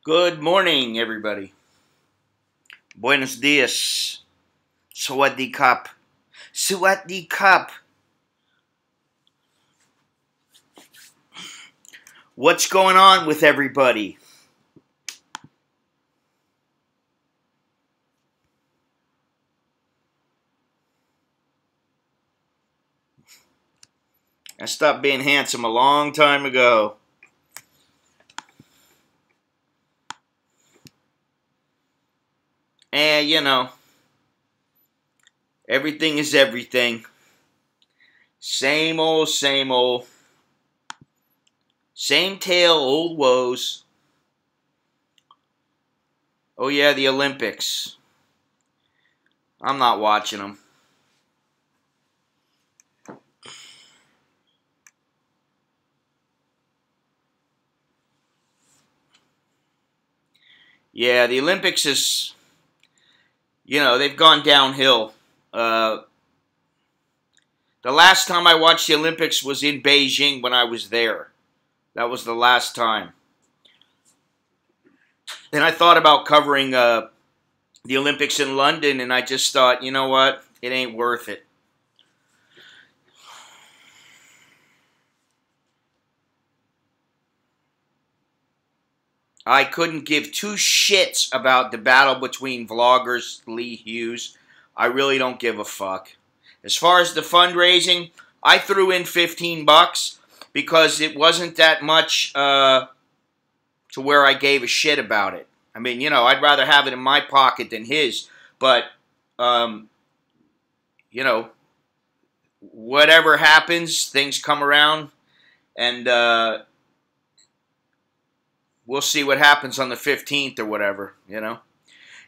Good morning, everybody. Buenos dias. Sawadee kap. Sawadee kap. What's going on with everybody? I stopped being handsome a long time ago. And, you know, everything is everything. Same old, same old. Same tale, old woes. Oh yeah, the Olympics. I'm not watching them. Yeah, the Olympics is, you know, they've gone downhill. The last time I watched the Olympics was in Beijing when I was there. That was the last time. Then I thought about covering the Olympics in London, and I just thought, you know what? It ain't worth it. I couldn't give two shits about the battle between vloggers Lee Hughes. I really don't give a fuck. As far as the fundraising, I threw in $15 because it wasn't that much to where I gave a shit about it. I mean, you know, I'd rather have it in my pocket than his. But, you know, whatever happens, things come around. And we'll see what happens on the 15th or whatever, you know.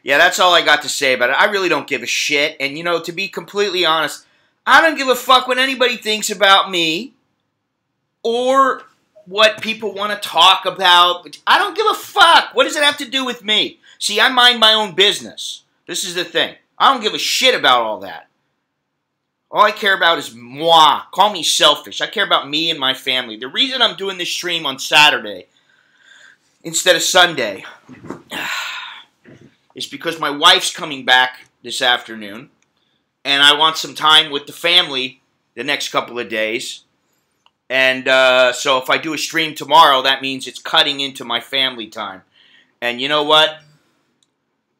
Yeah, that's all I got to say about it. I really don't give a shit. And, you know, to be completely honest, I don't give a fuck what anybody thinks about me or what people want to talk about. I don't give a fuck. What does it have to do with me? See, I mind my own business. This is the thing. I don't give a shit about all that. All I care about is moi. Call me selfish. I care about me and my family. The reason I'm doing this stream on Saturday instead of Sunday is because my wife's coming back this afternoon, and I want some time with the family the next couple of days. And so if I do a stream tomorrow, that means it's cutting into my family time. And you know what?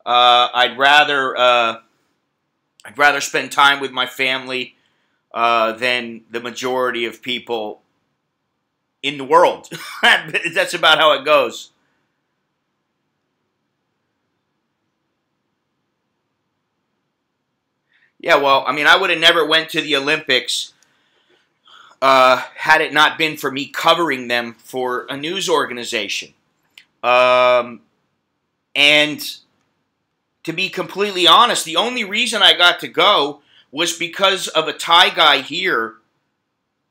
I'd rather spend time with my family than the majority of people in the world. That's about how it goes. Yeah, well, I mean, I would have never went to the Olympics had it not been for me covering them for a news organization. And to be completely honest, the only reason I got to go was because of a Thai guy here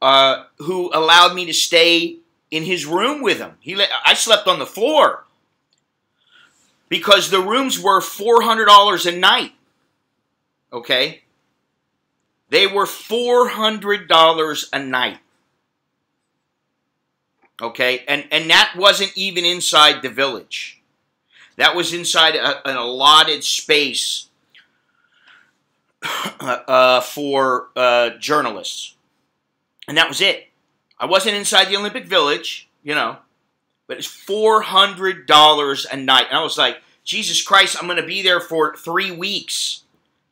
who allowed me to stay in his room with him. I slept on the floor because the rooms were $400 a night. Okay? They were $400 a night. Okay? And that wasn't even inside the village. That was inside an allotted space for journalists. And that was it. I wasn't inside the Olympic Village, you know, but it's $400 a night. And I was like, Jesus Christ, I'm going to be there for 3 weeks.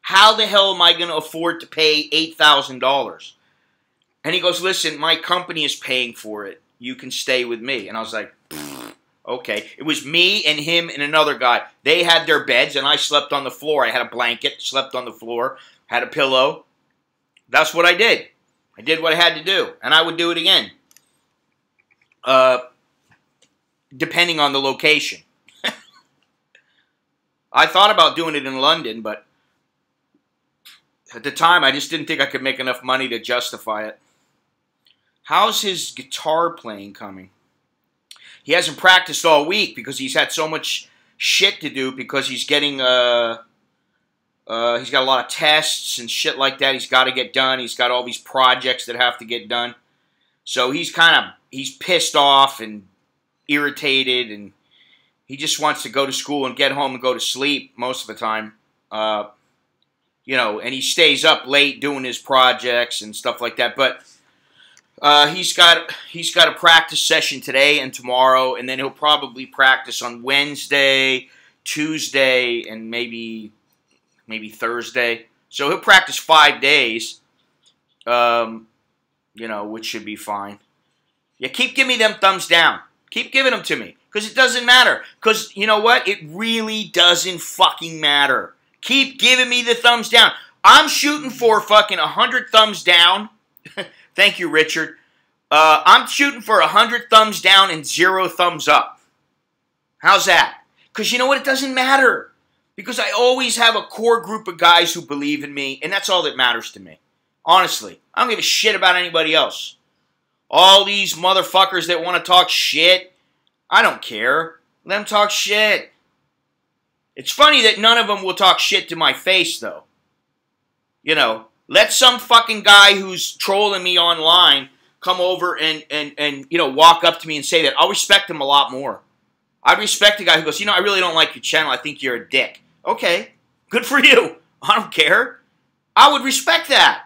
How the hell am I going to afford to pay $8,000? And he goes, listen, my company is paying for it. You can stay with me. And I was like, okay. It was me and him and another guy. They had their beds, and I slept on the floor. I had a blanket, slept on the floor, had a pillow. That's what I did. I did what I had to do, and I would do it again. Depending on the location. I thought about doing it in London, but at the time, I just didn't think I could make enough money to justify it. How's his guitar playing coming? He hasn't practiced all week because he's had so much shit to do because he's getting, he's got a lot of tests and shit like that he's got to get done. He's got all these projects that have to get done. So he's pissed off and irritated, and He just wants to go to school and get home and go to sleep most of the time. You know, and he stays up late doing his projects and stuff like that. But he's got a practice session today and tomorrow, and then he'll probably practice on Wednesday, Tuesday, and maybe Thursday. So he'll practice 5 days. You know, which should be fine. Yeah, keep giving me them thumbs down. Keep giving them to me. Because it doesn't matter. Because, you know what? It really doesn't fucking matter. Keep giving me the thumbs down. I'm shooting for fucking 100 thumbs down. Thank you, Richard. I'm shooting for 100 thumbs down and 0 thumbs up. How's that? Because you know what? It doesn't matter. Because I always have a core group of guys who believe in me, and that's all that matters to me. Honestly. I don't give a shit about anybody else. All these motherfuckers that want to talk shit, I don't care. Let them talk shit. It's funny that none of them will talk shit to my face, though. You know, let some fucking guy who's trolling me online come over and you know, walk up to me and say that. I'll respect him a lot more. I'd respect a guy who goes, you know, I really don't like your channel. I think you're a dick. Okay, good for you. I don't care. I would respect that.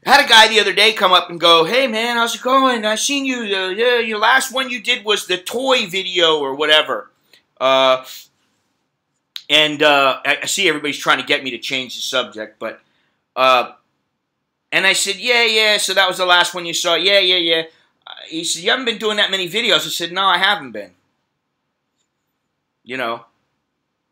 I had a guy the other day come up and go, hey, man, how's it going? I seen you, your last one you did was the toy video or whatever. I see everybody's trying to get me to change the subject, but, and I said, yeah, so that was the last one you saw. Yeah. He said, you haven't been doing that many videos. I said, no, I haven't been. You know,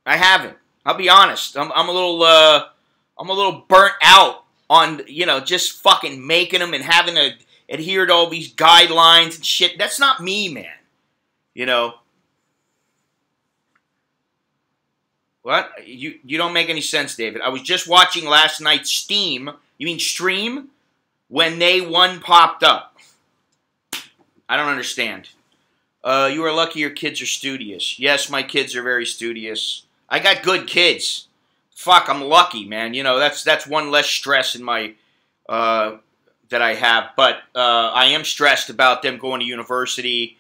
I haven't. I'll be honest. I'm a little burnt out on, you know, just fucking making them and having to adhere to all these guidelines and shit. That's not me, man. You know. What? You don't make any sense, David. I was just watching last night's stream. You mean stream? When they one popped up. I don't understand. You are lucky your kids are studious. Yes, my kids are very studious. I got good kids. Fuck, I'm lucky, man. You know, that's one less stress in my, that I have. But I am stressed about them going to university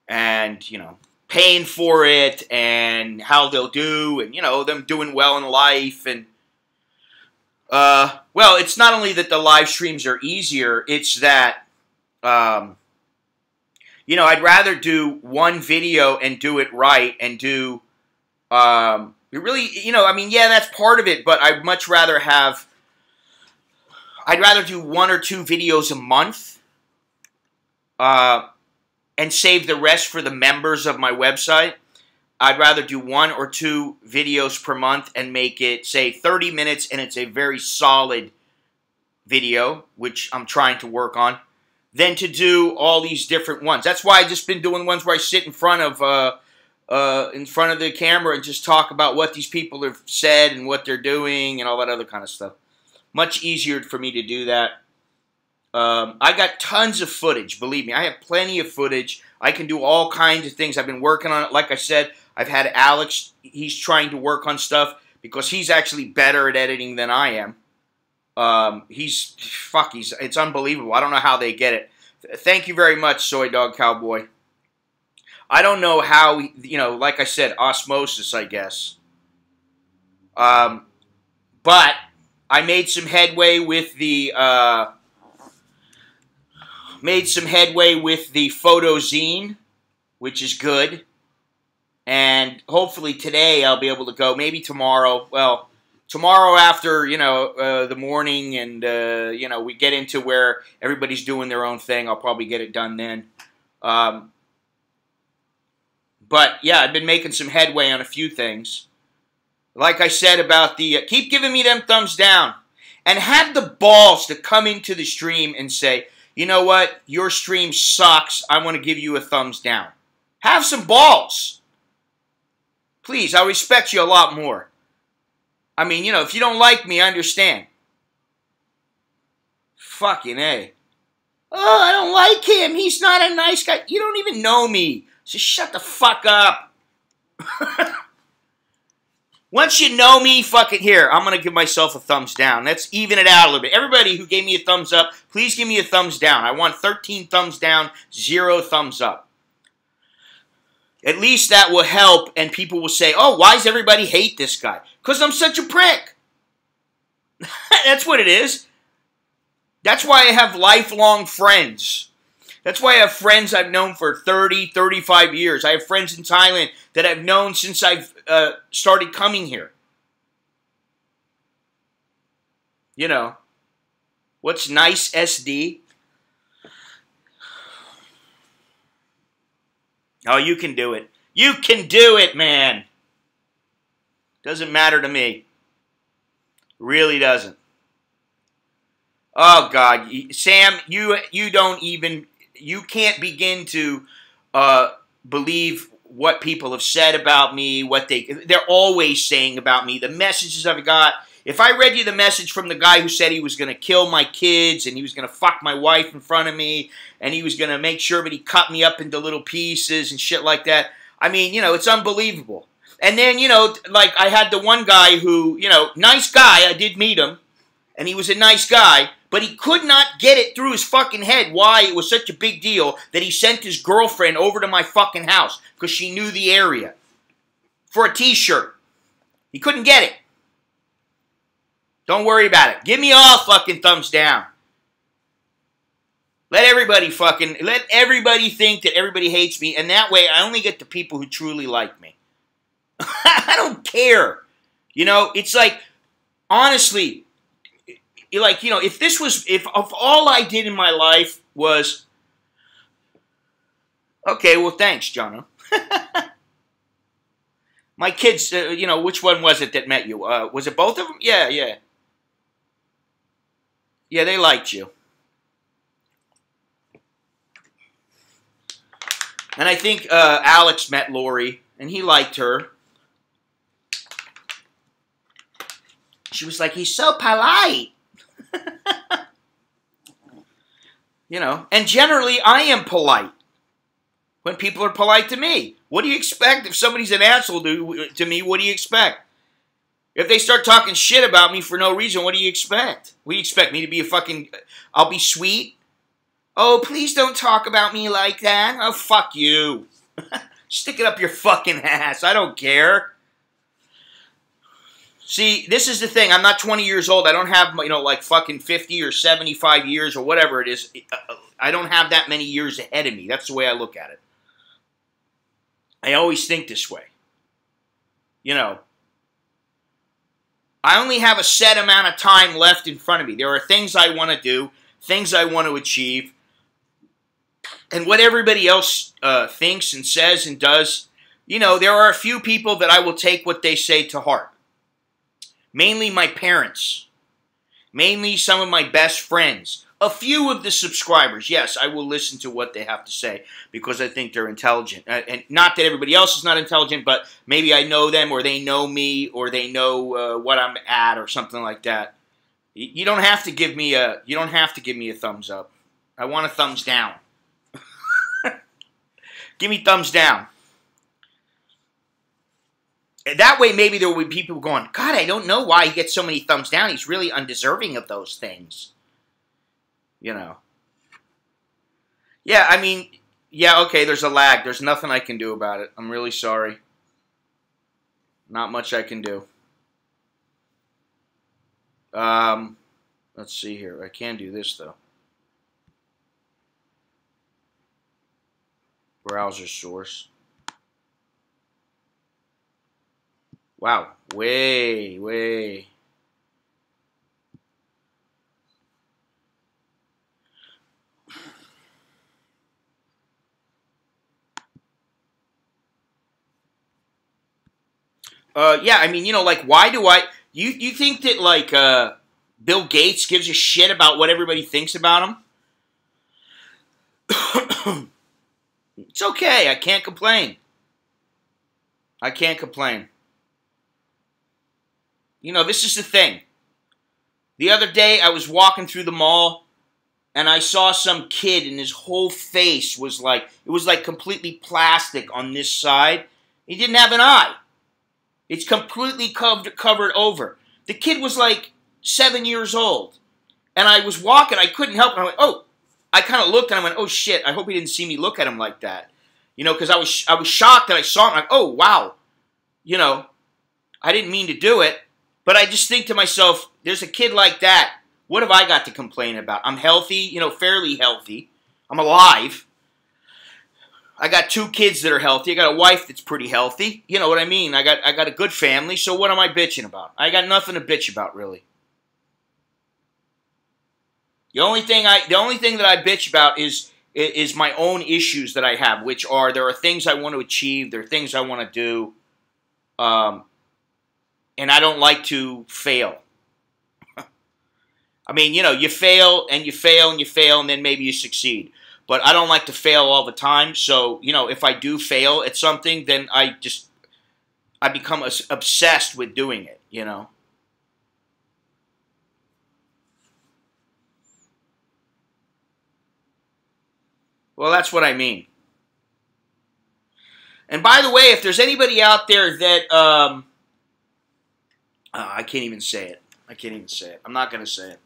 and, you know, paying for it and how they'll do and, you know, them doing well in life. And, well, it's not only that the live streams are easier, it's that, you know, I'd rather do one video and do it right and do, it really, you know, I mean, yeah, that's part of it, but I'd much rather have, I'd rather do 1 or 2 videos a month, and save the rest for the members of my website. I'd rather do 1 or 2 videos per month and make it, say, 30 minutes, and it's a very solid video, which I'm trying to work on, than to do all these different ones. That's why I've just been doing ones where I sit in front of the camera and just talk about what these people have said and what they're doing and all that other kind of stuff. Much easier for me to do that. I got tons of footage, believe me. I have plenty of footage. I can do all kinds of things. I've been working on it. Like I said, I've had Alex. He's trying to work on stuff because he's actually better at editing than I am. It's unbelievable. I don't know how they get it. Thank you very much, Soy Dog Cowboy. I don't know how, you know, like I said, osmosis, I guess. But I made some headway with the, photo zine, which is good. And hopefully today I'll be able to go, maybe tomorrow. Well, tomorrow after, you know, the morning and, you know, we get into where everybody's doing their own thing, I'll probably get it done then. But, yeah, I've been making some headway on a few things. Like I said about the, keep giving me them thumbs down. And have the balls to come into the stream and say, you know what, your stream sucks, I want to give you a thumbs down. Have some balls. Please, I respect you a lot more. I mean, you know, if you don't like me, I understand. Fucking A. Oh, I don't like him. He's not a nice guy. You don't even know me. So shut the fuck up. Once you know me, fucking here, I'm going to give myself a thumbs down. Let's even it out a little bit. Everybody who gave me a thumbs up, please give me a thumbs down. I want 13 thumbs down, 0 thumbs up. At least that will help, and people will say, oh, why does everybody hate this guy? Because I'm such a prick. That's what it is. That's why I have lifelong friends. That's why I have friends I've known for 30, 35 years. I have friends in Thailand that I've known since I've started coming here. You know, what's nice, SD? Oh, you can do it. You can do it, man. Doesn't matter to me. Really doesn't. Oh, God. Sam, you don't even... You can't begin to believe what people have said about me, what they're always saying about me, the messages I've got. If I read you the message from the guy who said he was going to kill my kids and he was going to fuck my wife in front of me and he was going to make sure that he cut me up into little pieces and shit like that, I mean, you know, it's unbelievable. And then, you know, like I had the one guy who, you know, nice guy, I did meet him, and he was a nice guy, but he could not get it through his fucking head why it was such a big deal that he sent his girlfriend over to my fucking house because she knew the area for a t-shirt. He couldn't get it. Don't worry about it. Give me all fucking thumbs down. Let everybody think that everybody hates me, and that way I only get the people who truly like me. I don't care. You know, it's like, honestly, like, you know, if all I did in my life was, okay, well, thanks, Jono. My kids, you know, which one was it that met you? Was it both of them? Yeah, yeah. Yeah, they liked you. And I think Alex met Lori, and he liked her. She was like, he's so polite. You know, and generally I am polite when people are polite to me. What do you expect if somebody's an asshole to me? What do you expect? If they start talking shit about me for no reason, what do you expect? What do you expect me to be a fucking... I'll be sweet? Oh, please don't talk about me like that. Oh, fuck you. Stick it up your fucking ass. I don't care. See, this is the thing. I'm not 20 years old. I don't have, you know, like fucking 50 or 75 years or whatever it is. I don't have that many years ahead of me. That's the way I look at it. I always think this way. You know, I only have a set amount of time left in front of me. There are things I want to do, things I want to achieve, and what everybody else thinks and says and does. You know, there are a few people that I will take what they say to heart. Mainly my parents. Mainly some of my best friends. A few of the subscribers. Yes, I will listen to what they have to say because I think they're intelligent. And not that everybody else is not intelligent, but maybe I know them or they know me or they know what I'm at or something like that. You don't have to give me a thumbs up. I want a thumbs down. Give me thumbs down. That way, maybe there will be people going, God, I don't know why he gets so many thumbs down. He's really undeserving of those things. You know. Yeah, I mean, yeah, okay, there's a lag. There's nothing I can do about it. I'm really sorry. Not much I can do. Let's see here. I can do this, though. Browser source. Wow, way. Yeah, I mean, you know, like, why do you think that, like, Bill Gates gives a shit about what everybody thinks about him? It's okay, I can't complain. I can't complain. You know, this is the thing. The other day, I was walking through the mall, and I saw some kid, and his whole face was like, it was like completely plastic on this side. He didn't have an eye. It's completely covered over. The kid was like 7 years old. And I was walking, I couldn't help it. I went, oh. I kind of looked, and I went, oh shit, I hope he didn't see me look at him like that. You know, because I was shocked that I saw it. I'm like, oh, wow. You know, I didn't mean to do it. But I just think to myself, there's a kid like that. What have I got to complain about? I'm healthy, you know, fairly healthy. I'm alive. I got 2 kids that are healthy. I got a wife that's pretty healthy. You know what I mean? I got a good family. So what am I bitching about? I got nothing to bitch about, really. The only thing that I bitch about is my own issues that I have, which are there are things I want to achieve, there are things I want to do, and I don't like to fail. I mean, you know, you fail and you fail and you fail, and then maybe you succeed. But I don't like to fail all the time. So, you know, if I do fail at something, then I become obsessed with doing it, you know. Well, that's what I mean. And by the way, if there's anybody out there that, I can't even say it. I can't even say it. I'm not going to say it.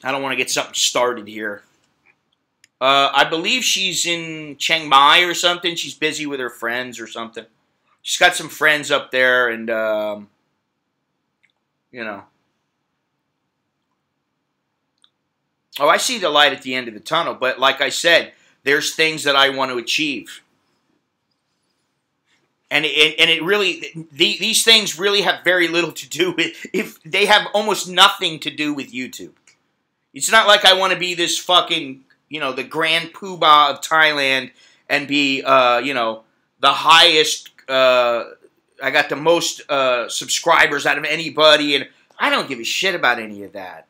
I don't want to get something started here. I believe she's in Chiang Mai or something. She's busy with her friends or something. She's got some friends up there, and, you know. Oh, I see the light at the end of the tunnel, but like I said, there's things that I want to achieve. And it really, these things really have very little to do with, if they have almost nothing to do with YouTube. It's not like I want to be this fucking, you know, the grand poobah of Thailand and be, you know, the highest, I got the most subscribers out of anybody, and I don't give a shit about any of that.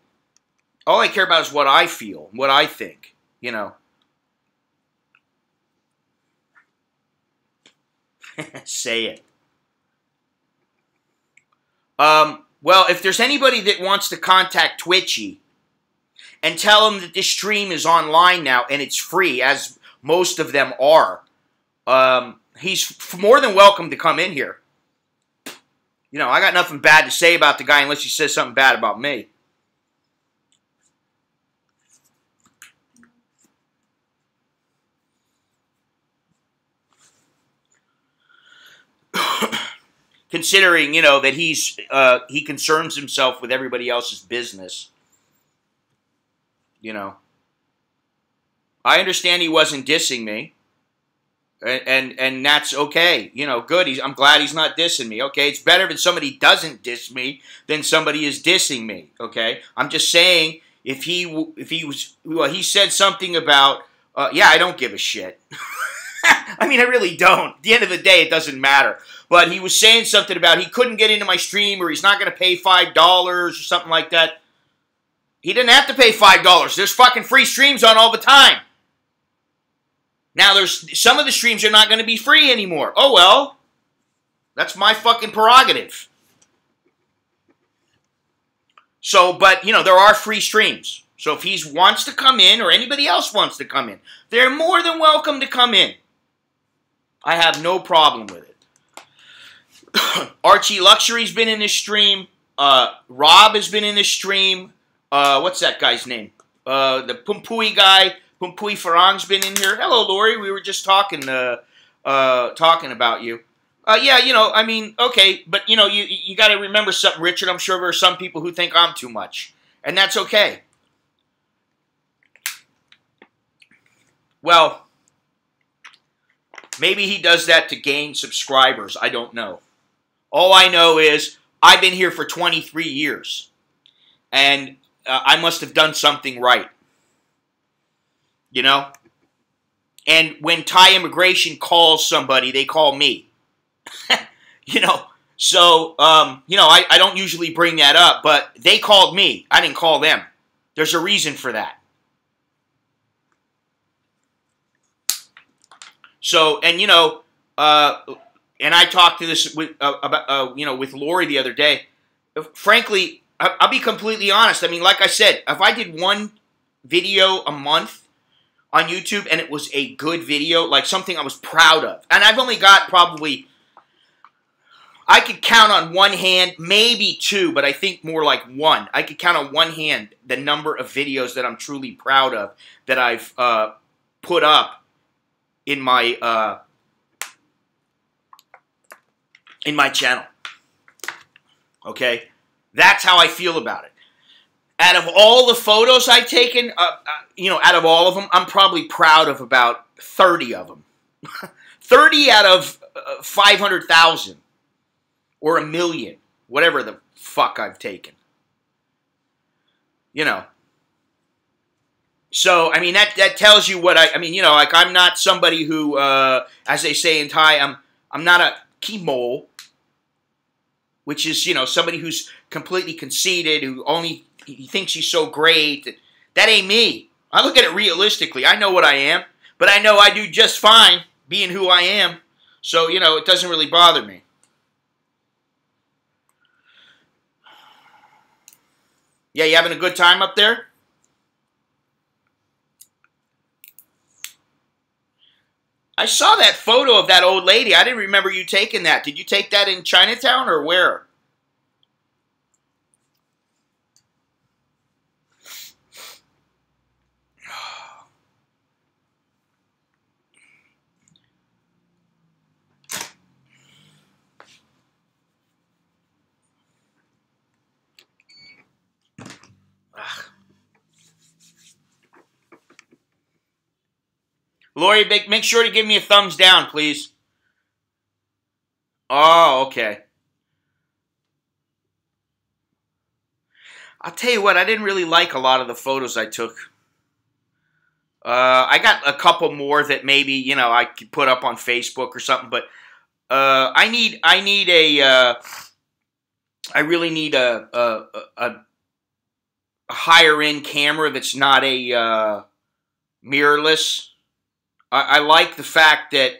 All I care about is what I feel, what I think, you know. Say it. Well, if there's anybody that wants to contact Twitchy and tell him that this stream is online now and it's free, as most of them are, he's more than welcome to come in here. You know, I got nothing bad to say about the guy unless he says something bad about me. Considering, you know, that he concerns himself with everybody else's business. You know. I understand he wasn't dissing me. And that's okay. You know, good. I'm glad he's not dissing me. Okay, it's better if somebody doesn't diss me than somebody is dissing me. Okay, I'm just saying if he said something about yeah, I don't give a shit. I mean, I really don't. At the end of the day, it doesn't matter. But he was saying something about he couldn't get into my stream or he's not going to pay $5 or something like that. He didn't have to pay $5. There's fucking free streams on all the time. Now, there's some of the streams are not going to be free anymore. Oh, well. That's my fucking prerogative. So, but, you know, there are free streams. So if he wants to come in or anybody else wants to come in, they're more than welcome to come in. I have no problem with it. Archie Luxury's been in this stream. Rob has been in this stream. What's that guy's name? The Pumpui guy. Pumpui Farang's been in here. Hello, Lori. We were just talking about you. Yeah, you know, I mean, okay. But, you know, you got to remember something, Richard. I'm sure there are some people who think I'm too much. And that's okay. Well, maybe he does that to gain subscribers. I don't know. All I know is I've been here for 23 years. And I must have done something right. You know? And when Thai immigration calls somebody, they call me. You know? So, you know, I don't usually bring that up, but they called me. I didn't call them. There's a reason for that. So, and you know, and I talked to this with about you know, with Lori the other day. Frankly, I'll be completely honest. I mean, like I said, if I did one video a month on YouTube and it was a good video, like something I was proud of, and I've only got probably, I could count on one hand, maybe two, but I think more like one. I could count on one hand the number of videos that I'm truly proud of that I've put up in my channel. Okay? That's how I feel about it. Out of all the photos I've taken, out of all of them, I'm probably proud of about 30 of them. 30 out of 500,000 or 1 million, whatever the fuck I've taken. So, I mean, that tells you what I'm not somebody who, as they say in Thai, I'm not a kimol, which is, somebody who's completely conceited, who only he thinks he's so great. That ain't me. I look at it realistically. I know what I am, but I know I do just fine being who I am. So, it doesn't really bother me. Yeah, you having a good time up there? I saw that photo of that old lady. I didn't remember you taking that. Did you take that in Chinatown or where? Lori, make sure to give me a thumbs down, please. Oh, okay. I'll tell you what, I didn't really like a lot of the photos I took. I got a couple more that maybe, I could put up on Facebook or something, but I really need a higher end camera that's not a mirrorless. I like the fact that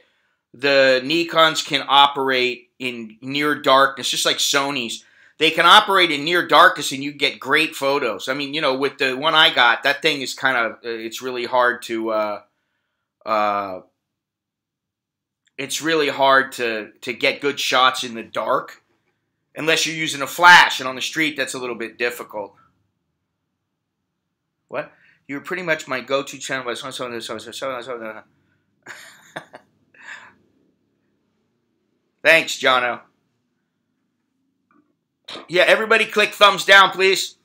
the Nikons can operate in near darkness, just like Sony's. They can operate in near darkness and you get great photos. I mean, with the one I got, that thing is kind of, it's really hard to, get good shots in the dark. Unless you're using a flash, and on the street, that's a little bit difficult. What? You're pretty much my go-to channel. Thanks, Jono. Yeah, everybody click thumbs down, please.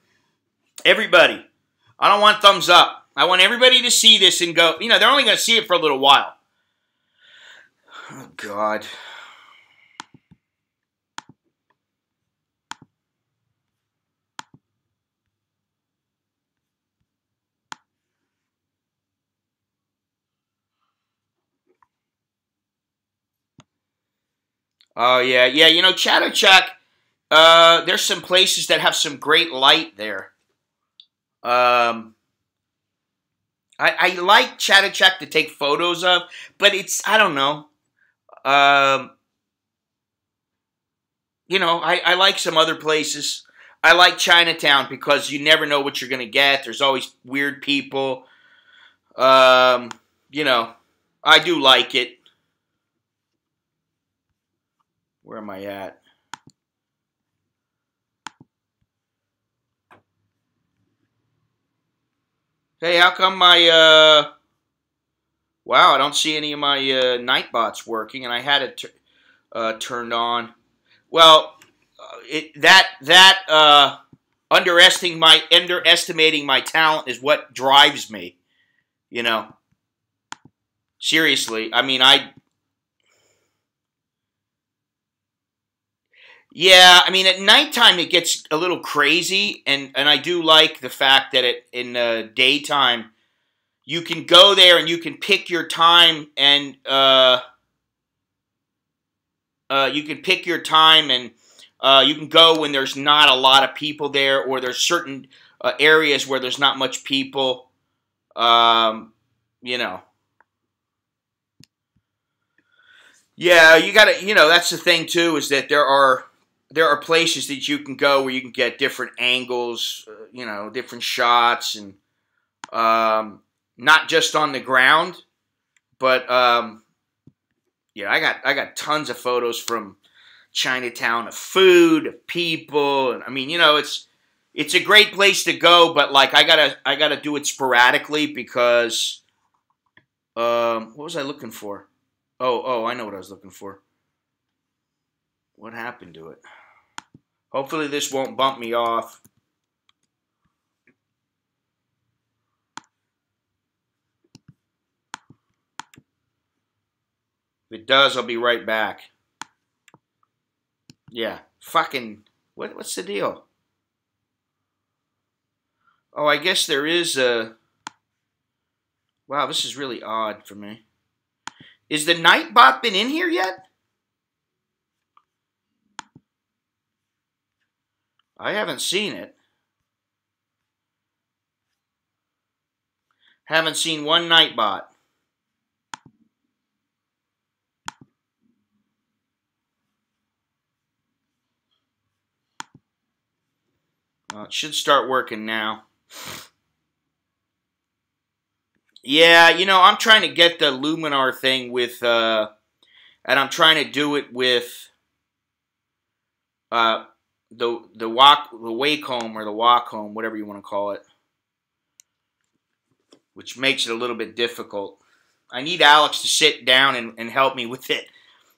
Everybody. I don't want thumbs up. I want everybody to see this and go, they're only going to see it for a little while. Oh, God. Oh, yeah. Yeah, Chatuchak, there's some places that have some great light there. I like Chatuchak to take photos of, but I don't know. I like some other places. I like Chinatown because you never know what you're going to get. There's always weird people. I do like it. Where am I at? Hey, how come my, wow, I don't see any of my Nightbots working, and I had it turned on. Well, underestimating my talent is what drives me, Seriously, I mean, yeah, I mean, at nighttime it gets a little crazy, and I do like the fact that in the daytime you can go there and you can pick your time, and you can go when there's not a lot of people there, or there's certain areas where there's not much people, Yeah, you gotta, that's the thing too, is that there are places that you can go where you can get different angles, different shots, and not just on the ground, but yeah, I got tons of photos from Chinatown of food, of people, and I mean, it's a great place to go, but like I gotta do it sporadically because What was I looking for? Oh, I know what I was looking for. What happened to it? Hopefully this won't bump me off. If it does, I'll be right back. Yeah, fucking, what's the deal? Oh, I guess there is a... Wow, this is really odd for me. Is the Nightbot been in here yet? I haven't seen it. Haven't seen one Nightbot. It should start working now. Yeah, you know, I'm trying to get the Luminar thing with, and I'm trying to do it with the Wacom or the Wacom, whatever you want to call it, which makes it a little bit difficult. I need Alex to sit down and help me with it,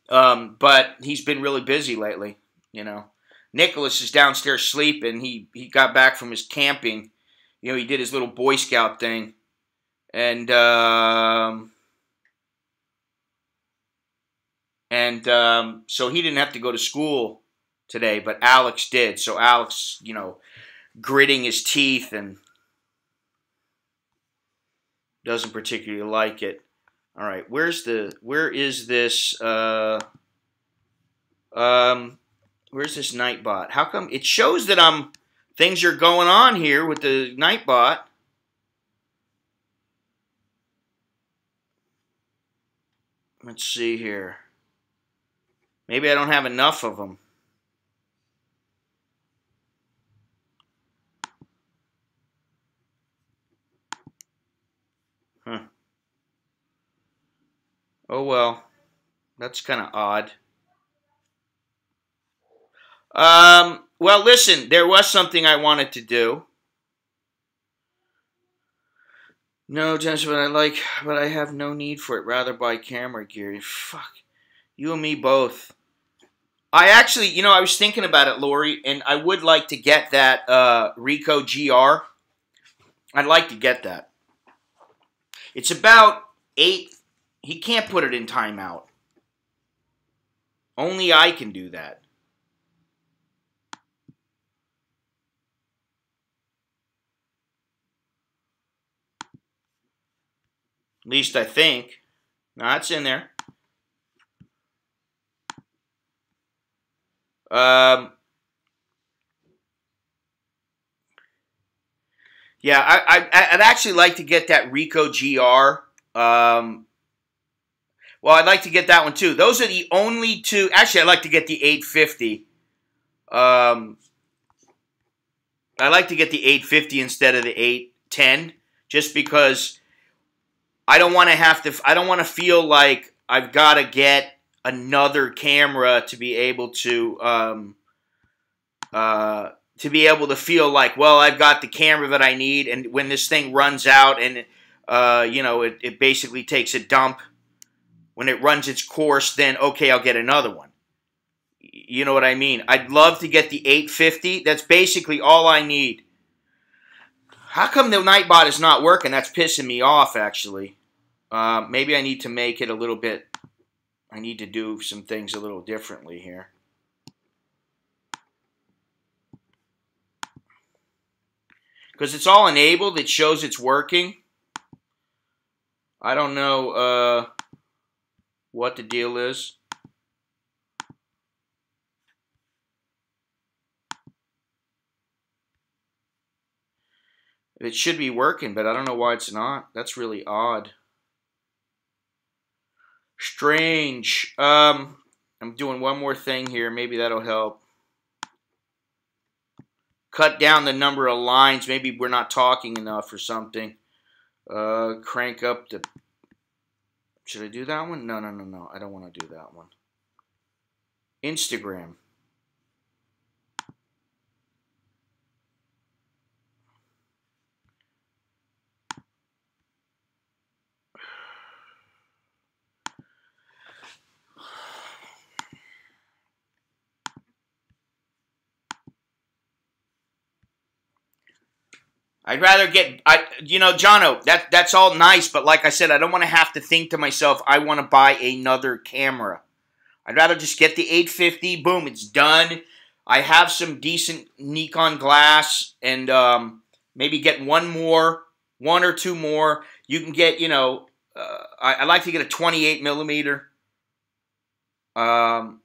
but he's been really busy lately, you know. Nicholas is downstairs sleeping. He got back from his camping. You know, he did his little Boy Scout thing. And so he didn't have to go to school today, but Alex did. So Alex, you know, gritting his teeth and doesn't particularly like it. All right, where is this? Where's this Nightbot? How come it shows that things are going on here with the Nightbot? Let's see here. Maybe I don't have enough of them. Huh. Oh well. That's kind of odd. Well, listen, there was something I wanted to do. No, Jennifer, but I have no need for it. Rather buy camera gear. Fuck. You and me both. I actually, you know, I was thinking about it, Lori, and I would like to get that Ricoh GR. I'd like to get that. It's about 8. He can't put it in timeout. Only I can do that. At least I think. No, it's in there. Yeah, I'd actually like to get that Ricoh GR. Well, I'd like to get that one too. Those are the only two. Actually, I'd like to get the 850. I like to get the 850 instead of the 810, just because I don't want to have to. I don't want to feel like I've got to get another camera to be able to feel like, well, I've got the camera that I need, and when this thing runs out and you know, it basically takes a dump. When it runs its course, then okay, I'll get another one. You know what I mean? I'd love to get the 850. That's basically all I need. How come the Nightbot is not working? That's pissing me off, actually. Maybe I need to make it a little bit... I need to do some things a little differently here. Because it's all enabled. It shows it's working. I don't know what the deal is. It should be working, but I don't know why it's not. That's really odd. Strange. I'm doing one more thing here. Maybe that'll help. Cut down the number of lines. Maybe we're not talking enough or something. Crank up the... Should I do that one? No. I don't want to do that one. Instagram. I'd rather get, you know, Jono, that's all nice, but like I said, I don't want to have to think to myself, I want to buy another camera. I'd rather just get the 850, boom, it's done. I have some decent Nikon glass, and maybe get one or two more. You can get, you know, I like to get a 28 millimeter, and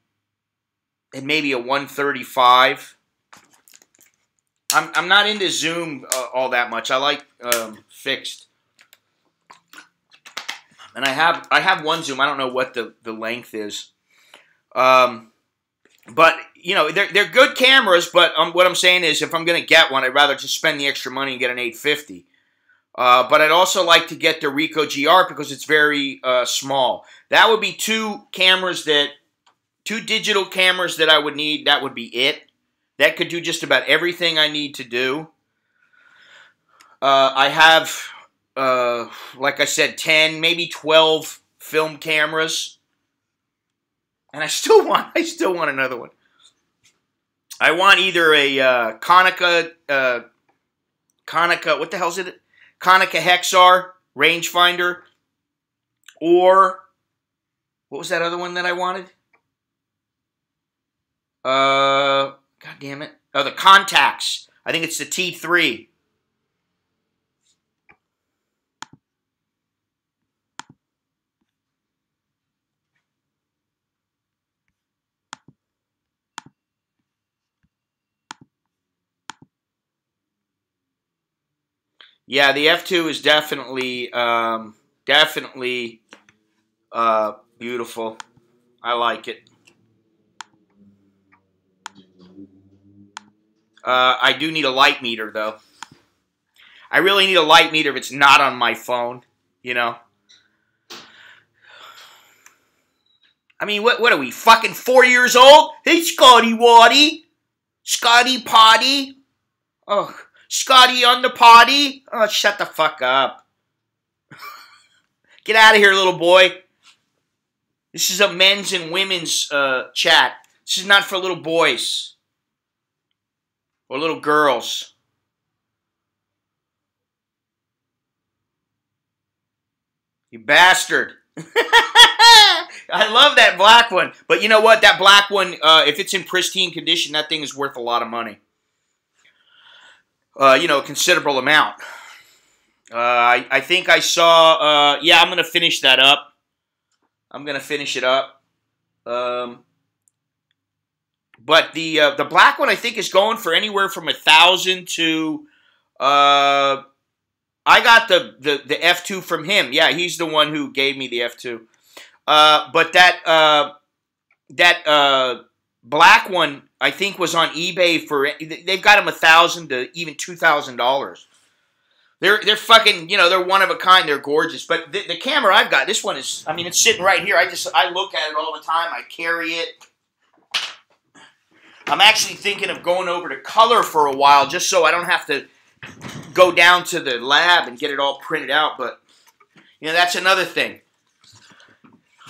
maybe a 135. I'm not into zoom all that much. I like fixed, and I have one zoom. I don't know what the length is, but you know they're good cameras. But what I'm saying is, if I'm gonna get one, I'd rather just spend the extra money and get an 850. But I'd also like to get the Ricoh GR because it's very small. That would be two digital cameras that I would need. That would be it. That could do just about everything I need to do. I have, like I said, 10, maybe 12 film cameras, and I still want another one. I want either a Konica, what the hell is it? Konica Hexar rangefinder, or what was that other one that I wanted? God damn it. Oh, the Contacts. I think it's the T3. Yeah, the F2 is definitely beautiful. I like it. I do need a light meter, though. I really need a light meter if it's not on my phone, you know? I mean, what are we, fucking 4 years old? Hey, Scotty Waddy. Scotty Potty. Oh, Scotty on the potty. Oh, shut the fuck up. Get out of here, little boy. This is a men's and women's chat. This is not for little boys. Or little girls. You bastard. I love that black one. But you know what? That black one, if it's in pristine condition, that thing is worth a lot of money. You know, a considerable amount. I think I saw, yeah, I'm going to finish that up. I'm going to finish it up. But the black one, I think, is going for anywhere from $1,000 to, I got the F2 from him. Yeah, he's the one who gave me the F2. But that black one, I think, was on eBay for, they've got them $1,000 to even $2,000. They're fucking, you know, they're one of a kind. They're gorgeous. But the camera I've got, this one is, I mean, it's sitting right here. I look at it all the time. I carry it. I'm actually thinking of going over to color for a while just so I don't have to go down to the lab and get it all printed out. But, you know, that's another thing.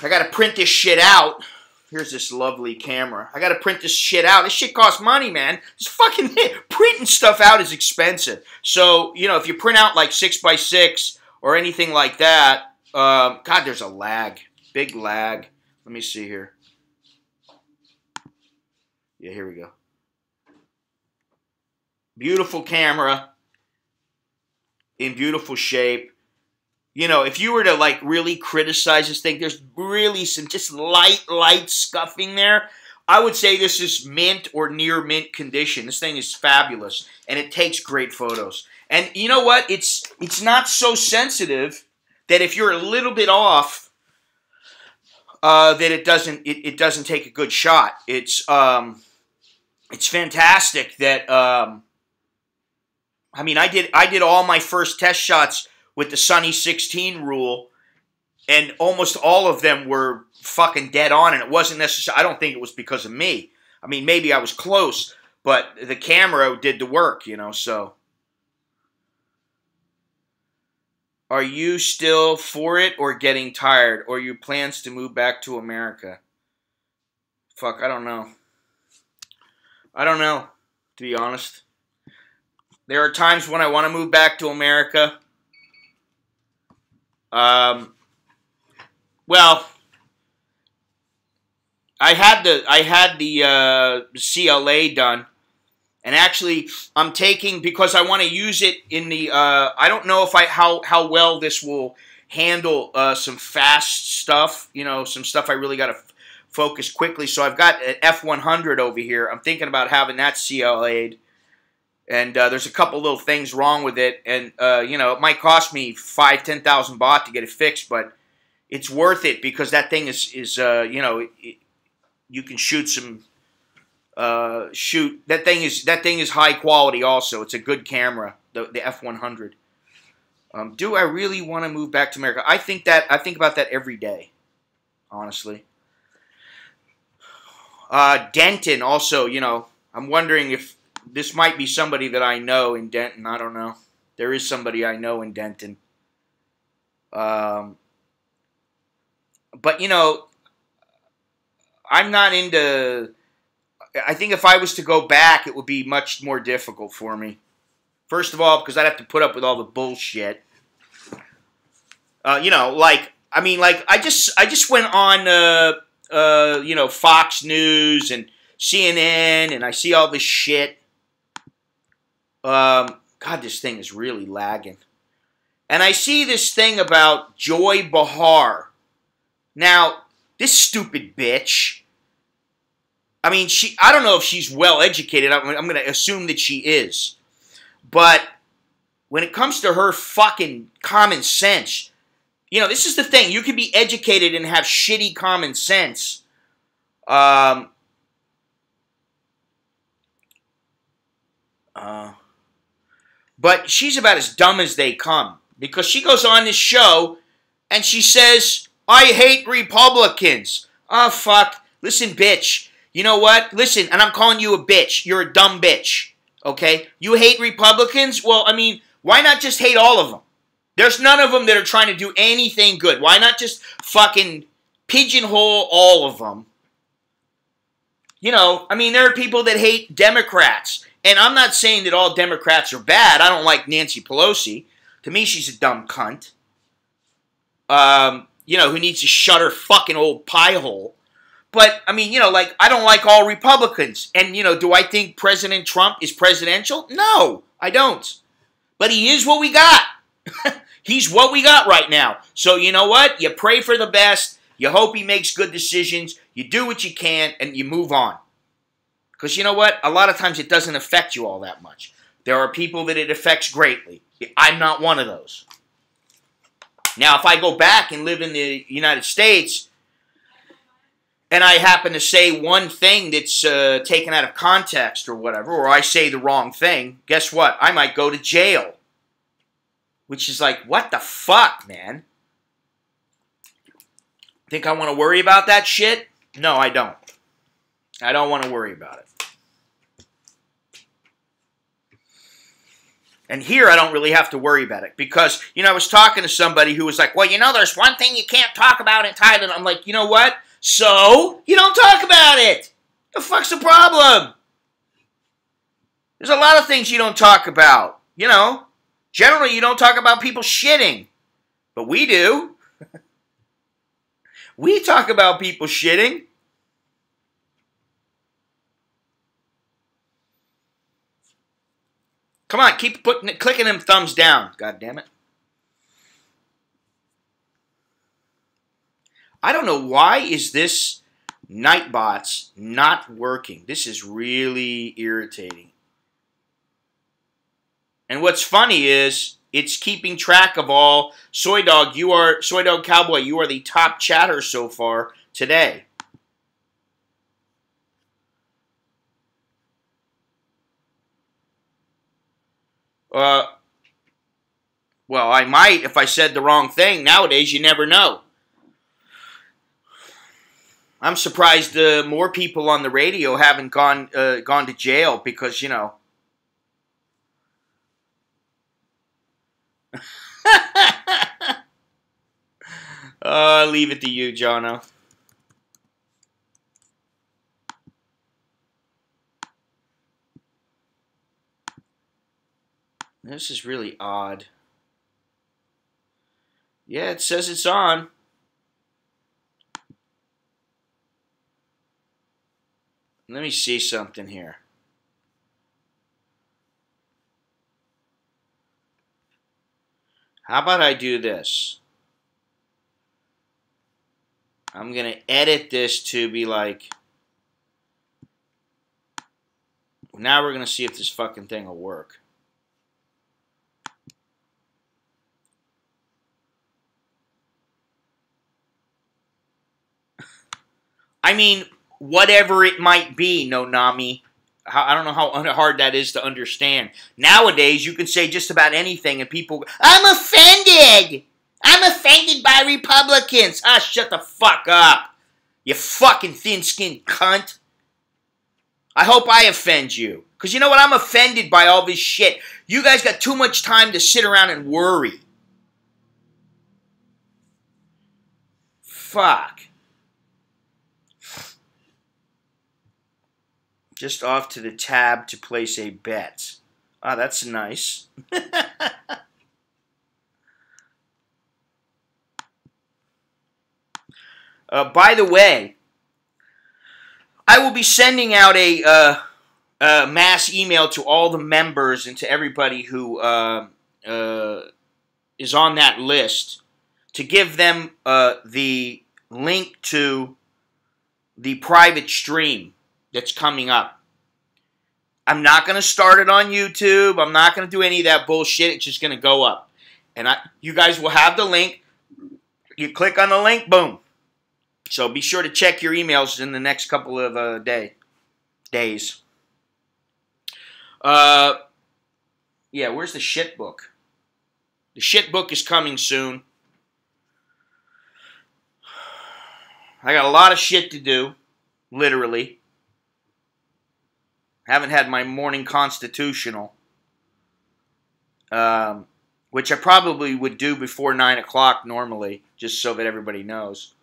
I got to print this shit out. Here's this lovely camera. I got to print this shit out. This shit costs money, man. This fucking printing stuff out is expensive. So, you know, if you print out like 6x6 or anything like that, God, there's a lag. Big lag. Let me see here. Yeah, here we go. Beautiful camera. In beautiful shape. You know, if you were to, like, really criticize this thing, there's really some just light scuffing there. I would say this is mint or near mint condition. This thing is fabulous, and it takes great photos. And you know what? It's not so sensitive that if you're a little bit off, that it doesn't take a good shot. It's fantastic that I mean, I did all my first test shots with the Sunny 16 rule, and almost all of them were fucking dead on, and it wasn't necessarily, I don't think it was because of me. I mean, maybe I was close, but the camera did the work, you know, so. Are you still for it or getting tired, or your plans to move back to America? Fuck, I don't know. I don't know, to be honest. There are times when I want to move back to America. Well, I had the CLA done, and actually I'm taking, because I want to use it in the. I don't know if how well this will handle some fast stuff. You know, some stuff I really got to focus quickly. So I've got an F100 over here. I'm thinking about having that CLA'd. And there's a couple little things wrong with it, and you know, it might cost me 5,000-10,000 baht to get it fixed, but it's worth it because that thing is you know, you can shoot some that thing is high quality. Also, it's a good camera, the F100. Do I really want to move back to America? I think about that every day, honestly. Denton also, you know, I'm wondering if this might be somebody that I know in Denton. I don't know. There is somebody I know in Denton. But, you know, I'm not into... I think if I was to go back, it would be much more difficult for me. First of all, because I'd have to put up with all the bullshit. You know, like, I mean, like, I just went on, you know, Fox News and CNN, and I see all this shit. God, this thing is really lagging. And I see this thing about Joy Behar. Now, this stupid bitch, I mean, I don't know if she's well educated. I'm going to assume that she is. But when it comes to her fucking common sense, you know, this is the thing. You can be educated and have shitty common sense. But she's about as dumb as they come. Because she goes on this show and she says, I hate Republicans. Oh, fuck. Listen, bitch. You know what? Listen, and I'm calling you a bitch. You're a dumb bitch. Okay? You hate Republicans? Well, I mean, why not just hate all of them? There's none of them that are trying to do anything good. Why not just fucking pigeonhole all of them? You know, I mean, there are people that hate Democrats. And I'm not saying that all Democrats are bad. I don't like Nancy Pelosi. To me, she's a dumb cunt. You know, who needs to shut her fucking old pie hole. But, I mean, you know, like, I don't like all Republicans. And, you know, do I think President Trump is presidential? No, I don't. But he is what we got. He's what we got right now. So, you know what? You pray for the best. You hope he makes good decisions. You do what you can, and you move on. Because you know what? A lot of times it doesn't affect you all that much. There are people that it affects greatly. I'm not one of those. Now, if I go back and live in the United States, and I happen to say one thing that's taken out of context or whatever, or I say the wrong thing, guess what? I might go to jail. Which is like, what the fuck, man? Think I want to worry about that shit? No, I don't. I don't want to worry about it. And here I don't really have to worry about it because, you know, I was talking to somebody who was like, well, you know, there's one thing you can't talk about in Thailand. I'm like, you know what? So, you don't talk about it. The fuck's the problem? There's a lot of things you don't talk about, you know. Generally, you don't talk about people shitting. But we do. We talk about people shitting. Come on, keep clicking them thumbs down. God damn it. I don't know, why is this Nightbots not working? This is really irritating. And what's funny is it's keeping track of all. Soy Dog Cowboy, you are the top chatter so far today. Well, I might if I said the wrong thing. Nowadays, you never know. I'm surprised more people on the radio haven't gone to jail because, you know. Leave it to you, Jono. This is really odd. Yeah, it says it's on. Let me see something here. How about I do this? I'm going to edit this to be like... Now we're going to see if this fucking thing will work. I mean, whatever it might be, Nonami. I don't know how hard that is to understand. Nowadays, you can say just about anything and people go, I'm offended! I'm offended by Republicans! Ah, shut the fuck up! You fucking thin-skinned cunt! I hope I offend you. Because you know what? I'm offended by all this shit. You guys got too much time to sit around and worry. Fuck. Just off to the tab to place a bet. Ah, that's nice. By the way, I will be sending out a mass email to all the members and to everybody who is on that list to give them the link to the private stream that's coming up. I'm not going to start it on YouTube. I'm not going to do any of that bullshit. It's just going to go up. And you guys will have the link. You click on the link, boom. So be sure to check your emails in the next couple of days. Yeah, where's the shit book? The shit book is coming soon. I got a lot of shit to do, literally. Haven't had my morning constitutional, which I probably would do before 9 o'clock normally, just so that everybody knows.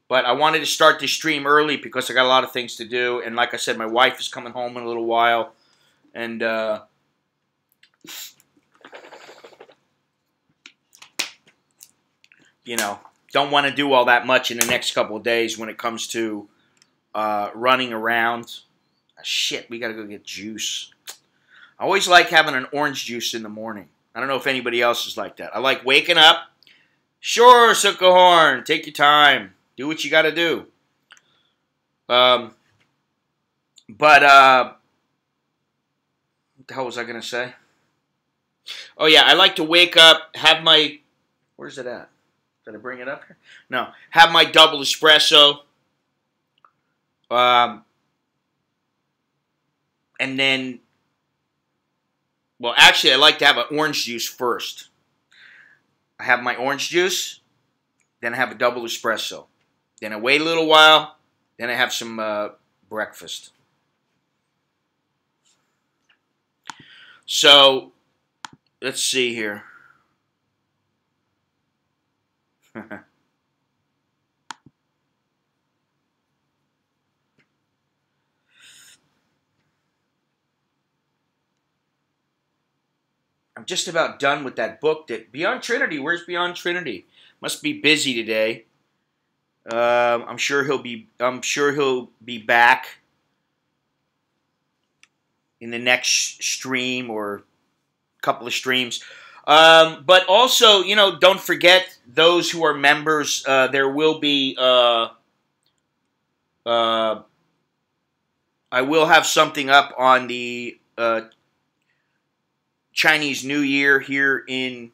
But I wanted to start this stream early because I got a lot of things to do. And like I said, my wife is coming home in a little while. And, you know, don't want to do all that much in the next couple of days when it comes to running around. Shit, we got to go get juice. I always like having an orange juice in the morning. I don't know if anybody else is like that. I like waking up. Sure, Sukkahorn, take your time. Do what you got to do. What the hell was I going to say? Oh, yeah, I like to wake up, have my... Where's it at? Did I bring it up here? No. Have my double espresso. And then... Well, actually, I like to have an orange juice first. I have my orange juice. Then I have a double espresso. Then I wait a little while. Then I have some breakfast. So, let's see here. I'm just about done with that book. That Beyond Trinity. Where's Beyond Trinity? Must be busy today. I'm sure he'll be back in the next stream or couple of streams. But also, you know, don't forget those who are members. There will be. I will have something up on the Chinese New Year here in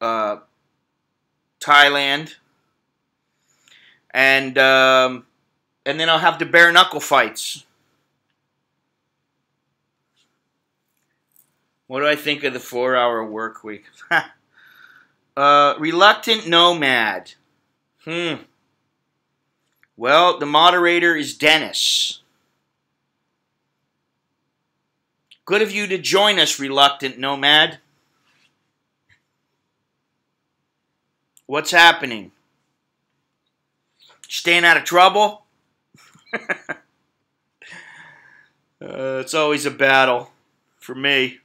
Thailand, and then I'll have the bare knuckle fights. What do I think of the 4-hour work week? Reluctant nomad. Well, the moderator is Dennis. Good of you to join us, Reluctant Nomad. What's happening? Staying out of trouble? It's always a battle for me.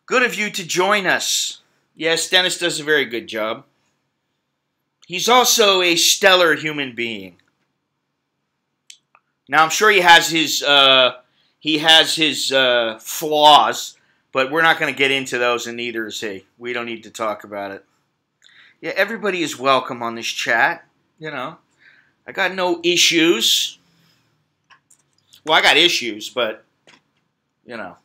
Good of you to join us. Yes, Dennis does a very good job. He's also a stellar human being. Now, I'm sure he has his flaws, but we're not going to get into those, and neither is he. We don't need to talk about it. Yeah, everybody is welcome on this chat. You know, I got no issues. Well, I got issues, but, you know.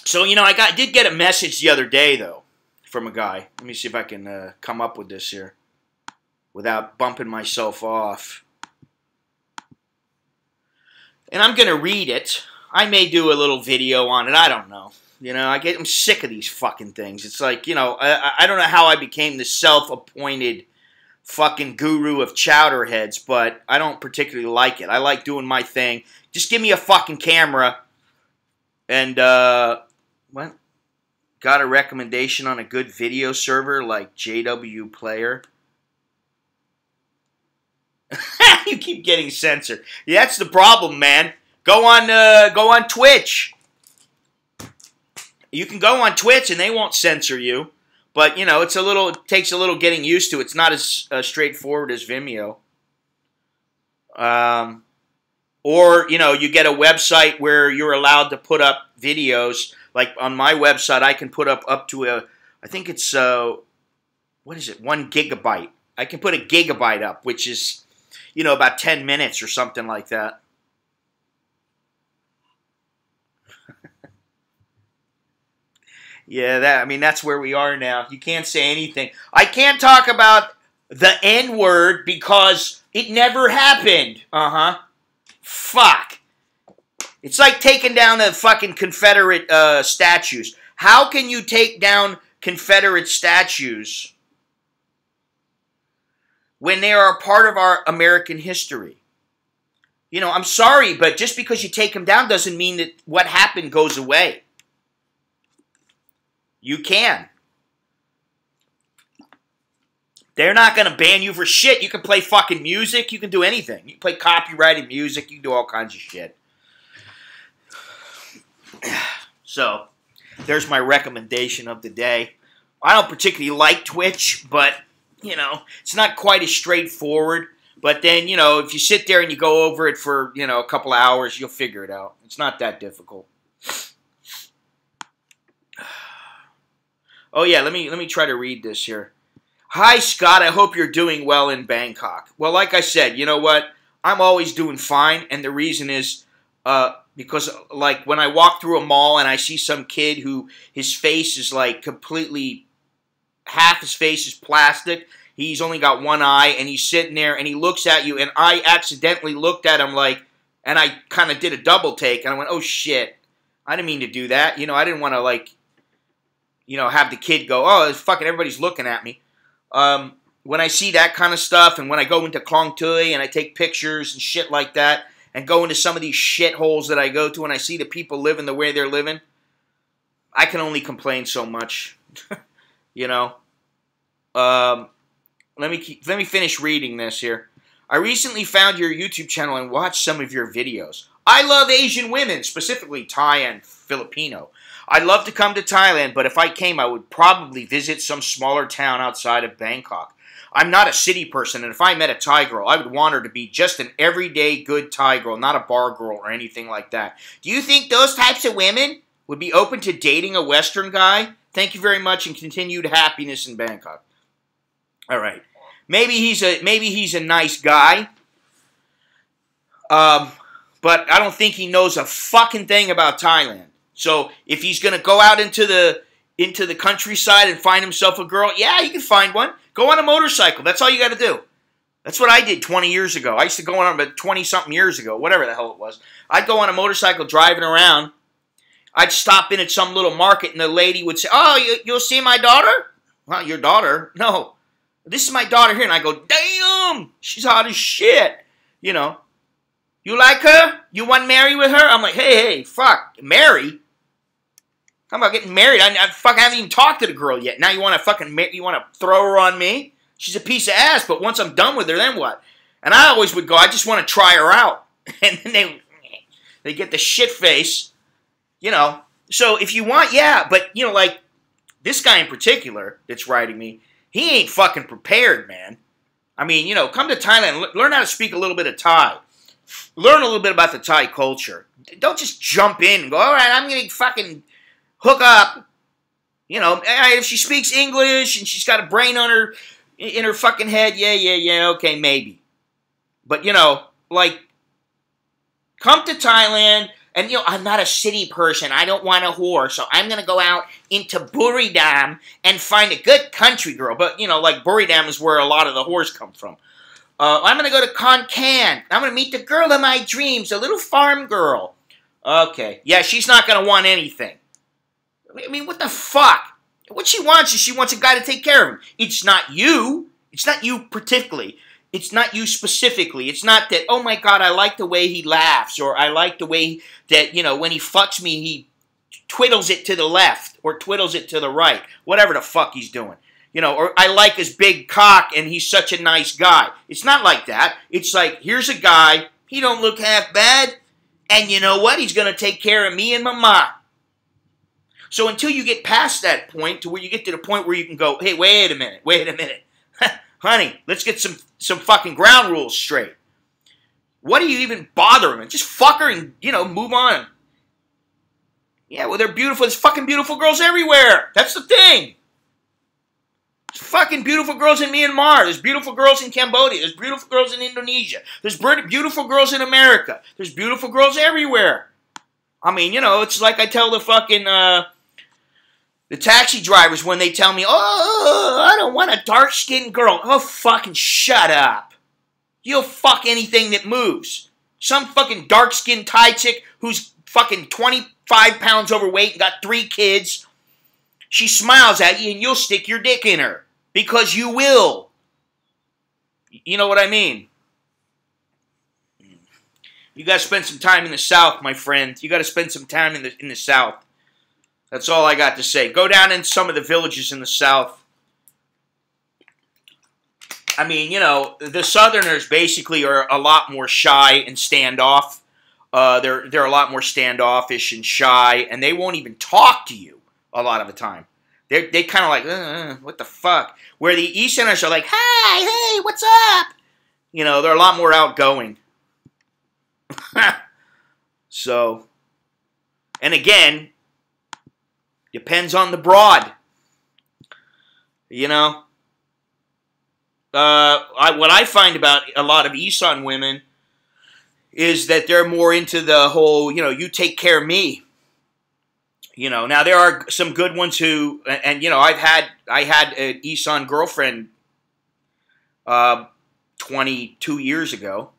So, you know, I did get a message the other day, though, from a guy. Let me see if I can come up with this here without bumping myself off. And I'm going to read it. I may do a little video on it. I don't know. You know, I'm sick of these fucking things. It's like, you know, I don't know how I became the self-appointed fucking guru of chowderheads, but I don't particularly like it. I like doing my thing. Just give me a fucking camera and, what? Got a recommendation on a good video server like JW Player? You keep getting censored. Yeah, that's the problem, man. Go on Twitch. You can go on Twitch and they won't censor you. But, you know, it takes a little getting used to. It's not as straightforward as Vimeo. Or, you know, you get a website where you're allowed to put up videos. Like on my website, I can put up to I think it's, what is it, 1 gigabyte. I can put a gigabyte up, which is, you know, about 10 minutes or something like that. Yeah, I mean, that's where we are now. You can't say anything. I can't talk about the N-word because it never happened. Fuck. It's like taking down the fucking Confederate statues. How can you take down Confederate statues when they are a part of our American history? You know, I'm sorry, but just because you take them down doesn't mean that what happened goes away. You can. They're not going to ban you for shit. You can play fucking music. You can do anything. You can play copyrighted music. You can do all kinds of shit. So, there's my recommendation of the day. I don't particularly like Twitch, but, you know, it's not quite as straightforward. But then, you know, if you sit there and you go over it for, you know, a couple of hours, you'll figure it out. It's not that difficult. Oh, yeah, let me try to read this here. Hi, Scott. I hope you're doing well in Bangkok. Well, like I said, you know what? I'm always doing fine, and the reason is because, like, when I walk through a mall and I see some kid who his face is, like, completely, half his face is plastic, he's only got one eye, and he's sitting there, and he looks at you, and I accidentally looked at him, like, and I kind of did a double take, and I went, oh, shit, I didn't mean to do that. You know, I didn't want to, like, you know, have the kid go, oh, fucking everybody's looking at me. When I see that kind of stuff, and when I go into Klong Tui and I take pictures and shit like that, and go into some of these shitholes that I go to, and I see the people living the way they're living, I can only complain so much. You know? Let me finish reading this here. I recently found your YouTube channel and watched some of your videos. I love Asian women, specifically Thai and Filipino. I'd love to come to Thailand, but if I came, I would probably visit some smaller town outside of Bangkok. I'm not a city person, and if I met a Thai girl, I would want her to be just an everyday good Thai girl, not a bar girl or anything like that. Do you think those types of women would be open to dating a Western guy? Thank you very much, and continued happiness in Bangkok. All right. Maybe he's a nice guy, but I don't think he knows a fucking thing about Thailand. So if he's going to go out into the countryside and find himself a girl, yeah, you can find one. Go on a motorcycle. That's all you got to do. That's what I did 20 years ago. I used to go on about 20-something years ago, whatever the hell it was. I'd go on a motorcycle driving around. I'd stop in at some little market, and the lady would say, oh, you'll see my daughter? Well, your daughter? No. This is my daughter here. And I go, damn, she's hot as shit. You know. You like her? You want to marry with her? I'm like, hey, fuck, marry? How about getting married? I haven't even talked to the girl yet. Now you want to throw her on me? She's a piece of ass, but once I'm done with her, then what? And I always would go, I just want to try her out. And then they get the shit face. You know, so if you want, yeah, but, you know, like, this guy in particular that's writing me, he ain't fucking prepared, man. I mean, you know, come to Thailand, learn how to speak a little bit of Thai. Learn a little bit about the Thai culture. Don't just jump in and go, all right, I'm going to fucking hook up. You know, if she speaks English and she's got a brain on her, in her fucking head, yeah, okay, maybe. But, you know, like, come to Thailand, and, you know, I'm not a city person. I don't want a whore, so I'm going to go out into Buriram and find a good country girl. But, you know, like, Buriram is where a lot of the whores come from. I'm going to go to Khon Kaen. I'm going to meet the girl of my dreams, a little farm girl. Okay. Yeah, she's not going to want anything. I mean, what the fuck? What she wants is she wants a guy to take care of him. It's not you. It's not you particularly. It's not you specifically. It's not that, oh my God, I like the way he laughs, or I like the way that, you know, when he fucks me, he twiddles it to the left or twiddles it to the right. Whatever the fuck he's doing. You know, or I like his big cock and he's such a nice guy. It's not like that. It's like, here's a guy, he don't look half bad, and you know what? He's going to take care of me and Mama. So until you get past that point, to where you get to the point where you can go, hey, wait a minute. Honey, let's get some fucking ground rules straight. What are you even bothering? Just fuck her and, you know, move on. Yeah, well, they're beautiful. There's fucking beautiful girls everywhere. That's the thing. There's fucking beautiful girls in Myanmar. There's beautiful girls in Cambodia. There's beautiful girls in Indonesia. There's beautiful girls in America. There's beautiful girls everywhere. I mean, you know, it's like I tell the fucking, the taxi drivers when they tell me, oh, I don't want a dark-skinned girl. Oh, fucking shut up. You'll fuck anything that moves. Some fucking dark-skinned Thai chick who's fucking 25 pounds overweight and got 3 kids, she smiles at you and you'll stick your dick in her. Because you will. You know what I mean? You got to spend some time in the South, my friend. You got to spend some time in the South. That's all I got to say. Go down in some of the villages in the South. I mean, you know, the Southerners basically are a lot more shy and standoff. They're a lot more standoffish and shy, and they won't even talk to you a lot of the time. They kind of like, what the fuck? Where the Easterners are like, hi, hey, what's up? You know, they're a lot more outgoing. So, and again, depends on the broad. You know, what I find about a lot of Isan women is that they're more into the whole, you know, you take care of me. You know, now there are some good ones who, and you know, I had an Isan girlfriend 22 years ago.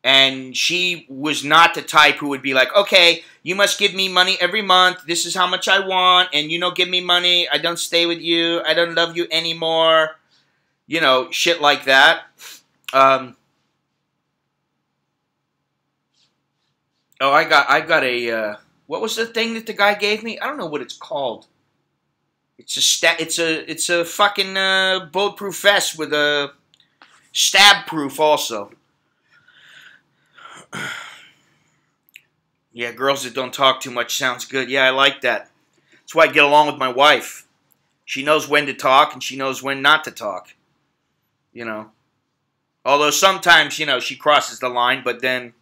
And she was not the type who would be like, okay, you must give me money every month. This is how much I want. And you don't give me money. I don't stay with you. I don't love you anymore. You know, shit like that. Oh, I got a, what was the thing that the guy gave me? I don't know what it's called. It's a fucking bulletproof vest with a stab proof also. Yeah, girls that don't talk too much sounds good. Yeah, I like that. That's why I get along with my wife. She knows when to talk and she knows when not to talk. You know. Although sometimes, you know, she crosses the line, but then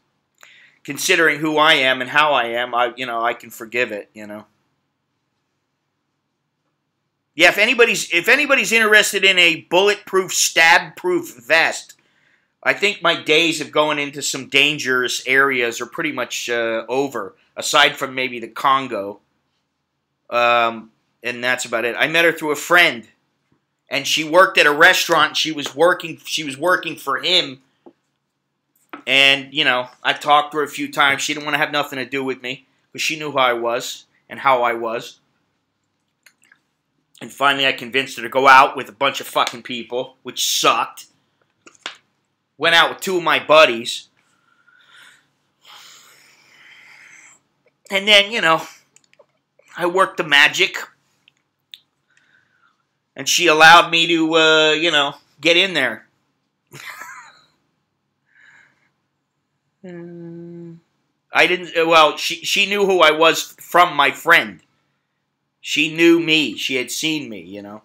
considering who I am and how I am, I can forgive it, you know. Yeah, if anybody's interested in a bulletproof, stab-proof vest, I think my days of going into some dangerous areas are pretty much over, aside from maybe the Congo. And that's about it. I met her through a friend, and she worked at a restaurant. She was working for him. And, you know, I talked to her a few times. She didn't want to have nothing to do with me, because she knew who I was and how I was. And finally I convinced her to go out with a bunch of fucking people, which sucked. Went out with 2 of my buddies. And then, you know, I worked the magic. And she allowed me to, you know, get in there. I didn't. Well, she knew who I was from my friend. She knew me. She had seen me. You know.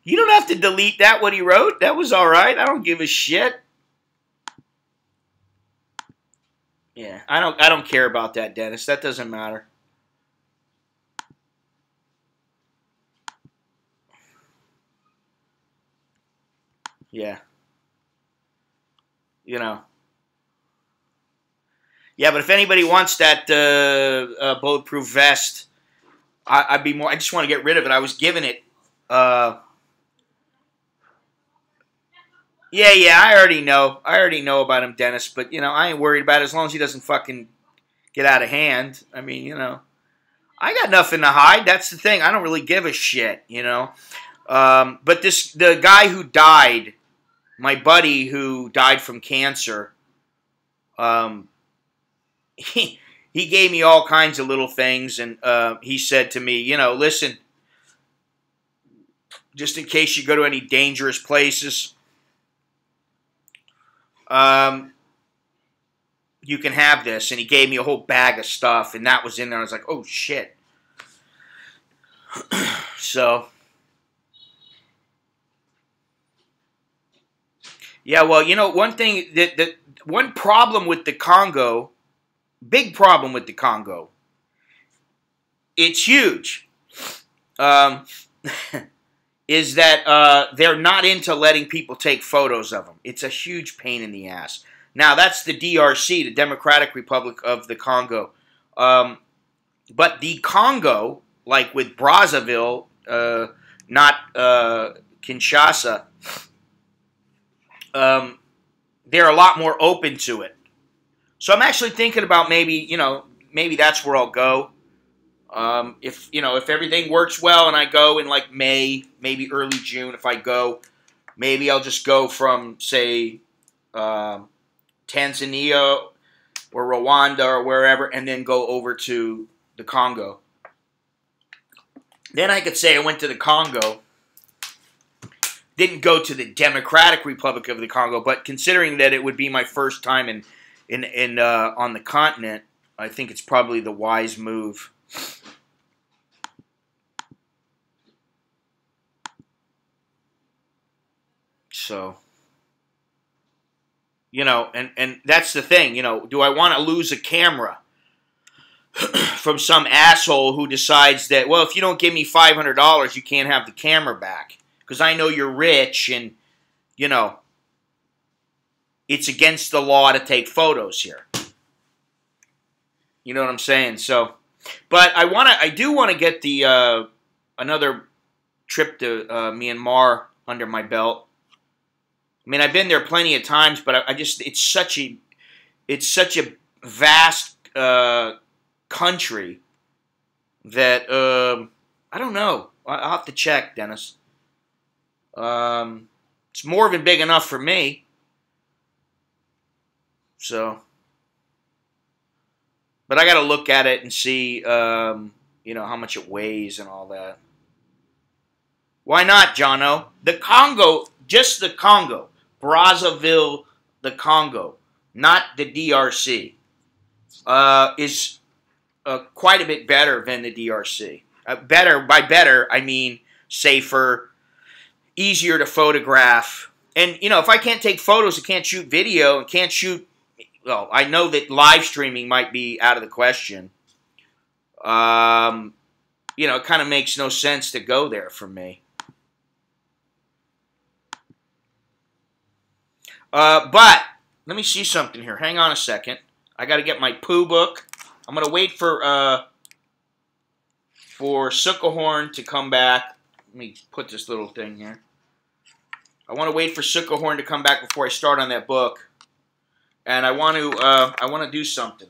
You don't have to delete that. What he wrote. That was all right. I don't give a shit. Yeah, I don't care about that, Dennis. That doesn't matter. Yeah. You know. Yeah, but if anybody wants that bulletproof vest, I'd be more. I just want to get rid of it. I was given it. Yeah, I already know. I already know about him, Dennis. But you know, I ain't worried about it as long as he doesn't fucking get out of hand. I mean, you know, I got nothing to hide. That's the thing. I don't really give a shit. You know. But the guy who died, my buddy who died from cancer, he gave me all kinds of little things, and he said to me, you know, listen, just in case you go to any dangerous places, you can have this. And he gave me a whole bag of stuff, and that was in there. I was like, oh, shit. So, yeah, well, you know, one thing, one problem with the Congo, big problem with the Congo, it's huge, is that they're not into letting people take photos of them. It's a huge pain in the ass. Now, that's the DRC, the Democratic Republic of the Congo. But the Congo, like with Brazzaville, not Kinshasa, they're a lot more open to it. So I'm actually thinking about maybe, you know, maybe that's where I'll go. If, you know, if everything works well and I go in like May, maybe early June, if I go, maybe I'll just go from, say, Tanzania or Rwanda or wherever, and then go over to the Congo. Then I could say I went to the Congo, didn't go to the Democratic Republic of the Congo, but considering that it would be my first time on the continent, I think it's probably the wise move. So, you know, and that's the thing, you know, do I want to lose a camera from some asshole who decides that, well, if you don't give me $500, you can't have the camera back because I know you're rich and, you know, it's against the law to take photos here. You know what I'm saying? So, but I do want to get the another trip to Myanmar under my belt. I mean, I've been there plenty of times, but I just it's such a vast country that I don't know. I'll have to check, Dennis. It's more than big enough for me. So, but I got to look at it and see, you know, how much it weighs and all that. Why not, Jono? The Congo, just the Congo. Brazzaville, the Congo, not the DRC, is quite a bit better than the DRC. Better, by better, I mean safer, easier to photograph. And, you know, if I can't take photos, I can't shoot video, and can't shoot, well, I know that live streaming might be out of the question. You know, it kind of makes no sense to go there for me. But let me see something here. Hang on a second. I got to get my poo book. I'm going to wait for Sukkahorn to come back. Let me put this little thing here. I want to wait for Sukkahorn to come back before I start on that book. And I want to do something.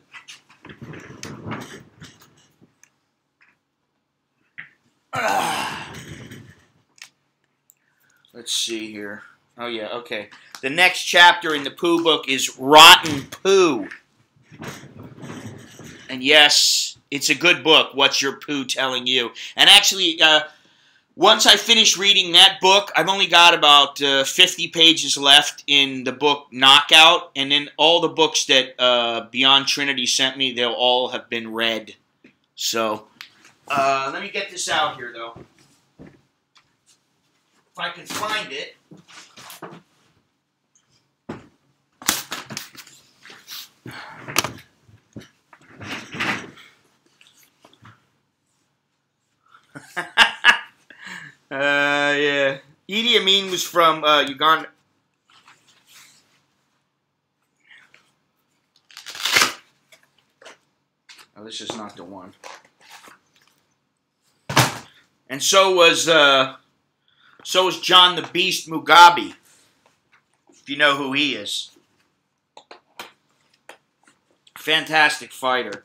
Let's see here. Oh, yeah, okay. The next chapter in the poo book is Rotten Poo. And yes, it's a good book, What's Your Poo Telling You? And actually, once I finish reading that book, I've only got about 50 pages left in the book Knockout, and then all the books that Beyond Trinity sent me, they'll all have been read. So, let me get this out here, though. If I can find it. Yeah. Idi Amin was from Uganda. Oh, this is not the one. And so was John the Beast Mugabe, if you know who he is. Fantastic fighter.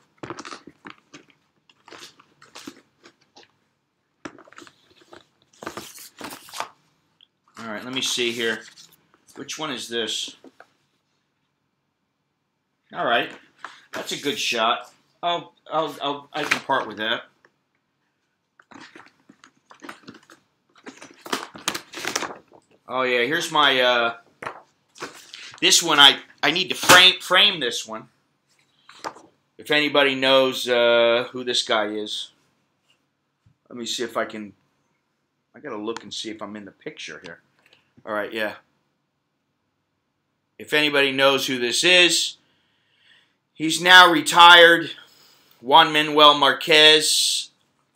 All right, let me see here. Which one is this? All right, that's a good shot. I can part with that. Oh yeah, here's my. This one I need to frame this one. If anybody knows who this guy is, let me see if I can. I gotta look and see if I'm in the picture here. All right, yeah. If anybody knows who this is, he's now retired. Juan Manuel Marquez,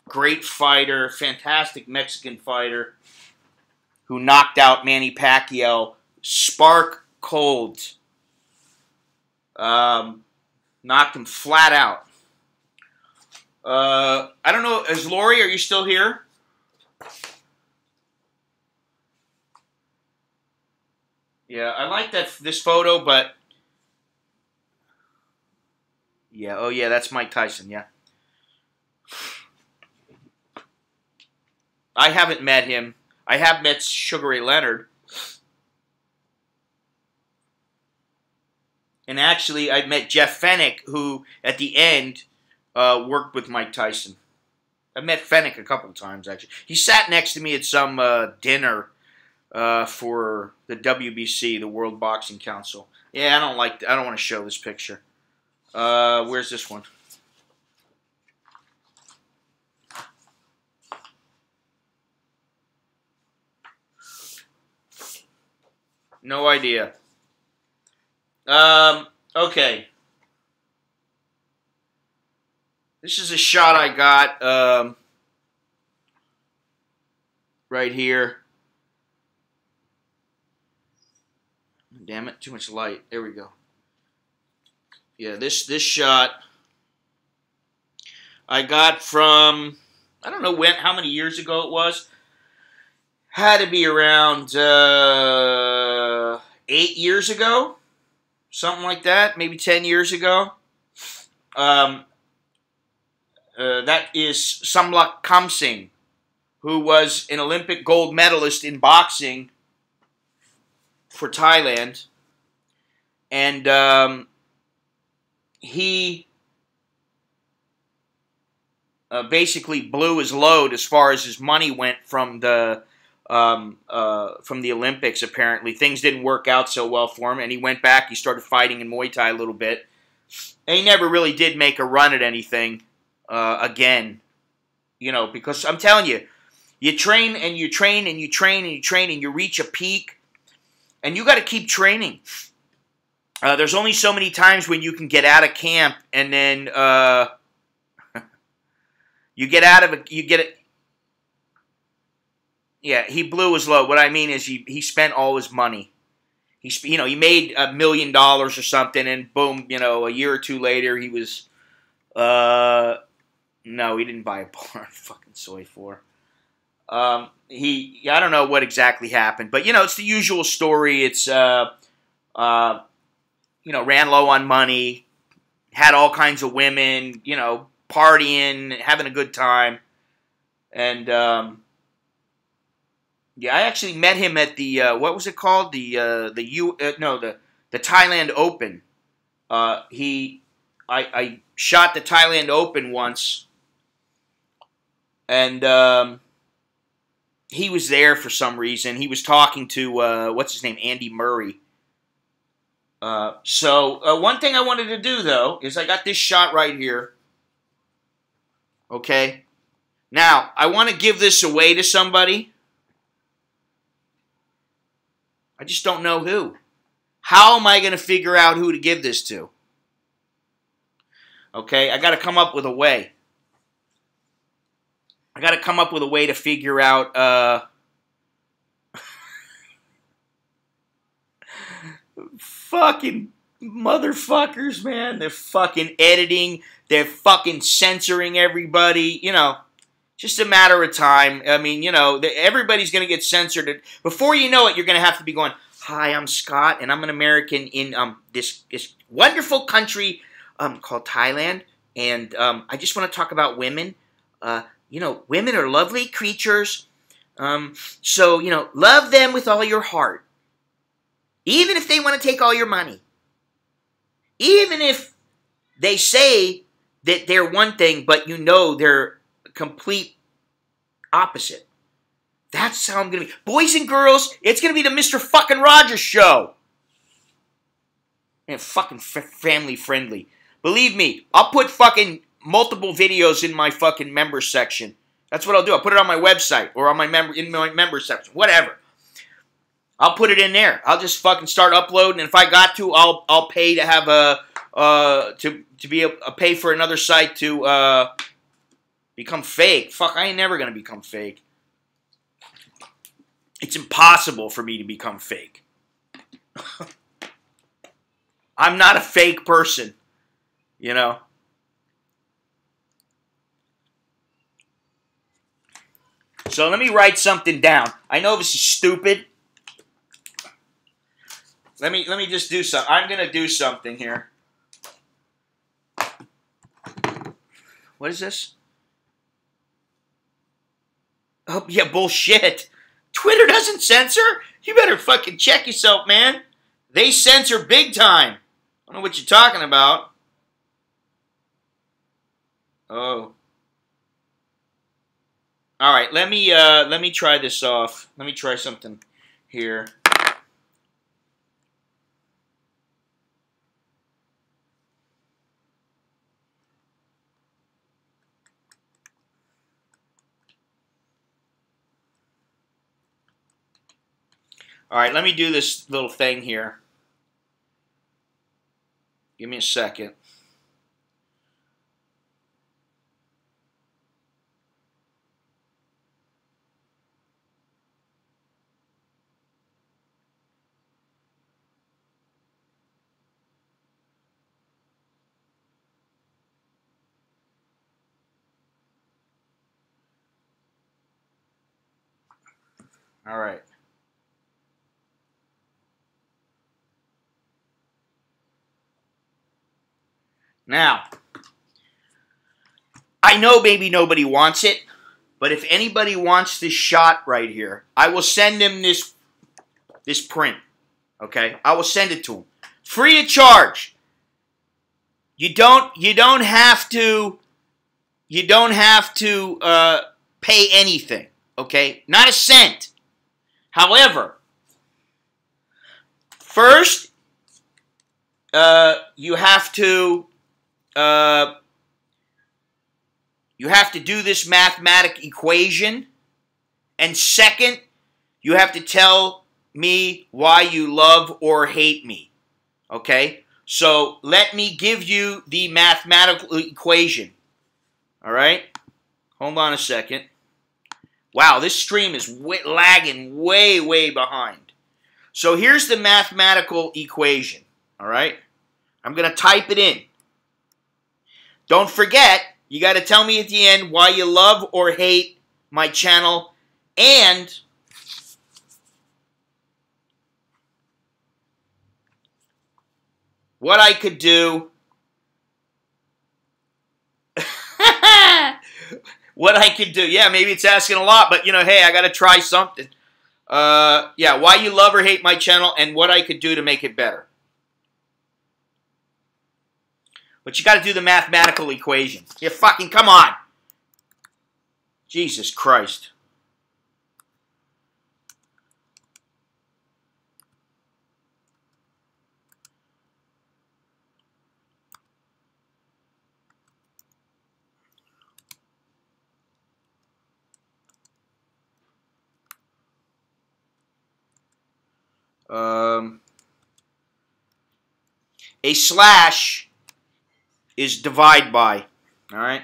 great fighter, fantastic Mexican fighter, who knocked out Manny Pacquiao spark cold. Knocked him flat out. I don't know, is Lori, are you still here? Yeah, I like this photo, but yeah, oh yeah, that's Mike Tyson, yeah. I haven't met him. I have met Sugar Ray Leonard. And actually, I met Jeff Fennick, who, at the end, worked with Mike Tyson. I've met Fennick a couple of times, actually. He sat next to me at some dinner for the WBC, the World Boxing Council. Yeah, I don't want to show this picture. Where's this one? No idea. Okay. This is a shot I got right here. Damn it, too much light. There we go. Yeah, this shot I got from, I don't know how many years ago it was. Had to be around 8 years ago. Something like that, maybe 10 years ago. That is Samlak Kamsing, who was an Olympic gold medalist in boxing for Thailand. And he basically blew his load as far as his money went from the Olympics. Apparently, things didn't work out so well for him, and he went back. He started fighting in Muay Thai a little bit, and he never really did make a run at anything again. You know, because I'm telling you, you train and you train and you train and you train and you reach a peak, and you got to keep training. There's only so many times when you can get out of camp and then you get out of it. You get it. Yeah, he blew his load. What I mean is he spent all his money. He made $1 million or something, and boom, a year or two later, he was, no, he didn't buy a barn, fucking soy for. I don't know what exactly happened, but, it's the usual story. It's, ran low on money, had all kinds of women, partying, having a good time, and, yeah, I actually met him at the what was it called? The Thailand Open. I shot the Thailand Open once, and he was there for some reason. He was talking to, what's his name, Andy Murray. So one thing I wanted to do, though, is I got this shot right here. Okay? Now, I want to give this away to somebody. I just don't know who. How am I going to figure out who to give this to? Okay? I got to come up with a way. I got to come up with a way to figure out, fucking motherfuckers, man. They're fucking editing. They're fucking censoring everybody. You know, just a matter of time. I mean, you know, everybody's going to get censored. Before you know it, you're going to have to be going, hi, I'm Scott, and I'm an American in this wonderful country called Thailand. And I just want to talk about women. You know, women are lovely creatures. So, you know, love them with all your heart. Even if they want to take all your money. Even if they say that they're one thing, but you know they're complete opposite. That's how I'm going to be. Boys and girls, it's going to be the Mr. fucking Rogers show. And fucking family friendly. Believe me, I'll put fucking multiple videos in my fucking member section. That's what I'll do. I'll put it on my website or on my member section. Whatever. I'll put it in there. I'll just fucking start uploading, and if I got to, I'll pay to have pay for another site to become fake. Fuck, I ain't never gonna become fake. It's impossible for me to become fake. I'm not a fake person, you know. So let me write something down. I know this is stupid. Let me just do something. I'm gonna do something here. What is this? Oh yeah, bullshit. Twitter doesn't censor? You better fucking check yourself, man. They censor big time. I don't know what you're talking about. Oh. All right, let me try this off. Let me try something here. All right, let me do this little thing here. Give me a second. All right. Now, I know maybe nobody wants it, but if anybody wants this shot right here, I will send them this print. Okay? I will send it to them. Free of charge. You don't have to pay anything. Okay? Not a cent. However, first, you have to do this mathematical equation, and second, you have to tell me why you love or hate me. Okay? So let me give you the mathematical equation. All right? Hold on a second. Wow, this stream is lagging way behind. So here's the mathematical equation. All right? I'm going to type it in. Don't forget, you got to tell me at the end why you love or hate my channel and what I could do. What I could do. Yeah, maybe it's asking a lot, but, you know, hey, I got to try something. Yeah, why you love or hate my channel and what I could do to make it better. But you got to do the mathematical equation. Yeah, fucking come on. Jesus Christ. A slash is divide by. All right.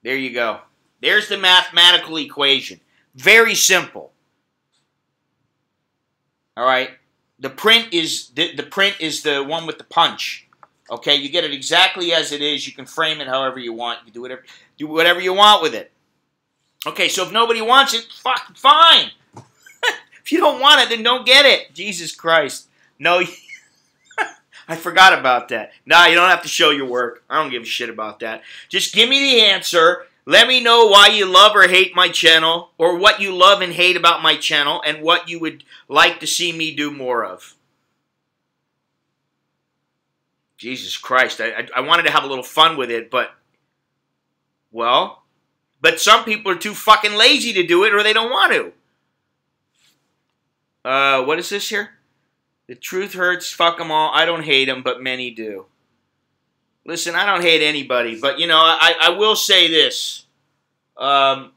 There you go. There's the mathematical equation. Very simple. All right. The print is the one with the punch. Okay, you get it exactly as it is. You can frame it however you want. You do whatever you want with it. Okay, so if nobody wants it, fuck, fine. If you don't want it, then don't get it. Jesus Christ. No, I forgot about that. Nah, you don't have to show your work. I don't give a shit about that. Just give me the answer. Let me know why you love or hate my channel, or what you love and hate about my channel, and what you would like to see me do more of. Jesus Christ, I wanted to have a little fun with it, but, well, but some people are too fucking lazy to do it, or they don't want to. What is this here? The truth hurts, fuck them all. I don't hate them, but many do. Listen, I don't hate anybody, but, you know, I will say this. I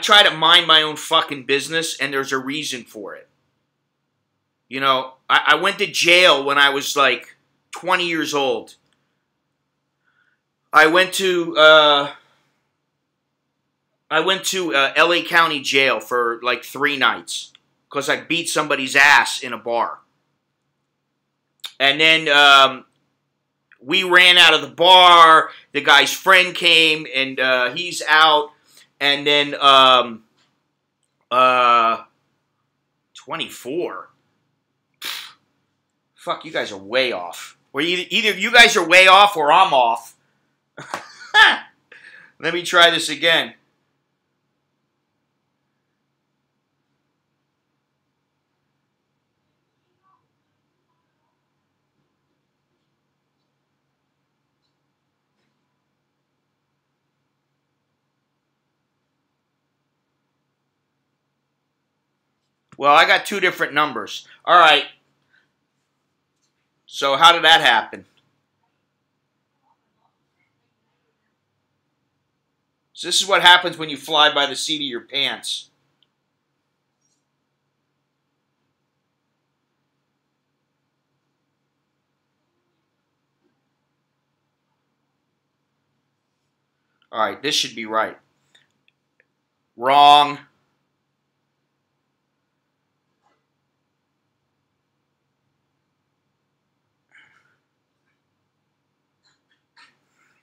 try to mind my own fucking business, and there's a reason for it. You know, I went to jail when I was, like, 20 years old. I went to LA County Jail for, like, 3 nights because I beat somebody's ass in a bar. And then we ran out of the bar. The guy's friend came, and he's out. And then 24. Fuck, you guys are way off. Or either you guys are way off or I'm off. Let me try this again. Well, I got 2 different numbers. All right. So how did that happen? So this is what happens when you fly by the seat of your pants. All right, this should be right. Wrong.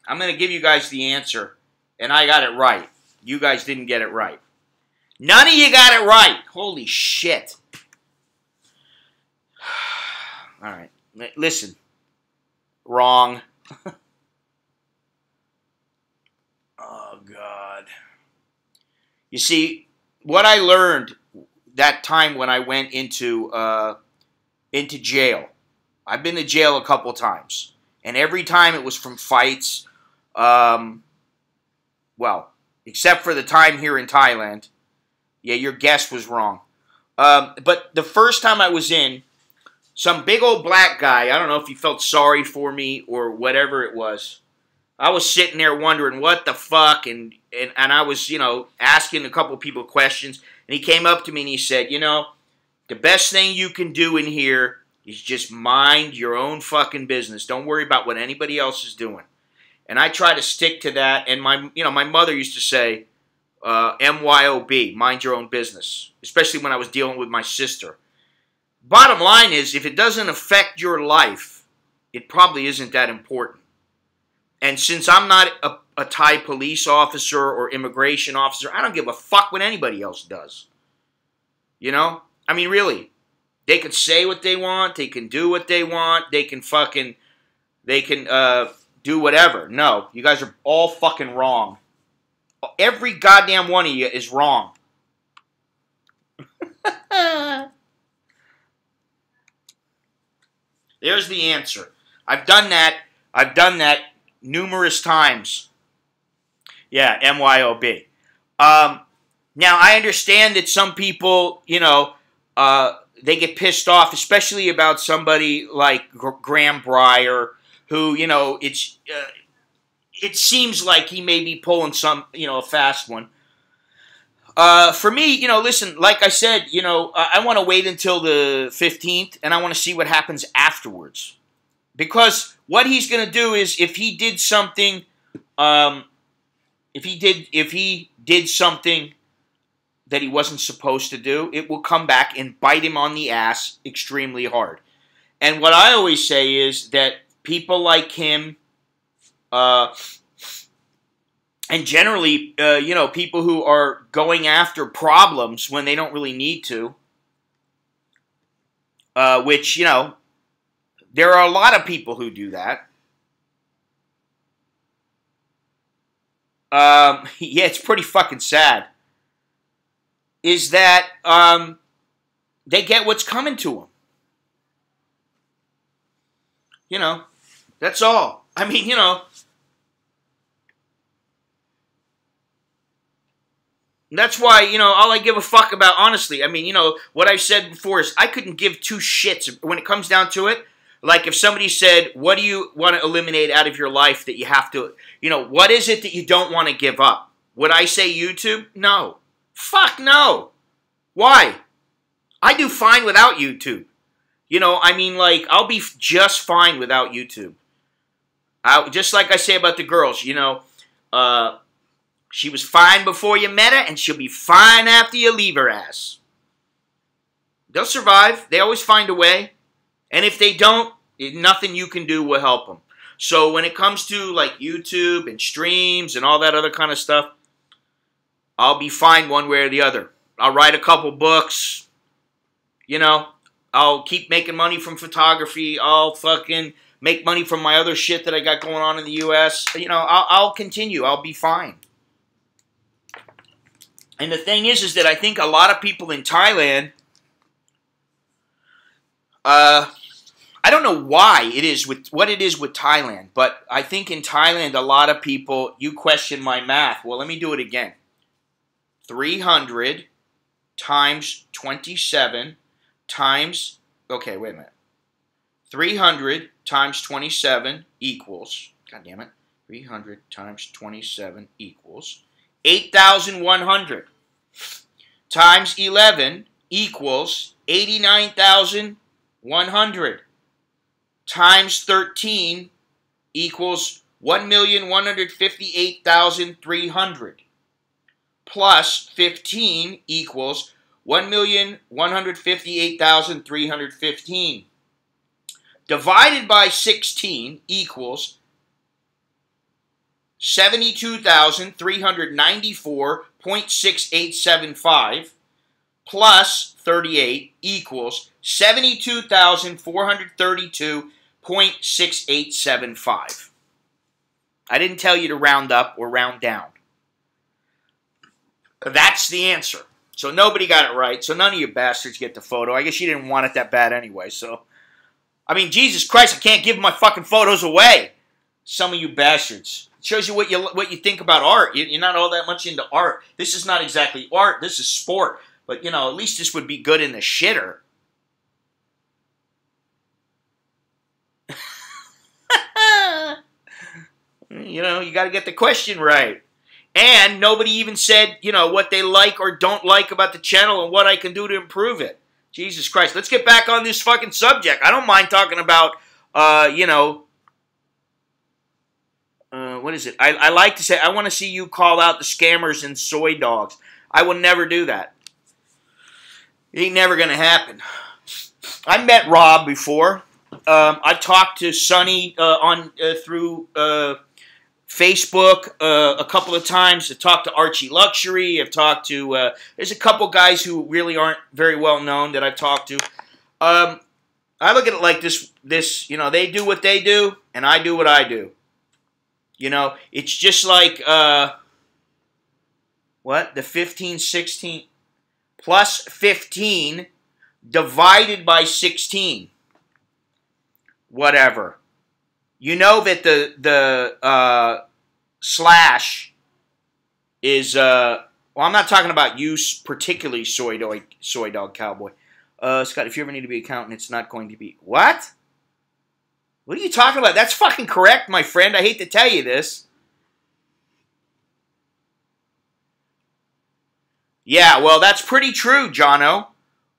I'm going to give you guys the answer, and I got it right. You guys didn't get it right. None of you got it right. Holy shit. All right. Listen. Wrong. Oh, God. You see, what I learned that time when I went into jail, I've been to jail a couple times, and every time it was from fights. Well, except for the time here in Thailand. Yeah, your guess was wrong. But the first time I was in, some big old black guy, I don't know if he felt sorry for me or whatever it was. I was sitting there wondering what the fuck, and I was, you know, asking a couple people questions, and he came up to me and he said, you know, the best thing you can do in here is just mind your own fucking business. Don't worry about what anybody else is doing. And I try to stick to that. And my mother used to say, MYOB, mind your own business, especially when I was dealing with my sister. Bottom line is, if it doesn't affect your life, it probably isn't that important. And since I'm not a Thai police officer or immigration officer, I don't give a fuck what anybody else does. You know? I mean, really. They can say what they want. They can do what they want. They can do whatever. No, you guys are all fucking wrong. Every goddamn one of you is wrong. There's the answer. I've done that numerous times. Yeah, MYOB. Now, I understand that some people, you know, they get pissed off, especially about somebody like Graham Breyer, who, you know, it seems like he may be pulling some, a fast one. For me, listen, like I said, I want to wait until the 15th, and I want to see what happens afterwards. Because what he's going to do is, if he did something, if he did something that he wasn't supposed to do, it will come back and bite him on the ass extremely hard. And what I always say is that people like him, and generally, people who are going after problems when they don't really need to, which, there are a lot of people who do that. Yeah, it's pretty fucking sad. Is that they get what's coming to them. That's all. I mean, that's why, all I give a fuck about, honestly, I mean, what I've said before is I couldn't give two shits when it comes down to it. Like if somebody said, what do you want to eliminate out of your life that you have to, what is it that you don't want to give up? Would I say YouTube? No. Fuck no. Why? I do fine without YouTube. I'll be just fine without YouTube. Just like I say about the girls, she was fine before you met her, and she'll be fine after you leave her ass. They'll survive. They always find a way. And if they don't, nothing you can do will help them. So when it comes to like YouTube and streams and all that other kind of stuff, I'll be fine one way or the other. I'll write a couple books. I'll keep making money from photography. I'll fucking make money from my other shit that I got going on in the U.S. I'll continue. I'll be fine. And the thing is that I think a lot of people in Thailand, I don't know why it is with what it is with Thailand, but I think in Thailand a lot of people, you question my math. Well, let me do it again. 300 times 27 times, okay, wait a minute. 300 times 27 equals, god damn it, 300 times 27 equals 8,100 times 11 equals 89,100 times 13 equals 1,158,300 plus 15 equals 1,158,315 divided by 16 equals 72,394.6875 plus 38 equals 72,432.6875. I didn't tell you to round up or round down. That's the answer. So nobody got it right. So none of you bastards get the photo. I guess you didn't want it that bad anyway. So, I mean, Jesus Christ, I can't give my fucking photos away. Some of you bastards. It shows you what you think about art. You're not all that much into art. This is not exactly art. This is sport. But, at least this would be good in the shitter. You got to get the question right. And nobody even said, what they like or don't like about the channel and what I can do to improve it. Jesus Christ. Let's get back on this fucking subject. I don't mind talking about, what is it? I like to say, I want to see you call out the scammers and soy dogs. I will never do that. It ain't never going to happen. I met Rob before. I've talked to Sonny through Facebook a couple of times. I've talked to Archie Luxury. I've talked to, there's a couple guys who really aren't very well known that I've talked to. I look at it like this, they do what they do, and I do what I do. It's just like, the 15, 16, plus 15 divided by 16. Whatever. You know that the slash is, well, I'm not talking about you particularly, Soy Dog Cowboy. Scott, if you ever need to be an accountant, it's not going to be, what? What are you talking about? That's fucking correct, my friend. I hate to tell you this. Yeah, well, that's pretty true, Jono.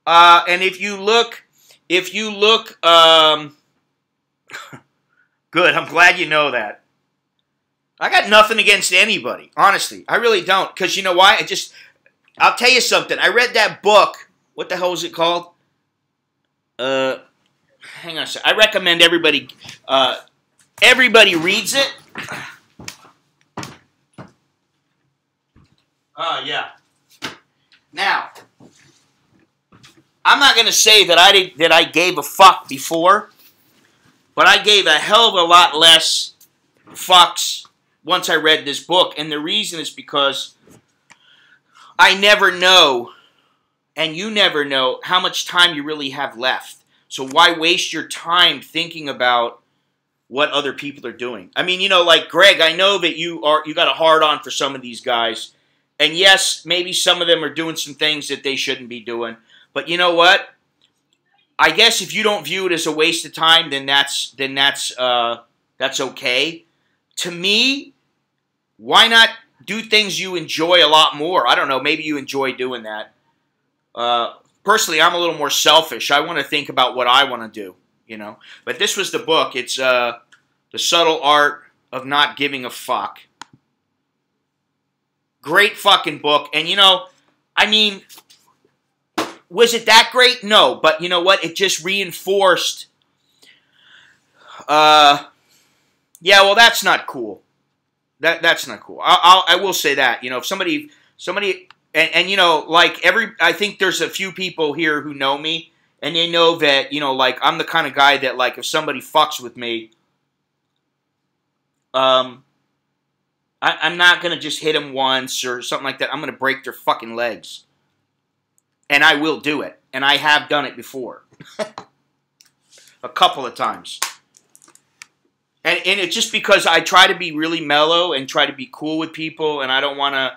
And if you look, good. I'm glad you know that. I got nothing against anybody, honestly. I really don't, because you know why? I'll tell you something. I read that book. What the hell is it called? Hang on a second. I recommend everybody reads it. Yeah. Now, I'm not going to say that I gave a fuck before, but I gave a hell of a lot less fucks once I read this book, and the reason is because I never know, and you never know, how much time you really have left. So why waste your time thinking about what other people are doing? I mean, you know, like Greg, I know that you got a hard on for some of these guys. And yes, maybe some of them are doing some things that they shouldn't be doing. But you know what? I guess if you don't view it as a waste of time, then that's okay. To me, why not do things you enjoy a lot more? I don't know. Maybe you enjoy doing that. Personally, I'm a little more selfish. I want to think about what I want to do, you know. But this was the book. It's The Subtle Art of Not Giving a Fuck. Great fucking book. And, you know, I mean, was it that great? No. But you know what? It just reinforced. Yeah, well, that's not cool. That's not cool. I will say that. You know, if somebody, and you know, like I think there's a few people here who know me, and they know that, you know, like I'm the kind of guy that, like, if somebody fucks with me, I'm not going to just hit them once or something like that. I'm going to break their fucking legs. And I will do it. And I have done it before. A couple of times. And it's just because I try to be really mellow and try to be cool with people, and I don't want to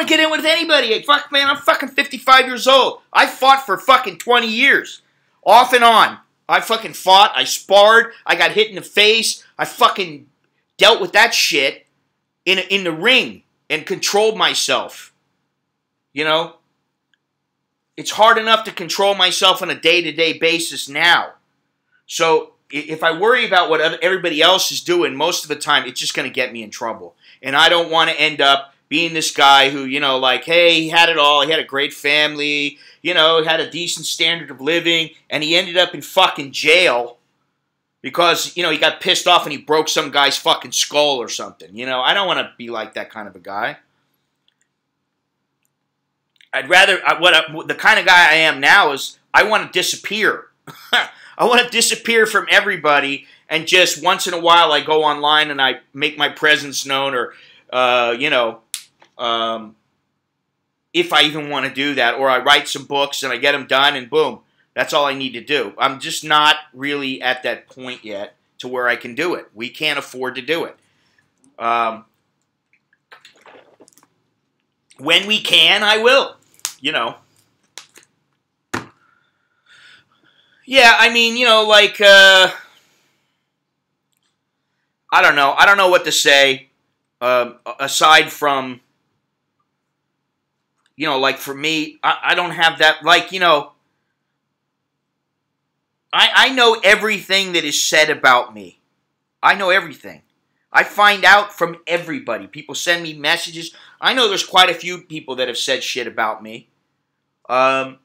get in with anybody. Fuck, man, I'm fucking 55 years old. I fought for fucking 20 years. Off and on. I fucking fought, I sparred, I got hit in the face, I fucking dealt with that shit in the ring and controlled myself. You know? It's hard enough to control myself on a day-to-day basis now. So if I worry about what everybody else is doing, most of the time it's just going to get me in trouble. And I don't want to end up being this guy who, you know, like, hey, he had it all, he had a great family, you know, had a decent standard of living, and he ended up in fucking jail because, you know, he got pissed off and he broke some guy's fucking skull or something. You know, I don't want to be like that kind of a guy. I'd rather, the kind of guy I am now is, I want to disappear. I want to disappear from everybody, and just once in a while I go online and I make my presence known, or, you know, if I even want to do that, or I write some books and I get them done, and boom, that's all I need to do. I'm just not really at that point yet to where I can do it. We can't afford to do it. When we can, I will, you know. Yeah, I mean, you know, like, I don't know. I don't know what to say, aside from, you know, like, for me, I don't have that, like, you know, I know everything that is said about me. I know everything. I find out from everybody. People send me messages. I know there's quite a few people that have said shit about me. And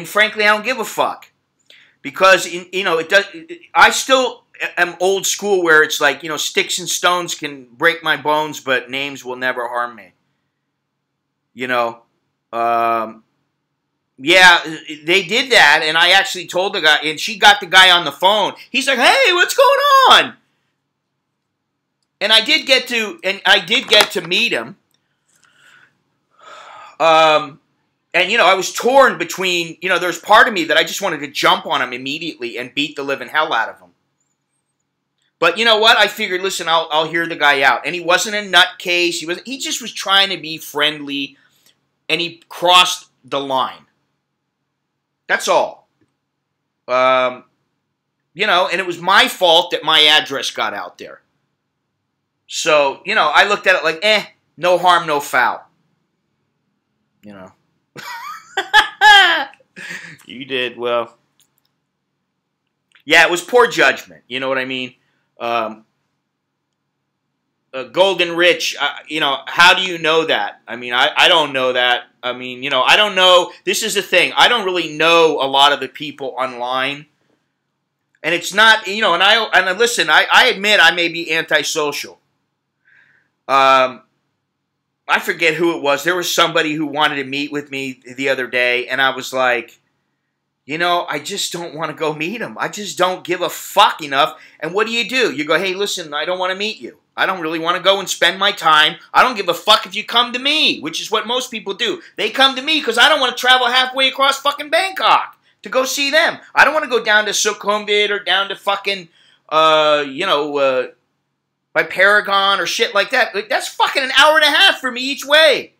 frankly, I don't give a fuck. Because, you know, I still am old school where it's like, you know, sticks and stones can break my bones, but names will never harm me. You know, yeah, they did that, and I actually told the guy, and she got the guy on the phone. He's like, hey, what's going on? And I did get to meet him. And, you know, I was torn between, you know, there's part of me that I just wanted to jump on him immediately and beat the living hell out of him. But you know what? I figured, listen, I'll hear the guy out. And he wasn't a nutcase. He just was trying to be friendly, and he crossed the line. That's all. You know, and it was my fault that my address got out there. So, you know, I looked at it like, no harm, no foul. You know. You did, well. Yeah, it was poor judgment. You know what I mean? Golden Rich, you know, how do you know that? I mean, I don't know that. I mean, you know, I don't know. This is the thing. I don't really know a lot of the people online. And it's not, you know, and listen, I admit I may be antisocial. I forget who it was. There was somebody who wanted to meet with me the other day, and I was like, you know, I just don't want to go meet him. I just don't give a fuck enough. And what do? You go, hey, listen, I don't want to meet you. I don't really want to go and spend my time. I don't give a fuck if you come to me, which is what most people do. They come to me because I don't want to travel halfway across fucking Bangkok to go see them. I don't want to go down to Sukhumvit or down to fucking, you know, by Paragon or shit like that. Like, that's fucking an hour and a half for me each way.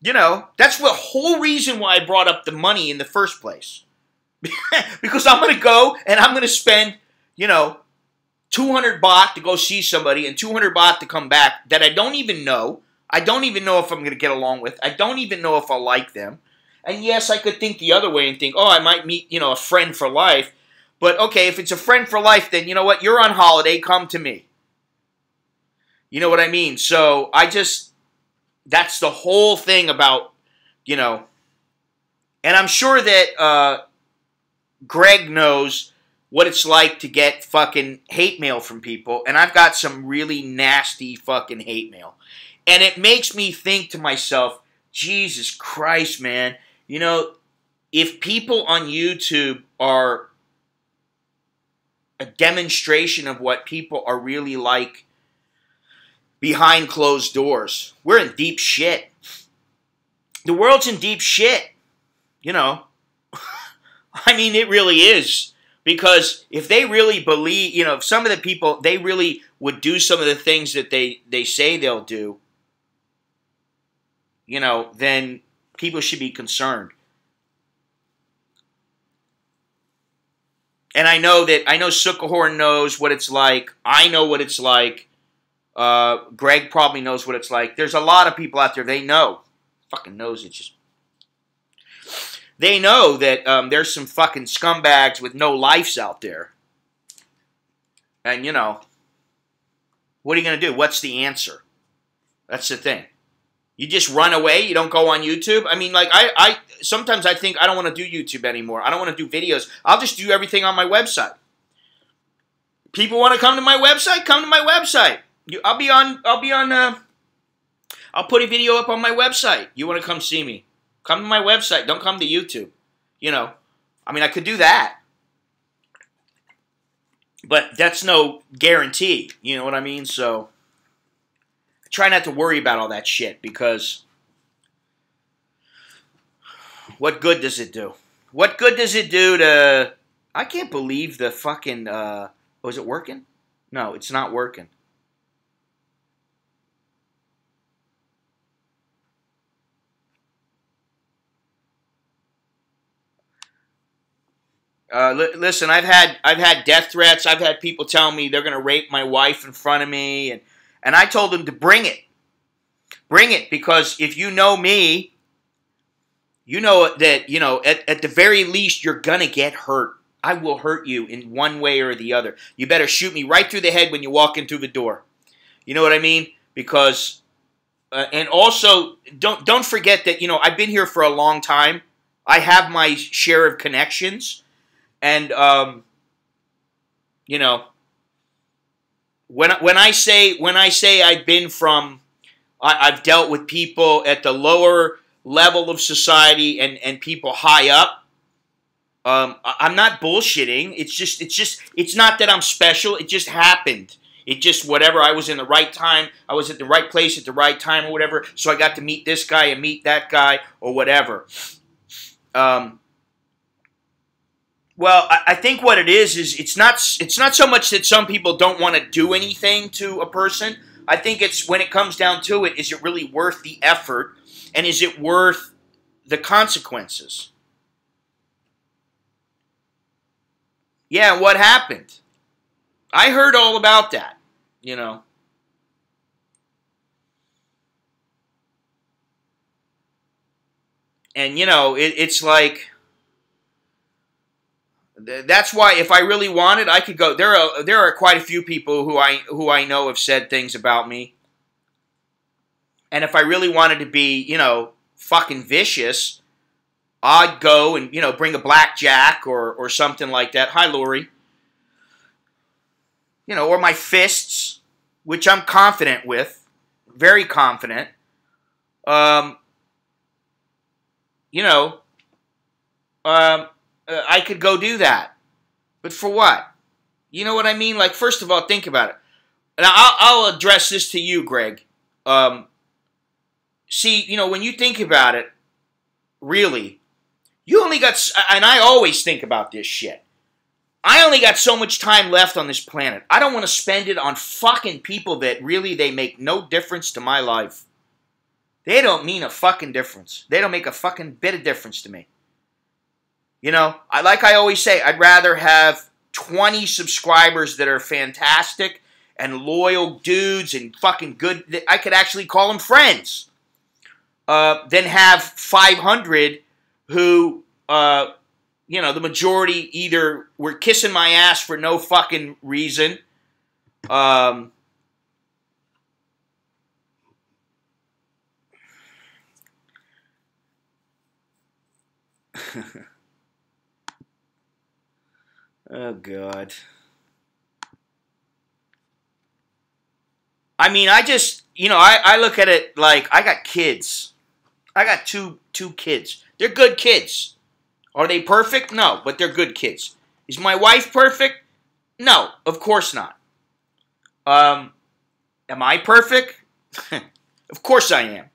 You know, that's the whole reason why I brought up the money in the first place. Because I'm going to go and I'm going to spend, you know, 200 baht to go see somebody and 200 baht to come back that I don't even know. I don't even know if I'm going to get along with. I don't even know if I'll like them. And yes, I could think the other way and think, oh, I might meet, you know, a friend for life. But okay, if it's a friend for life, then you know what? You're on holiday. Come to me. You know what I mean? So I just... That's the whole thing about, you know, and I'm sure that Greg knows what it's like to get fucking hate mail from people, and I've got some really nasty fucking hate mail. And it makes me think to myself, Jesus Christ, man, you know, if people on YouTube are a demonstration of what people are really like behind closed doors, we're in deep shit. The world's in deep shit, you know. I mean, it really is. Because if they really believe, you know, if some of the people, they really would do some of the things that they say they'll do, you know, then people should be concerned. And I know Sukhorn knows what it's like. I know what it's like. Greg probably knows what it's like. There's a lot of people out there, they know. Fucking knows it just. They know that there's some fucking scumbags with no lives out there. And, you know, what are you going to do? What's the answer? That's the thing. You just run away? You don't go on YouTube? I mean, like, I sometimes I think I don't want to do YouTube anymore. I don't want to do videos. I'll just do everything on my website. People want to come to my website? Come to my website. I'll put a video up on my website. You want to come see me? Come to my website. Don't come to YouTube. You know, I mean, I could do that. But that's no guarantee. You know what I mean? So, I try not to worry about all that shit because what good does it do? What good does it do to... I can't believe the fucking... oh, is it working? No, it's not working. Listen, I've had death threats. I've had people tell me they're going to rape my wife in front of me, and I told them to bring it. Bring it, because if you know me, you know that, you know, at the very least, you're going to get hurt. I will hurt you in one way or the other. You better shoot me right through the head when you walk in through the door. You know what I mean? Because, and also, don't forget that, you know, I've been here for a long time. I have my share of connections. And, you know, when I say I've been from, I've dealt with people at the lower level of society and people high up. I'm not bullshitting. It's not that I'm special. It just happened. It just, whatever, I was in the right time. I was at the right place at the right time or whatever. So I got to meet this guy and meet that guy or whatever. Well, I think what it is it's not so much that some people don't want to do anything to a person. I think it's, when it comes down to it, is it really worth the effort, and is it worth the consequences? Yeah, what happened? I heard all about that. you know. And, you know, it's like, that's why if I really wanted, I could go. There are quite a few people who I know have said things about me. And if I really wanted to be, you know, fucking vicious, I'd go and, you know, bring a blackjack or something like that. Hi, Lori. You know, or my fists, which I'm confident with, very confident. You know, I could go do that. But for what? You know what I mean? Like, first of all, think about it. And I'll address this to you, Greg. See, you know, when you think about it, really, you only got, and I always think about this shit. I only got so much time left on this planet. I don't want to spend it on fucking people that really, they make no difference to my life. They don't mean a fucking difference. They don't make a fucking bit of difference to me. You know, like I always say, I'd rather have 20 subscribers that are fantastic and loyal dudes and fucking good, I could actually call them friends, than have 500 who, you know, the majority either were kissing my ass for no fucking reason, oh, God. I mean, I just, you know, I look at it like I got kids. I got two kids. They're good kids. Are they perfect? No, but they're good kids. Is my wife perfect? No, of course not. Am I perfect? Of course I am.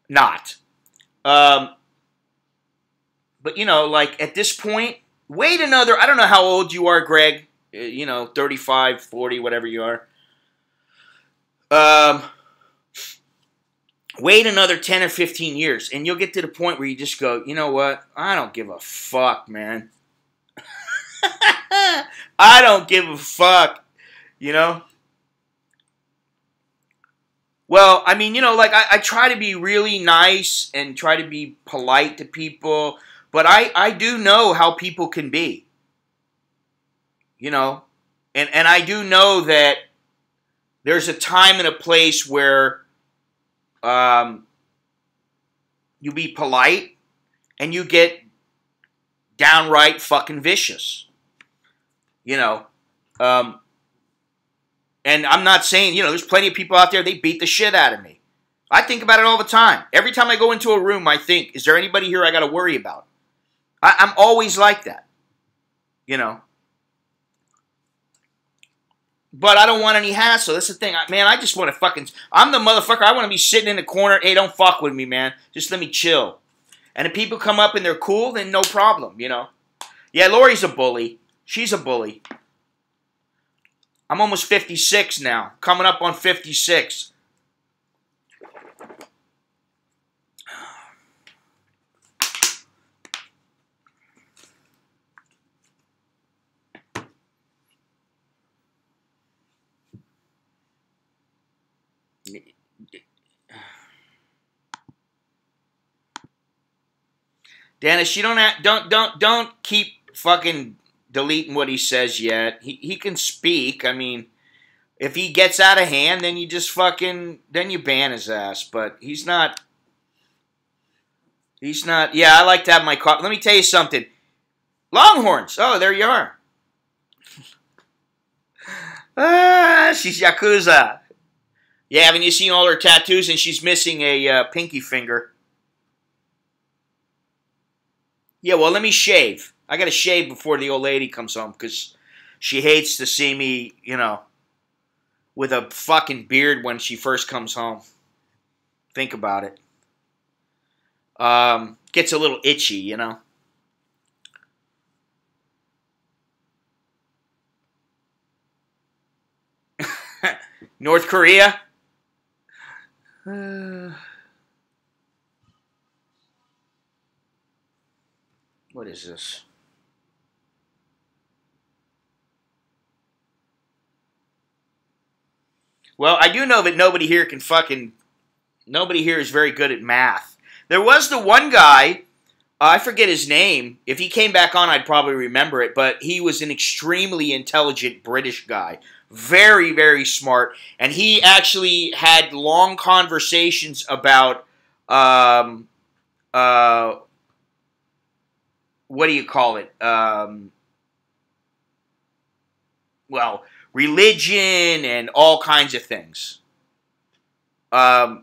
Not. But, you know, like, at this point, wait another, I don't know how old you are, Greg. You know, 35, 40, whatever you are. Wait another 10 or 15 years, and you'll get to the point where you just go, you know what? I don't give a fuck, man. I don't give a fuck, you know? Well, I mean, you know, like, I try to be really nice and try to be polite to people, but I do know how people can be, you know? And I do know that there's a time and a place where you be polite and you get downright fucking vicious, you know? And I'm not saying, you know, there's plenty of people out there, they beat the shit out of me. I think about it all the time. Every time I go into a room, I think, is there anybody here I got to worry about? I'm always like that, you know? But I don't want any hassle. That's the thing. Man, I just want to fucking, I'm the motherfucker. I want to be sitting in the corner. Hey, don't fuck with me, man. Just let me chill. And if people come up and they're cool, then no problem, you know? Yeah, Lori's a bully. She's a bully. I'm almost 56 now. Coming up on 56. Dennis, you don't keep fucking deleting what he says yet. He can speak. I mean, if he gets out of hand, then you just fucking, then you ban his ass. But he's not. Yeah, I like to have my coffee. Let me tell you something. Longhorns. Oh, there you are. She's Yakuza. Yeah, haven't you seen all her tattoos? And she's missing a pinky finger. Yeah, well, let me shave. I got to shave before the old lady comes home because she hates to see me, you know, with a fucking beard when she first comes home. Think about it. Gets a little itchy, you know. North Korea? What is this? Well, I do know that nobody here is very good at math. There was the one guy, I forget his name. If he came back on, I'd probably remember it, but he was an extremely intelligent British guy. Very, very smart. And he actually had long conversations about, what do you call it? Well, religion and all kinds of things. You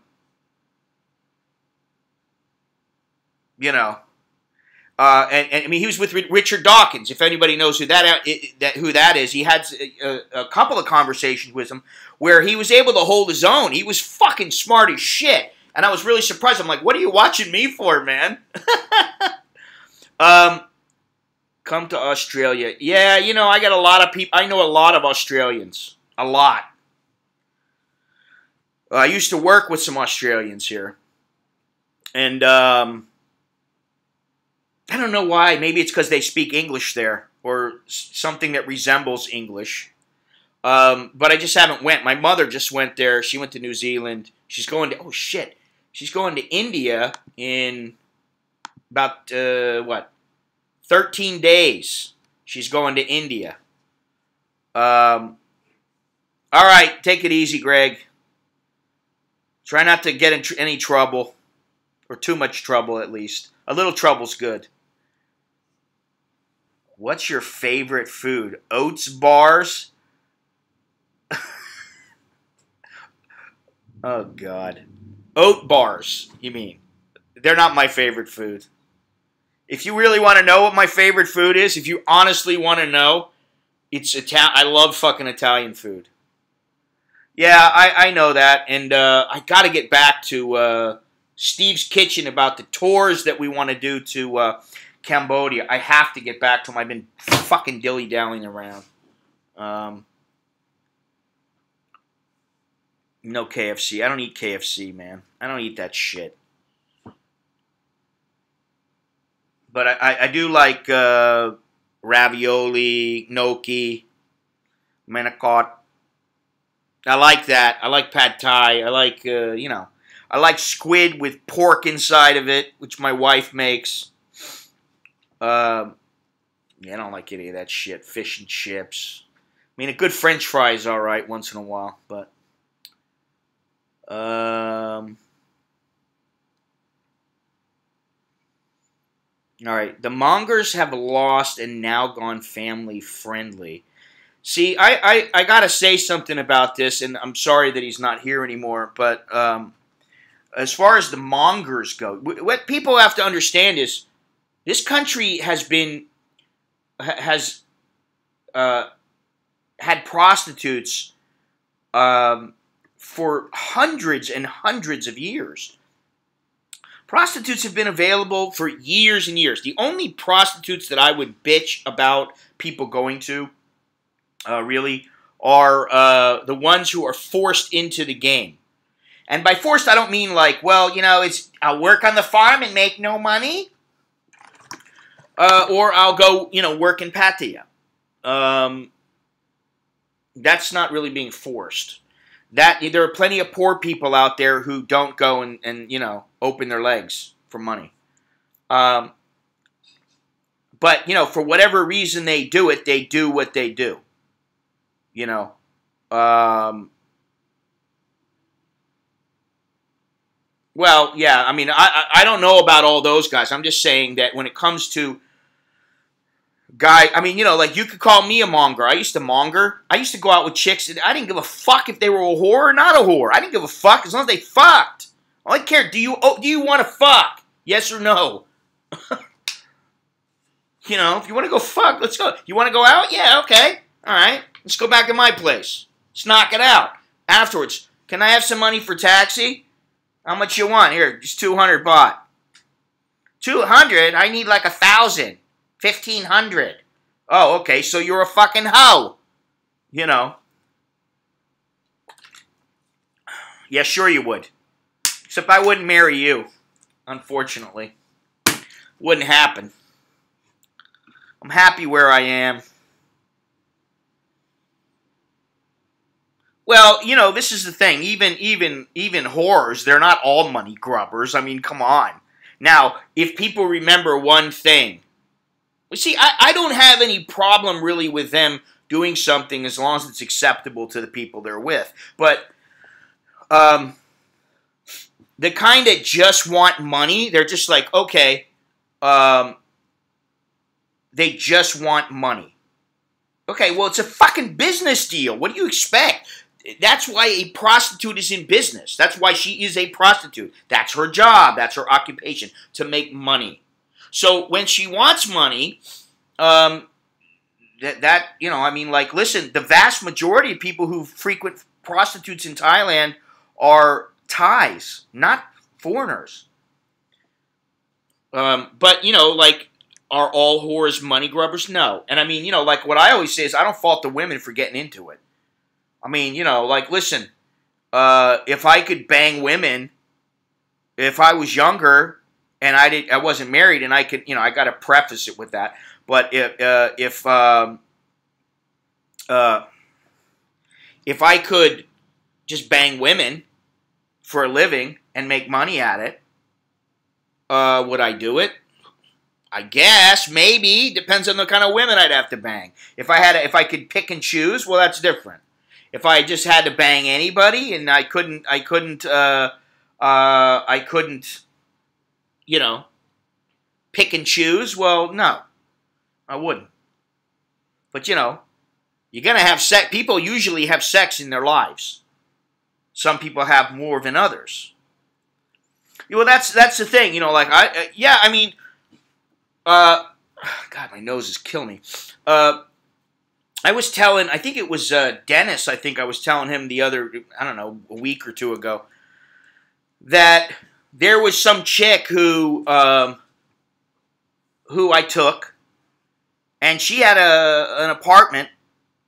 know, and I mean, he was with Richard Dawkins. If anybody knows who that is, he had a couple of conversations with him where he was able to hold his own. He was fucking smart as shit, and I was really surprised. I'm like, what are you watching me for, man? Come to Australia. Yeah, you know, I got a lot of people. I know a lot of Australians. A lot. I used to work with some Australians here. And, I don't know why. Maybe it's because they speak English there. Or something that resembles English. But I just haven't went. My mother just went there. She went to New Zealand. She's going to, oh shit. She's going to India in about, 13 days. She's going to India. All right, take it easy, Greg. Try not to get in any trouble. Or too much trouble, at least. A little trouble's good. What's your favorite food? Oats bars? Oh, God. Oat bars, you mean. They're not my favorite food. If you really want to know what my favorite food is, if you honestly want to know, it's Italian. I love fucking Italian food. Yeah, I know that, and I got to get back to Steve's Kitchen about the tours that we want to do to Cambodia. I have to get back to him. I've been fucking dilly-dallying around. No KFC. I don't eat KFC, man. I don't eat that shit. But I do like ravioli, gnocchi, manicotti. I like that. I like pad thai. I like, I like squid with pork inside of it, which my wife makes. Yeah, I don't like any of that shit. Fish and chips. I mean, a good French fry is all right once in a while, but... All right, the Mongers have lost and now gone family friendly. See, I got to say something about this, and I'm sorry that he's not here anymore, but as far as the Mongers go, what people have to understand is this country has had prostitutes for hundreds and hundreds of years. Prostitutes have been available for years and years. The only prostitutes that I would bitch about people going to, really, are the ones who are forced into the game. And by forced, I don't mean like, well, I'll work on the farm and make no money. Or I'll go, work in Pattaya. That's not really being forced. There are plenty of poor people out there who don't go and open their legs for money. But, for whatever reason they do it, they do what they do. Well, yeah, I mean, I don't know about all those guys. I'm just saying that when it comes to I mean, like you could call me a monger. I used to monger. I used to go out with chicks, and I didn't give a fuck if they were a whore or not a whore. I didn't give a fuck as long as they fucked. All I cared, do you want to fuck? Yes or no? If you want to go fuck, let's go. You want to go out? Yeah, okay. All right. Let's go back to my place. Let's knock it out. Afterwards, can I have some money for taxi? How much you want? Here, just 200 baht. 200? I need like 1,000. 1,500. Oh, okay, so you're a fucking hoe. Yeah, sure you would. Except I wouldn't marry you. Unfortunately. Wouldn't happen. I'm happy where I am. Well, you know, this is the thing. Even whores, they're not all money grubbers. I mean, come on. Now, if people remember one thing, you see, I don't have any problem really with them doing something as long as it's acceptable to the people they're with. But the kind that just want money, they're just like, okay, they just want money. Okay, well, it's a fucking business deal. What do you expect? That's why a prostitute is in business. That's why she is a prostitute. That's her job. That's her occupation, to make money. So when she wants money, you know, I mean, like, listen, the vast majority of people who frequent prostitutes in Thailand are Thais, not foreigners. But, you know, like, are all whores money grubbers? No. And I mean, you know, like what I always say is I don't fault the women for getting into it. I mean, you know, like, listen, if I could bang women, if I was younger and I wasn't married, and I could, you know, I got to preface it with that. But if I could just bang women for a living and make money at it, would I do it? I guess, maybe. Depends on the kind of women I'd have to bang. If I could pick and choose, well, that's different. If I just had to bang anybody and I couldn't, you know, pick and choose, well, no, I wouldn't. But, you know, you're going to have sex. People usually have sex in their lives. Some people have more than others. Well, that's the thing, you know, like, yeah, I mean, God, my nose is killing me. I was telling, I think it was Dennis, I think I was telling him the other, I don't know, a week or two ago, that there was some chick who I took, and she had an apartment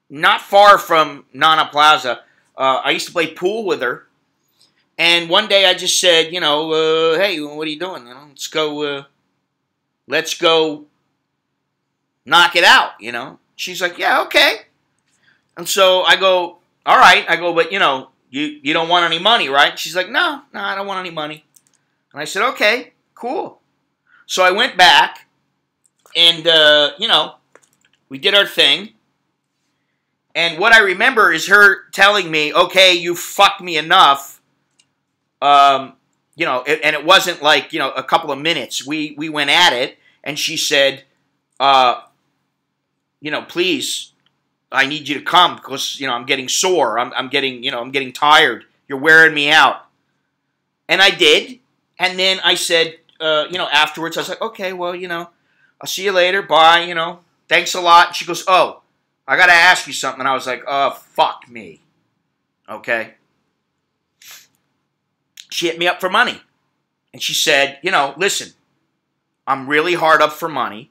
not far from Nana Plaza. I used to play pool with her, and one day I just said, you know, hey, what are you doing? You know, let's go knock it out, you know. She's like, yeah, okay. And so I go, all right. I go, but, you know, you don't want any money, right? She's like, no, I don't want any money. And I said, okay, cool. So I went back, and, you know, we did our thing. And what I remember is her telling me, okay, you fucked me enough. You know, and it wasn't like, you know, a couple of minutes. We went at it, and she said, you know, please, I need you to come because, you know, I'm getting sore. I'm getting tired. You're wearing me out. And I did. And then I said, you know, afterwards, I was like, okay, well, you know, I'll see you later. Bye, you know, thanks a lot. And she goes, oh, I got to ask you something. And I was like, oh, fuck me. Okay. She hit me up for money. And she said, you know, listen, I'm really hard up for money.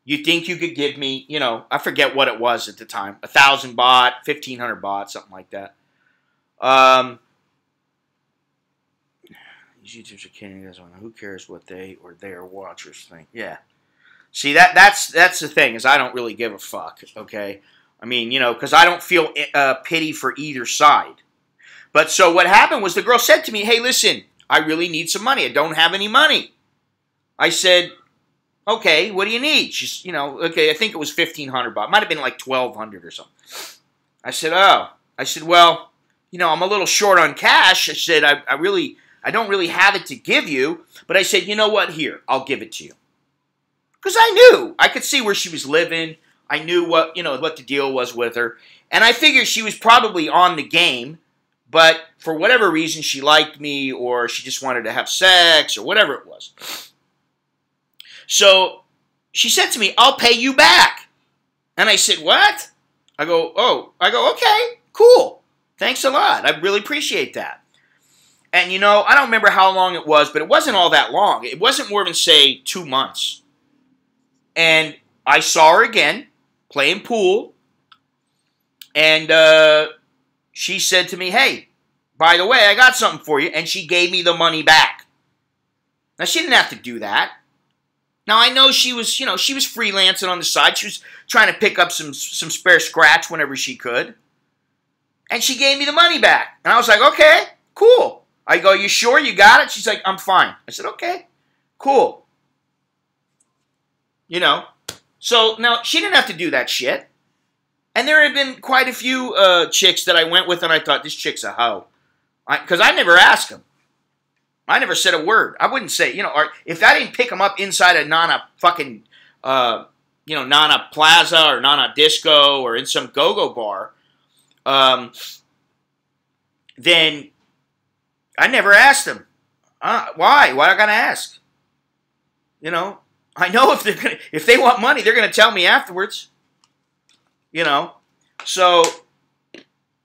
You think you could give me, you know, I forget what it was at the time, 1,000 baht, 1,500 baht, something like that. These YouTubers are kidding you guys. Who cares what they or their watchers think? Yeah. See, that's the thing, is I don't really give a fuck, okay? I mean, you know, because I don't feel pity for either side. But so what happened was the girl said to me, hey, listen, I really need some money. I don't have any money. I said, okay, what do you need? She's, you know, okay, I think it was 1,500 baht. Might have been like 1,200 or something. I said, oh. I said, well, you know, I'm a little short on cash. I said, I don't really have it to give you. But I said, you know what? Here, I'll give it to you. Because I knew. I could see where she was living. I knew what, you know, what the deal was with her. And I figured she was probably on the game. But for whatever reason, she liked me, or she just wanted to have sex, or whatever it was. So she said to me, I'll pay you back. And I said, what? I go, okay, cool. Thanks a lot. I really appreciate that. And, you know, I don't remember how long it was, but it wasn't all that long. It wasn't more than, say, 2 months. And I saw her again, playing pool. And she said to me, hey, by the way, I got something for you. And she gave me the money back. Now, she didn't have to do that. Now, I know she was, you know, she was freelancing on the side. She was trying to pick up some spare scratch whenever she could. And she gave me the money back. And I was like, okay, cool. I go, you sure you got it? She's like, I'm fine. I said, okay, cool. You know, so now she didn't have to do that shit. And there have been quite a few chicks that I went with and I thought, this chick's a hoe. Because I never asked them. I never said a word. I wouldn't say, you know, or if I didn't pick them up inside a Nana fucking, you know, Nana Plaza or Nana Disco or in some go-go bar, then I never asked them. Why? Why I gotta ask? You know, I know if they want money, they're gonna tell me afterwards. You know, so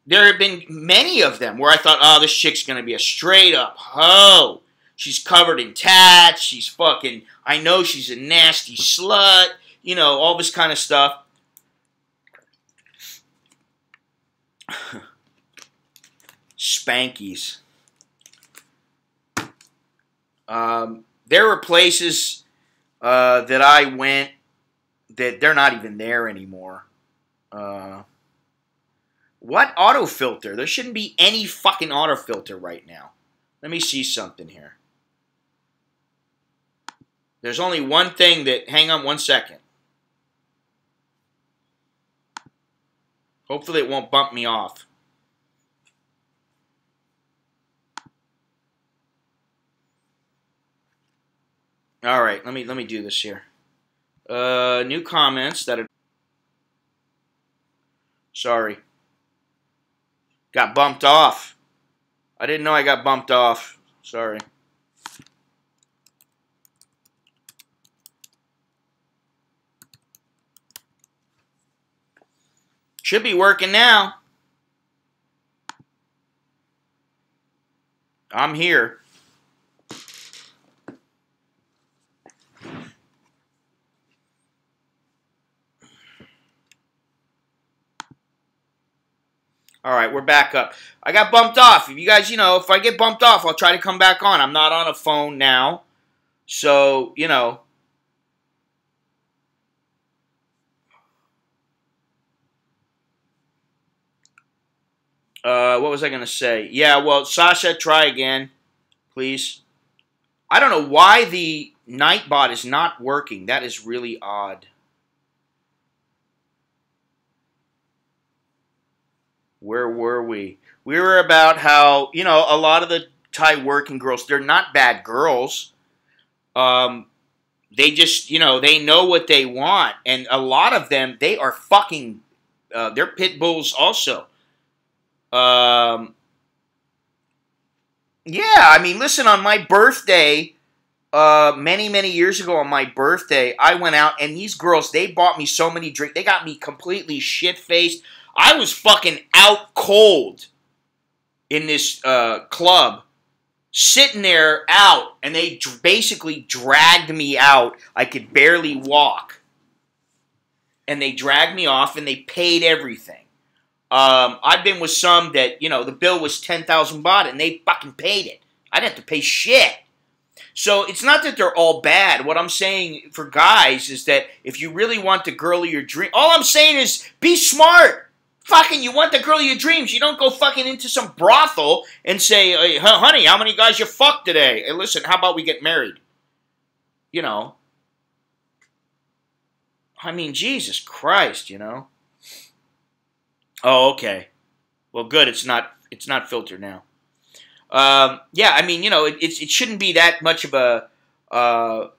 there have been many of them where I thought, oh, this chick's gonna be a straight up hoe. She's covered in tats. She's fucking. I know she's a nasty slut. You know, all this kind of stuff. Spankies. There were places that I went that they're not even there anymore. What autofilter? There shouldn't be any fucking autofilter right now. Let me see something here. There's only one thing that... Hang on 1 second. Hopefully it won't bump me off. All right, let me do this here. New comments that are... Sorry. Got bumped off. I didn't know I got bumped off. Sorry. Should be working now. I'm here. All right, we're back up. I got bumped off. If you guys, you know, if I get bumped off, I'll try to come back on. I'm not on a phone now. So, you know. What was I going to say? Yeah, well, Sasha, try again, please. I don't know why the Nightbot is not working. That is really odd. Where were we? We were about how, you know, a lot of the Thai working girls, they're not bad girls. They just, you know, they know what they want. And a lot of them, they are fucking, they're pit bulls also. Yeah, I mean, listen, on my birthday, many years ago on my birthday, I went out and these girls, they bought me so many drinks. They got me completely shit-faced. I was fucking out cold in this club, sitting there out, and they basically dragged me out. I could barely walk. And they dragged me off, and they paid everything. I've been with some that, you know, the bill was 10,000 baht, and they fucking paid it. I didn't have to pay shit. So it's not that they're all bad. What I'm saying for guys is that if you really want the girl of your dream, all I'm saying is be smart. Fucking, you want the girl of your dreams. You don't go fucking into some brothel and say, hey, honey, how many guys you fucked today? Hey, listen, how about we get married? You know. I mean, Jesus Christ, you know. Oh, okay. Well, good. It's not filtered now. Yeah, I mean, you know, it shouldn't be that much of a. I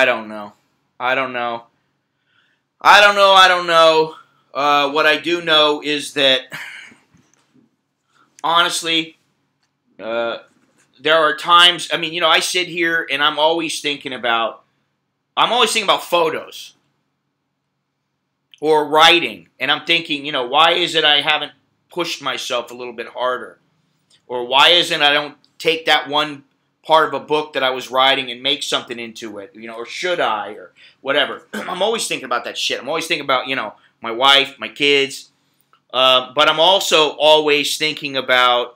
don't know. What I do know is that, honestly, there are times. I mean, you know, I sit here and I'm always thinking about photos. Or writing, and I'm thinking, you know, why is it I haven't pushed myself a little bit harder? Or why isn't I don't take that one part of a book that I was writing and make something into it, you know, or should I, or whatever. I'm always thinking about that shit. I'm always thinking about, you know, my wife, my kids, but I'm also always thinking about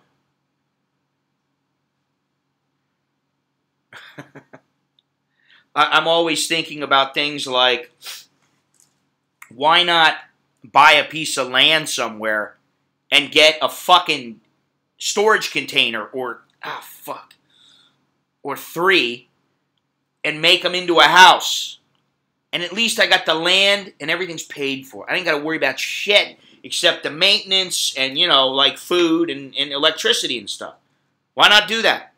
I'm always thinking about things like, why not buy a piece of land somewhere and get a fucking storage container or three and make them into a house. And at least I got the land and everything's paid for. I ain't got to worry about shit except the maintenance and, you know, like food and electricity and stuff. Why not do that?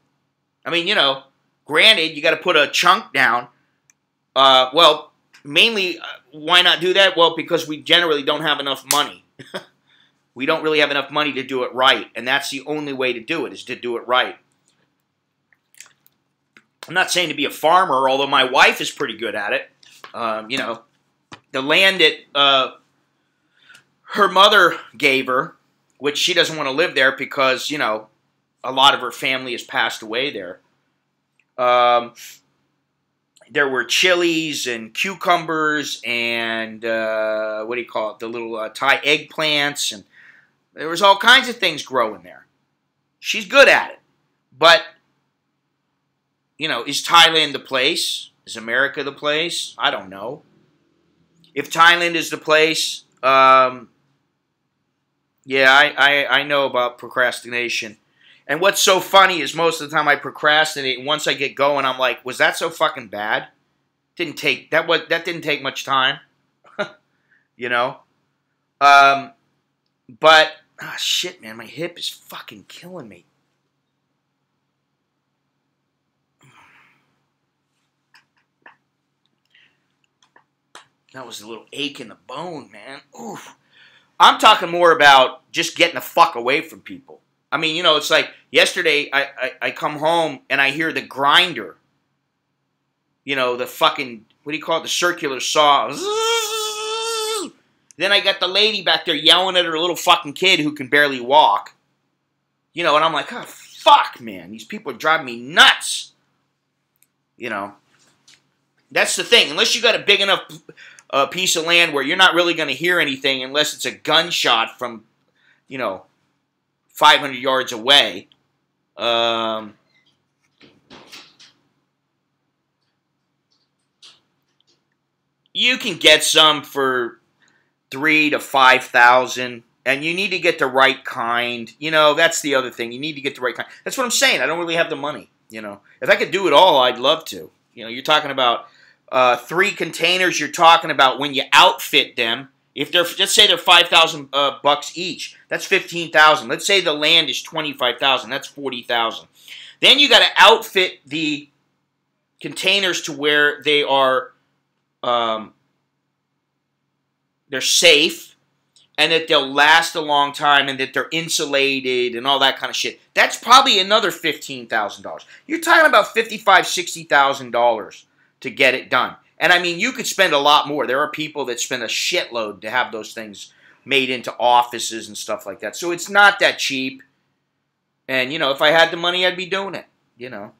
I mean, you know, granted, you got to put a chunk down. Well, mainly, why not do that? Well, because we generally don't have enough money. We don't really have enough money to do it right. And that's the only way to do it, is to do it right. I'm not saying to be a farmer, although my wife is pretty good at it. You know, the land that her mother gave her, which she doesn't want to live there because, you know, a lot of her family has passed away there. There were chilies and cucumbers and, what do you call it, the little Thai eggplants, and there was all kinds of things growing there. She's good at it. But, you know, is Thailand the place? Is America the place? I don't know. If Thailand is the place, yeah, I know about procrastination. And what's so funny is most of the time I procrastinate, and once I get going, I'm like, was that so fucking bad? That didn't take much time. You know? But, shit, man, my hip is fucking killing me. That was a little ache in the bone, man. Oof. I'm talking more about just getting the fuck away from people. I mean, you know, it's like yesterday I come home and I hear the grinder. You know, the fucking, what do you call it, the circular saw. Then I got the lady back there yelling at her little fucking kid who can barely walk. You know, and I'm like, oh, fuck, man. These people are driving me nuts. You know. That's the thing. Unless you got a big enough piece of land where you're not really going to hear anything unless it's a gunshot from, you know, 500 yards away. You can get some for $3,000 to $5,000, and you need to get the right kind. You know, that's the other thing. You need to get the right kind. That's what I'm saying. I don't really have the money. You know, if I could do it all, I'd love to. You know, you're talking about 3 containers. You're talking about when you outfit them. If they're, let's say they're $5,000 each, that's $15,000. Let's say the land is $25,000, that's $40,000. Then you got to outfit the containers to where they are, they're safe, and that they'll last a long time, and that they're insulated, and all that kind of shit. That's probably another $15,000. You're talking about $55,000, $60,000 to get it done. And I mean, you could spend a lot more. There are people that spend a shitload to have those things made into offices and stuff like that. So it's not that cheap. And, you know, if I had the money, I'd be doing it, you know.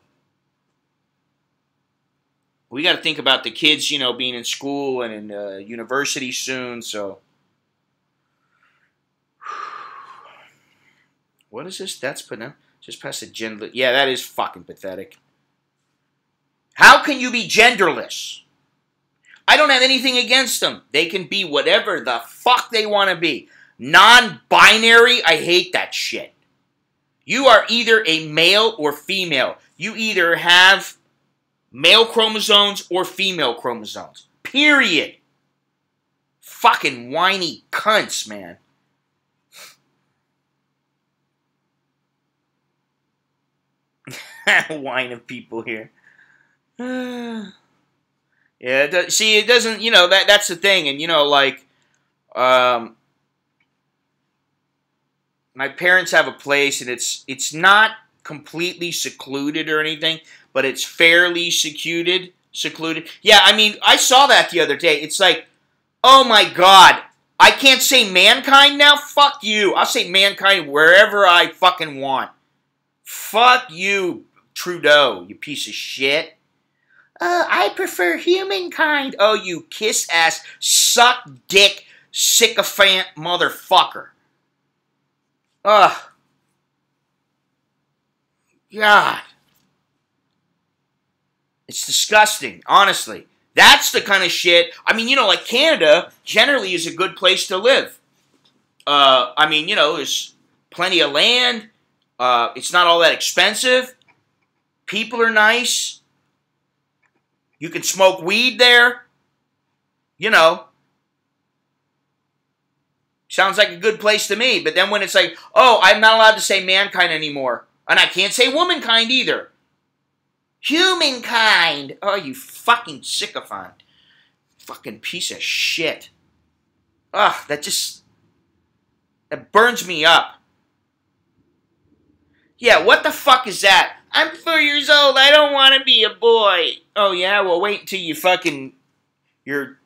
We got to think about the kids, you know, being in school and in university soon, so. What is this? That's just past the gender. Yeah, that is fucking pathetic. How can you be genderless? I don't have anything against them. They can be whatever the fuck they want to be. Non-binary, I hate that shit. You are either a male or female. You either have male chromosomes or female chromosomes. Period. Fucking whiny cunts, man. Whine of people here. Yeah, see, it doesn't, you know, that's the thing. And, you know, like, my parents have a place, and it's not completely secluded or anything, but it's fairly secluded. Yeah, I mean, I saw that the other day. It's like, oh my God, I can't say mankind now? Fuck you. I'll say mankind wherever I fucking want. Fuck you, Trudeau, you piece of shit. I prefer humankind. Oh, you kiss-ass, suck-dick, sycophant motherfucker. Ugh. God. It's disgusting, honestly. That's the kind of shit. I mean, you know, like Canada generally is a good place to live. I mean, you know, there's plenty of land. It's not all that expensive. People are nice. You can smoke weed there. You know. Sounds like a good place to me. But then when it's like, oh, I'm not allowed to say mankind anymore. And I can't say womankind either. Humankind. Oh, you fucking sycophant. Fucking piece of shit. Ugh, that burns me up. Yeah, what the fuck is that? I'm 4 years old. I don't want to be a boy. Oh, yeah? Well, wait until you're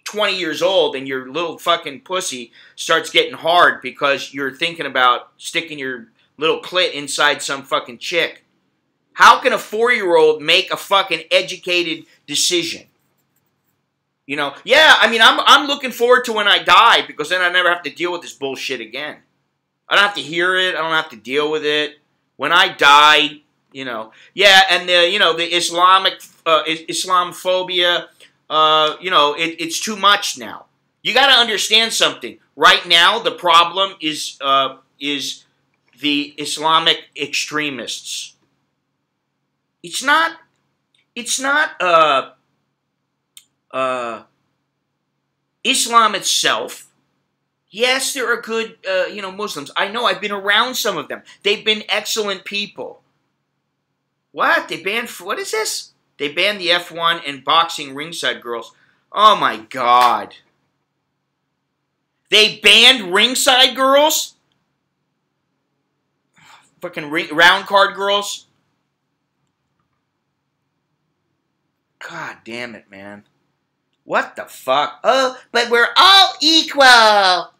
20 years old and your little fucking pussy starts getting hard because you're thinking about sticking your little clit inside some fucking chick. How can a 4-year-old make a fucking educated decision? You know, yeah, I mean, I'm looking forward to when I die because then I never have to deal with this bullshit again. I don't have to hear it. I don't have to deal with it. When I die, you know, yeah, and the Islamophobia, you know, it's too much now. You got to understand something. Right now, the problem is the Islamic extremists. It's not Islam itself. Yes, there are good, you know, Muslims. I know. I've been around some of them. They've been excellent people. What? They banned, what is this? They banned the F1 and boxing ringside girls. Oh, my God. They banned ringside girls? Fucking round card girls? God damn it, man. What the fuck? Oh, but we're all equal.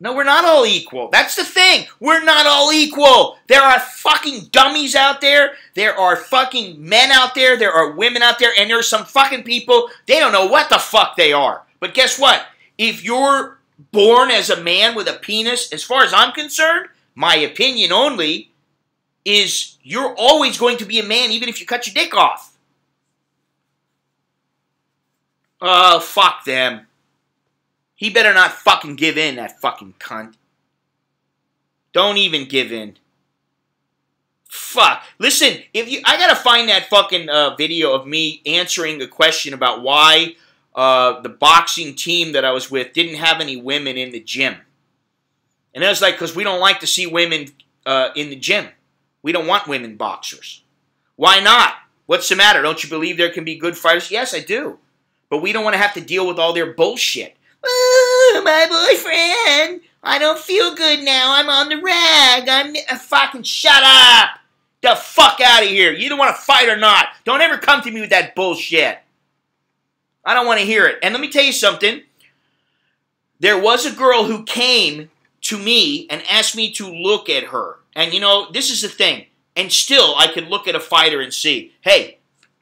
No, we're not all equal. That's the thing. We're not all equal. There are fucking dummies out there. There are fucking men out there. There are women out there. And there are some fucking people, they don't know what the fuck they are. But guess what? If you're born as a man with a penis, as far as I'm concerned, my opinion only, is you're always going to be a man even if you cut your dick off. Oh, fuck them. He better not fucking give in, that fucking cunt. Don't even give in. Fuck. Listen, I gotta find that fucking video of me answering a question about why the boxing team that I was with didn't have any women in the gym. And it was like, because we don't like to see women in the gym. We don't want women boxers. Why not? What's the matter? Don't you believe there can be good fighters? Yes, I do. But we don't want to have to deal with all their bullshit. Ooh, my boyfriend. I don't feel good now. I'm on the rag. Fucking shut up. The fuck out of here. You either want to fight or not. Don't ever come to me with that bullshit. I don't want to hear it. And let me tell you something. There was a girl who came to me and asked me to look at her. And you know, this is the thing. And still, I could look at a fighter and see, hey,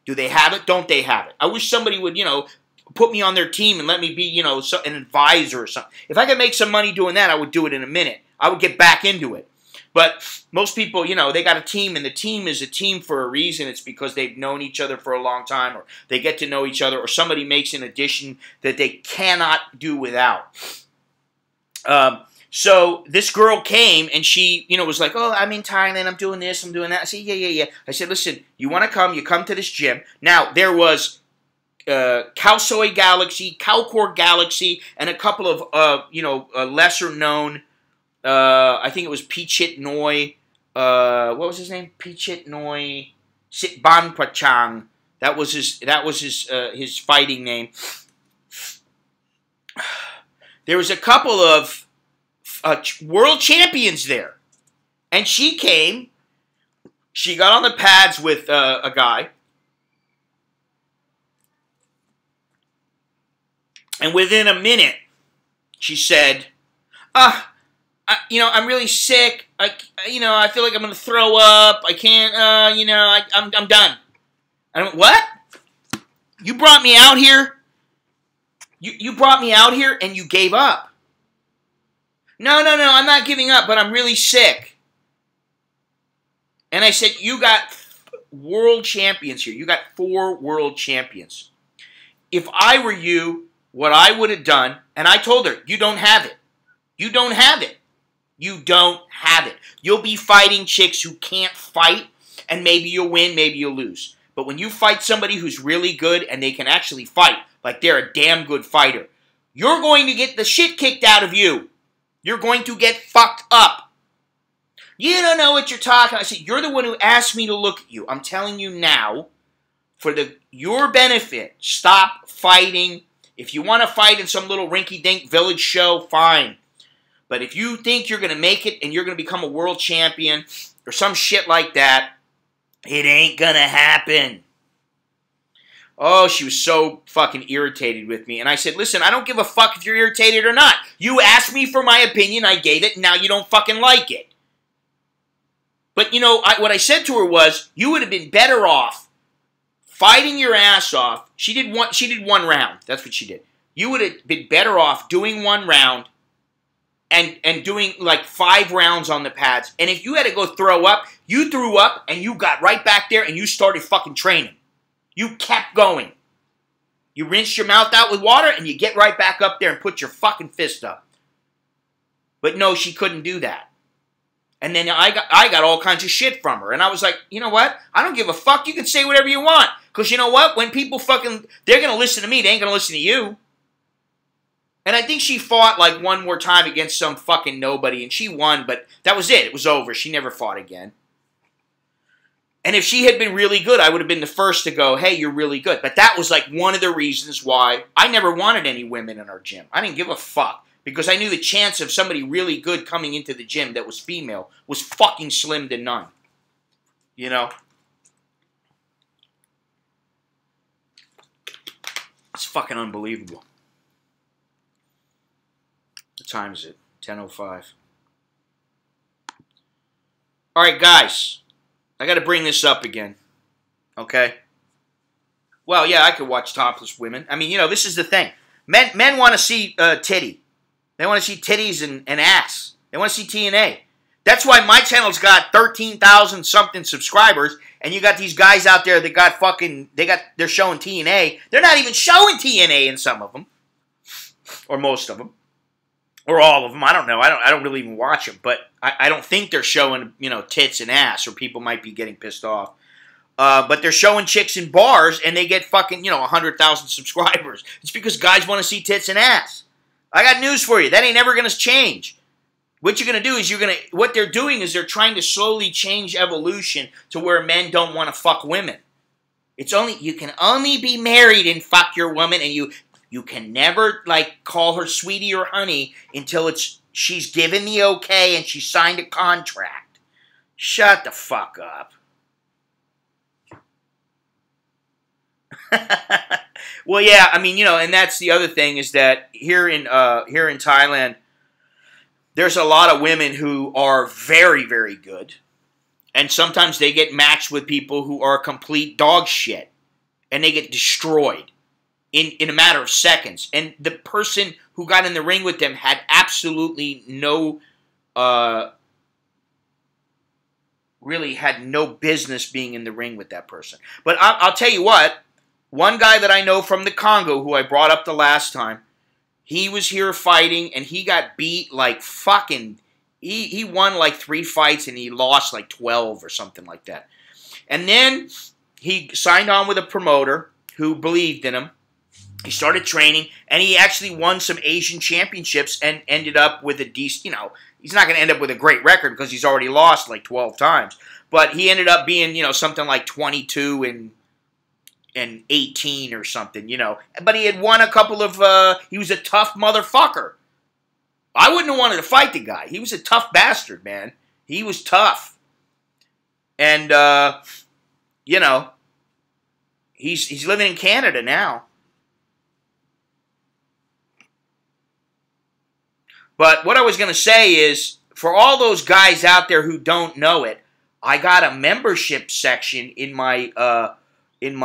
do they have it? Don't they have it? I wish somebody would, you know, put me on their team and let me be, you know, an advisor or something. If I could make some money doing that, I would do it in a minute. I would get back into it. But most people, you know, they got a team, and the team is a team for a reason. It's because they've known each other for a long time, or they get to know each other, or somebody makes an addition that they cannot do without. So this girl came, and she, you know, was like, oh, I'm in Thailand, I'm doing this, I'm doing that. I said, yeah. I said, listen, you want to come, you come to this gym. Now, there was Calsoy Galaxy, Calcor Galaxy, and a couple of, you know, lesser-known, I think it was Pichit Noi, what was his name? Pichit Noi Sitban Pachang. That was his fighting name. There was a couple of world champions there. And she came, she got on the pads with a guy, and within a minute, she said, you know, I'm really sick, you know, I feel like I'm going to throw up, I can't, you know, I'm done. I went, what? You brought me out here? You brought me out here and you gave up. No, I'm not giving up, but I'm really sick. And I said, you got world champions here. You got 4 world champions. if I were you, what I would have done, and I told her, you don't have it. You don't have it. You don't have it. You'll be fighting chicks who can't fight, and maybe you'll win, maybe you'll lose. But when you fight somebody who's really good and they can actually fight, like they're a damn good fighter, you're going to get the shit kicked out of you. You're going to get fucked up. You don't know what you're talking about. I said, you're the one who asked me to look at you. I'm telling you now, for your benefit, stop fighting. If you want to fight in some little rinky-dink village show, fine. But if you think you're going to make it and you're going to become a world champion or some shit like that, it ain't going to happen. Oh, she was so fucking irritated with me. And I said, listen, I don't give a fuck if you're irritated or not. You asked me for my opinion, I gave it, and now you don't fucking like it. But, you know, what I said to her was, you would have been better off fighting your ass off. She did one round. That's what she did. You would have been better off doing one round and doing like 5 rounds on the pads. And if you had to go throw up, you threw up and you got right back there and you started fucking training. You kept going. You rinsed your mouth out with water and you get right back up there and put your fucking fist up. But no, she couldn't do that. And then I got all kinds of shit from her. And I was like, you know what? I don't give a fuck. You can say whatever you want. Because you know what? When people fucking, they're going to listen to me. They ain't going to listen to you. And I think she fought like one more time against some fucking nobody. And she won, but that was it. It was over. She never fought again. And if she had been really good, I would have been the first to go, hey, you're really good. But that was like one of the reasons why I never wanted any women in our gym. I didn't give a fuck. Because I knew the chance of somebody really good coming into the gym that was female was fucking slim to none. You know? It's fucking unbelievable. What time is it? 10:05. Alright, guys. I got to bring this up again. Okay? Well, yeah, I could watch topless women. I mean, you know, this is the thing. Men want to see titty. They want to see titties and ass. They want to see TNA. That's why my channel's got 13,000 something subscribers, and you got these guys out there that got fucking, they're showing TNA. They're not even showing TNA in some of them, or most of them, or all of them. I don't know. I don't really even watch them, but I don't think they're showing, you know, tits and ass, or people might be getting pissed off. But they're showing chicks in bars, and they get fucking, you know, 100,000 subscribers. It's because guys want to see tits and ass. I got news for you. That ain't ever going to change. What you're going to do is what they're doing is they're trying to slowly change evolution to where men don't want to fuck women. You can only be married and fuck your woman, and you can never, like, call her sweetie or honey until she's given the okay and she signed a contract. Shut the fuck up. Well, yeah, I mean, you know, and that's the other thing is that here in Thailand, there's a lot of women who are very, very good, and sometimes they get matched with people who are complete dog shit, and they get destroyed in a matter of seconds. And the person who got in the ring with them had absolutely no, really had no business being in the ring with that person. But I'll tell you what. One guy that I know from the Congo, who I brought up the last time, he was here fighting, and he got beat like fucking... He won like 3 fights, and he lost like 12 or something like that. And then he signed on with a promoter who believed in him. He started training, and he actually won some Asian championships and ended up with a decent... You know, he's not going to end up with a great record because he's already lost like 12 times. But he ended up being, you know, something like 22 and 18 or something, you know. But he had won a couple of, he was a tough motherfucker. I wouldn't have wanted to fight the guy. He was a tough bastard, man. He was tough. And, you know, he's living in Canada now. But what I was going to say is, for all those guys out there who don't know it, I got a membership section in my, on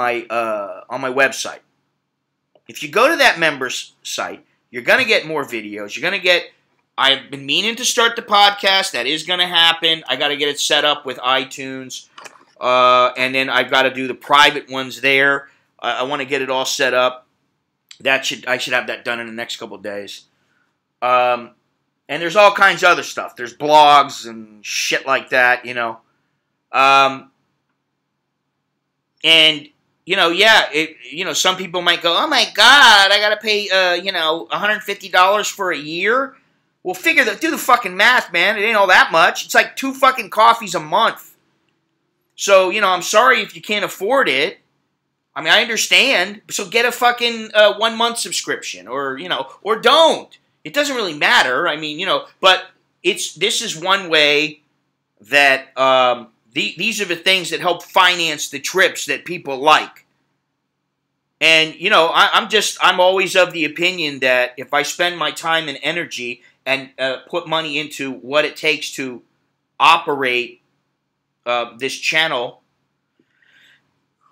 my website. If you go to that members site, you're going to get more videos. You're going to get, I've been meaning to start the podcast. That is going to happen. I got to get it set up with iTunes. And then I've got to do the private ones there. I want to get it all set up. I should have that done in the next couple of days. And there's all kinds of other stuff. There's blogs and shit like that, you know. And some people might go, "Oh my God, I gotta pay, $150 for a year." Well, do the fucking math, man. It ain't all that much. It's like 2 fucking coffees a month. So, I'm sorry if you can't afford it. I mean, I understand. So get a fucking 1 month subscription, or don't. It doesn't really matter. I mean, but this is one way that these are the things that help finance the trips that people like. And, I'm always of the opinion that if I spend my time and energy and put money into what it takes to operate this channel,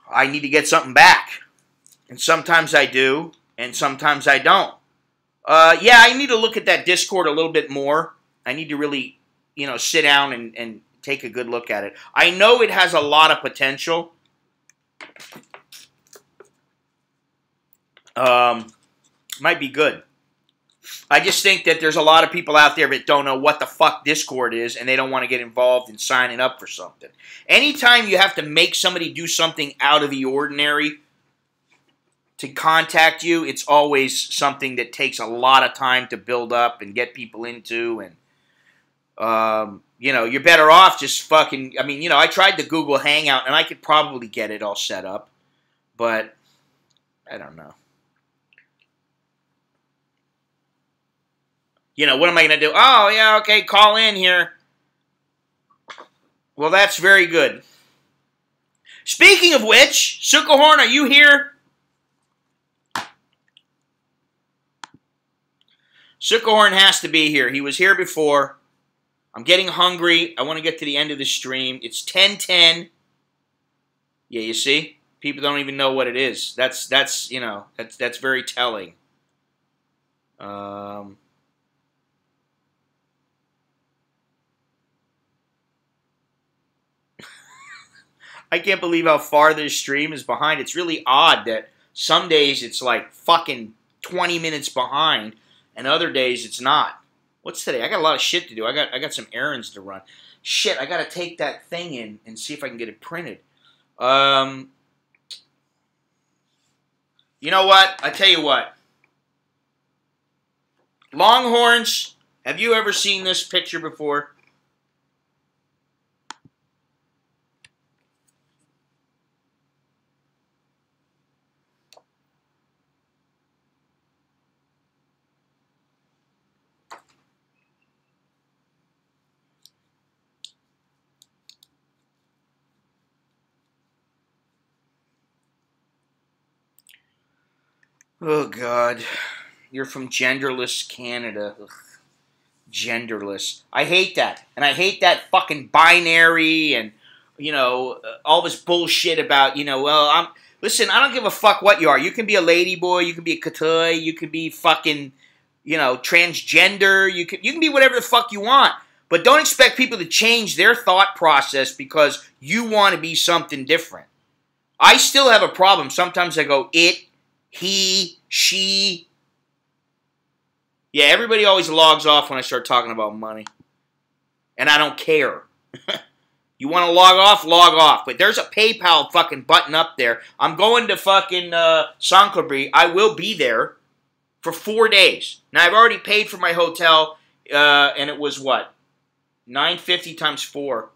I need to get something back. And sometimes I do, and sometimes I don't. I need to look at that Discord a little bit more. I need to really, sit down and take a good look at it. I know it has a lot of potential. Might be good. I just think that there's a lot of people out there that don't know what the fuck Discord is, and they don't want to get involved in signing up for something. Anytime you have to make somebody do something out of the ordinary to contact you, it's always something that takes a lot of time to build up and get people into. And, you're better off just fucking, I tried the Google Hangout, and I could probably get it all set up. But, I don't know. What am I going to do? Oh, yeah, okay, call in here. Well, that's very good. Speaking of which, Sukkahorn, are you here? Sukkahorn has to be here. He was here before. I'm getting hungry. I want to get to the end of the stream. It's 10:10. Yeah, you see? People don't even know what it is. That's very telling. I can't believe how far this stream is behind. It's really odd that some days it's like fucking 20 minutes behind, and other days it's not. What's today? I got a lot of shit to do. I got some errands to run. Shit, I got to take that thing in and see if I can get it printed. You know what? I tell you what. Longhorns, have you ever seen this picture before? Oh, God. You're from genderless Canada. Ugh. Genderless. I hate that. And I hate that fucking binary and, all this bullshit about, listen, I don't give a fuck what you are. You can be a ladyboy. You can be a katoi. You can be fucking, transgender. You can be whatever the fuck you want. But don't expect people to change their thought process because you want to be something different. I still have a problem. Sometimes I go, it, he, she. Yeah, everybody always logs off when I start talking about money. And I don't care. You want to log off? Log off. But there's a PayPal fucking button up there. I'm going to fucking Saint-Claude. I will be there for 4 days. Now, I've already paid for my hotel, and it was what? $950 times 4.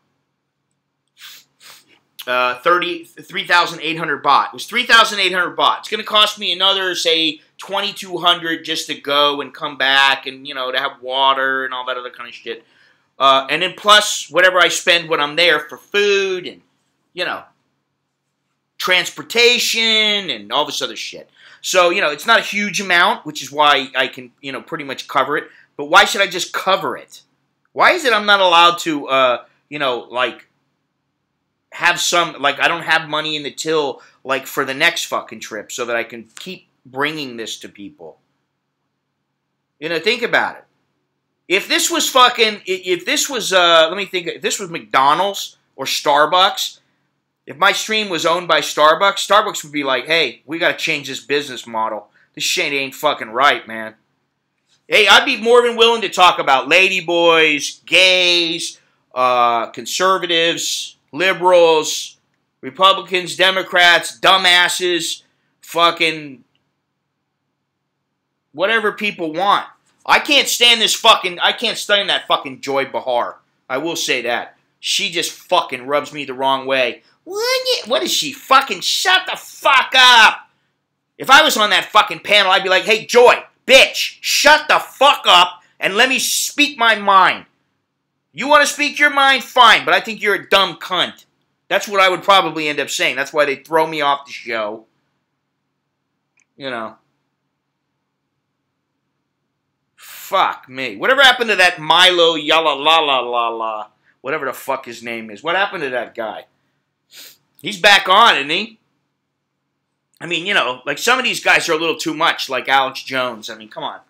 3,800 baht. It was 3,800 baht. It's going to cost me another, say, 2,200 just to go and come back and, to have water and all that other kind of shit. And then plus whatever I spend when I'm there for food and, transportation and all this other shit. So, it's not a huge amount, which is why I can, pretty much cover it. But why should I just cover it? Why is it I'm not allowed to, have some, I don't have money in the till, for the next fucking trip so that I can keep bringing this to people? Think about it. If this was fucking, if this was, let me think, if this was McDonald's or Starbucks, if my stream was owned by Starbucks, Starbucks would be like, hey, we got to change this business model This shit ain't fucking right, man. Hey, I'd be more than willing to talk about ladyboys, gays, conservatives, liberals, Republicans, Democrats, dumbasses, fucking whatever people want. I can't stand that fucking Joy Behar. I will say that. She just fucking rubs me the wrong way. What is she? Fucking shut the fuck up. If I was on that fucking panel, I'd be like, hey, Joy, bitch, shut the fuck up and let me speak my mind. You want to speak your mind? Fine, but I think you're a dumb cunt. That's what I would probably end up saying. That's why they throw me off the show. You know. Fuck me. Whatever happened to that Milo Yalla La La La La? Whatever the fuck his name is. What happened to that guy? He's back on, isn't he? I mean, you know, like some of these guys are a little too much, like Alex Jones. I mean, come on.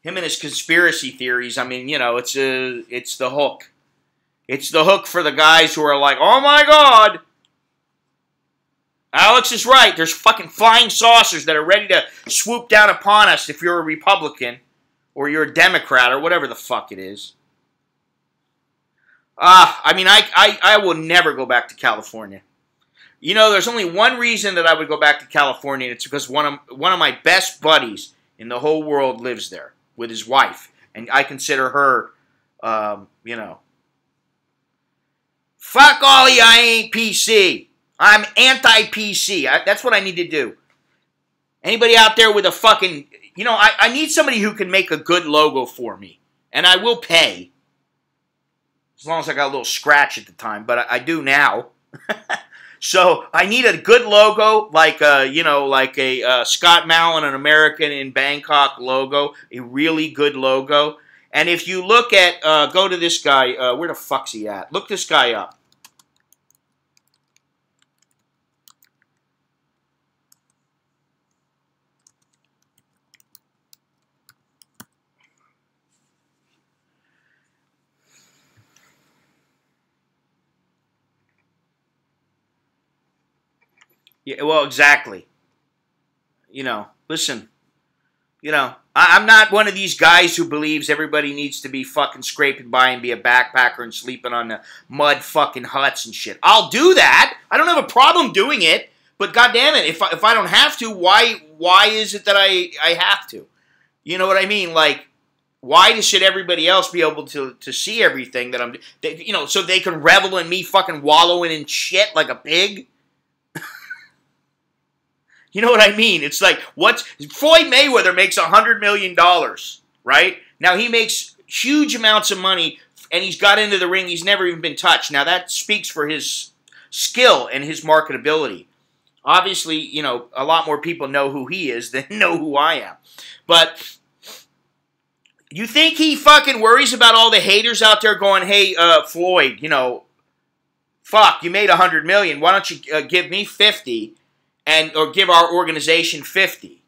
Him and his conspiracy theories, I mean, you know, it's the hook. It's the hook for the guys who are like, oh my God. Alex is right. There's fucking flying saucers that are ready to swoop down upon us if you're a Republican or you're a Democrat or whatever the fuck it is. I mean, I will never go back to California. You know, there's only one reason that I would go back to California, and it's because one of my best buddies in the whole world lives there with his wife, and I consider her, you know, fuck all of you, I ain't PC. I'm anti-PC. That's what I need to do. Anybody out there with a fucking, you know, I need somebody who can make a good logo for me, and I will pay. As long as I got a little scratch at the time, but I do now. So I need a good logo, like you know, like a Scott Mallon, an American in Bangkok logo, a really good logo. And if you look at, go to this guy, where the fuck's he at? Look this guy up. Yeah, well, exactly. You know, listen, you know, I'm not one of these guys who believes everybody needs to be fucking scraping by and be a backpacker and sleeping on the mud fucking huts and shit. I'll do that. I don't have a problem doing it. But goddamn it, if I don't have to, why is it that I have to? You know what I mean? Like, why should everybody else be able to see everything that I'm, you know, so they can revel in me fucking wallowing in shit like a pig? You know what I mean? It's like, Floyd Mayweather makes $100 million, right? Now, he makes huge amounts of money, and he's got into the ring. He's never even been touched. Now, that speaks for his skill and his marketability. Obviously, you know, a lot more people know who he is than know who I am. But you think he fucking worries about all the haters out there going, hey, Floyd, you know, fuck, you made $100 million. Why don't you give me 50? Or give our organization 50.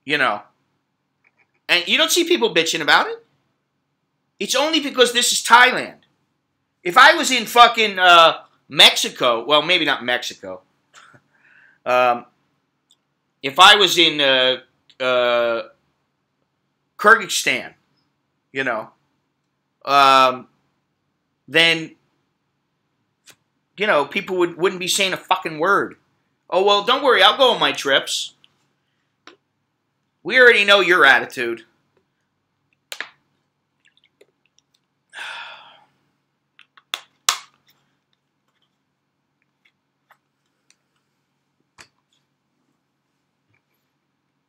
You know. And you don't see people bitching about it. It's only because this is Thailand. If I was in fucking Mexico, well, maybe not Mexico. If I was in Kyrgyzstan, you know, then, you know, people wouldn't be saying a fucking word. Oh, well, don't worry, I'll go on my trips. We already know your attitude.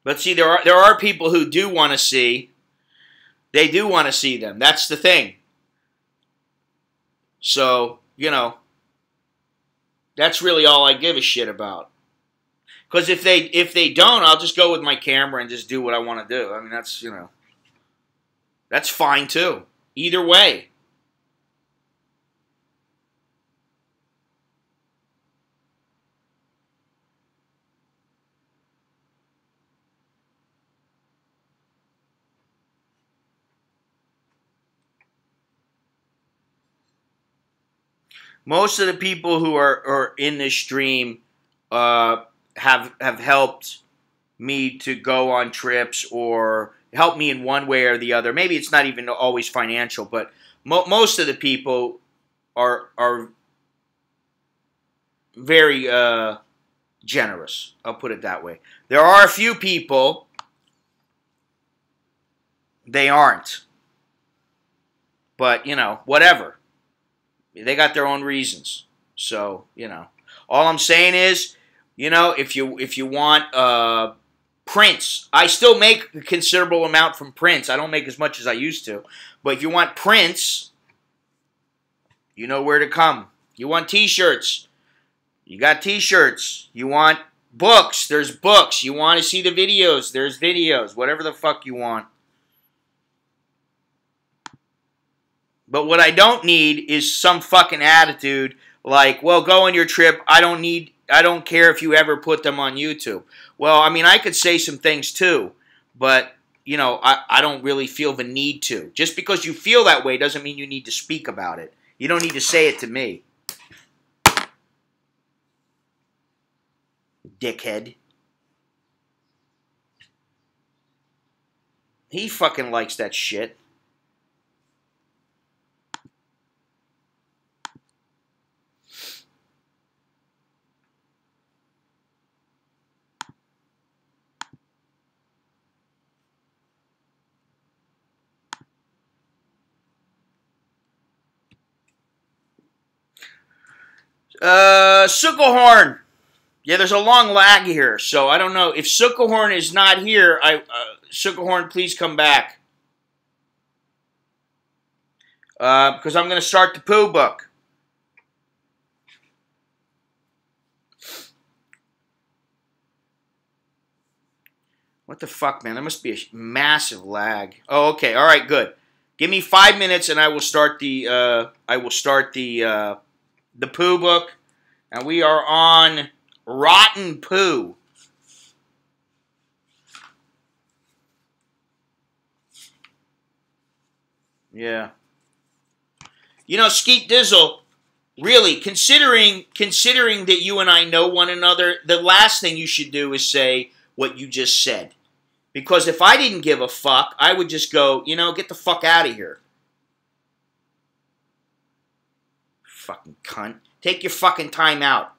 But see, there are people who do want to see. They do want to see them. That's the thing. So, you know, that's really all I give a shit about. Because if they don't, I'll just go with my camera and just do what I want to do. I mean, that's, you know, that's fine too. Either way. Most of the people who are in this stream have helped me to go on trips or help me in one way or the other. Maybe it's not even always financial, but most of the people are very generous. I'll put it that way. There are a few people, they aren't. But, you know, whatever. They got their own reasons. So, you know. All I'm saying is, you know, if you want prints, I still make a considerable amount from prints. I don't make as much as I used to. But if you want prints, you know where to come. You want t-shirts, you got t-shirts. You want books, there's books. You want to see the videos, there's videos. Whatever the fuck you want. But what I don't need is some fucking attitude like, well, go on your trip. I don't care if you ever put them on YouTube. Well, I mean, I could say some things too, but, you know, I don't really feel the need to. Just because you feel that way doesn't mean you need to speak about it. You don't need to say it to me. Dickhead. He fucking likes that shit. Sucklehorn. Yeah, there's a long lag here, so I don't know. If Sucklehorn is not here, Sucklehorn, please come back. Because I'm going to start the poo book. What the fuck, man? There must be a massive lag. Oh, okay. All right, good. Give me 5 minutes, and I will start the poo book, and we are on rotten poo. Yeah. You know, Skeet Dizzle, really, considering that you and I know one another, the last thing you should do is say what you just said. Because if I didn't give a fuck, I would just go, you know, get the fuck out of here. Fucking cunt. Take your fucking time out.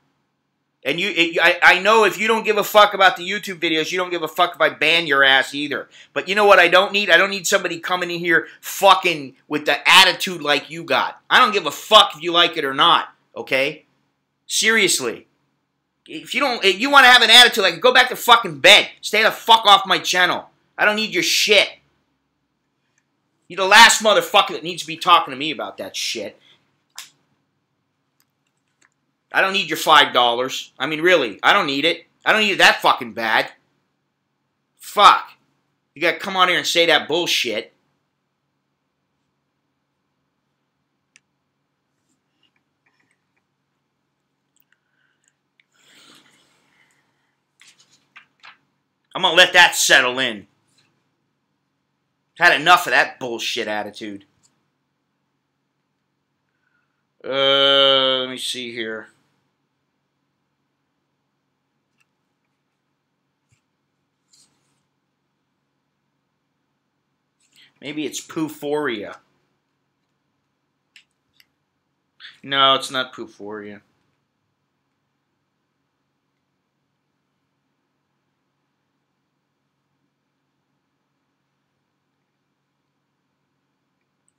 And I know if you don't give a fuck about the YouTube videos, you don't give a fuck if I ban your ass either. But you know what I don't need? I don't need somebody coming in here fucking with the attitude like you got. I don't give a fuck if you like it or not, okay? Seriously. If you want to have an attitude like, go back to fucking bed. Stay the fuck off my channel. I don't need your shit. You're the last motherfucker that needs to be talking to me about that shit. I don't need your $5. I mean, really, I don't need it. I don't need it that fucking bad. Fuck. You gotta come on here and say that bullshit. I'm gonna let that settle in. I've had enough of that bullshit attitude. Let me see here. Maybe it's Poophoria. No, it's not Poophoria.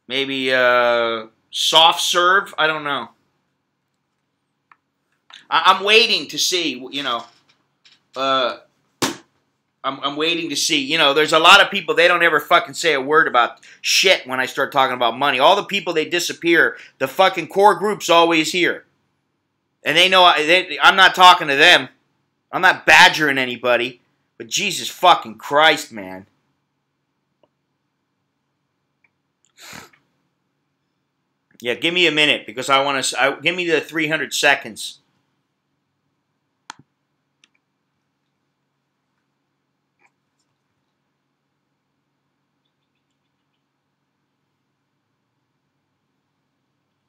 Maybe soft serve? I don't know. I'm waiting to see, you know. I'm waiting to see. You know, there's a lot of people, they don't ever fucking say a word about shit when I start talking about money. All the people, they disappear. The fucking core group's always here. And they know I'm not talking to them. I'm not badgering anybody. But Jesus fucking Christ, man. Yeah, give me a minute because I want to. Give me the 300 seconds.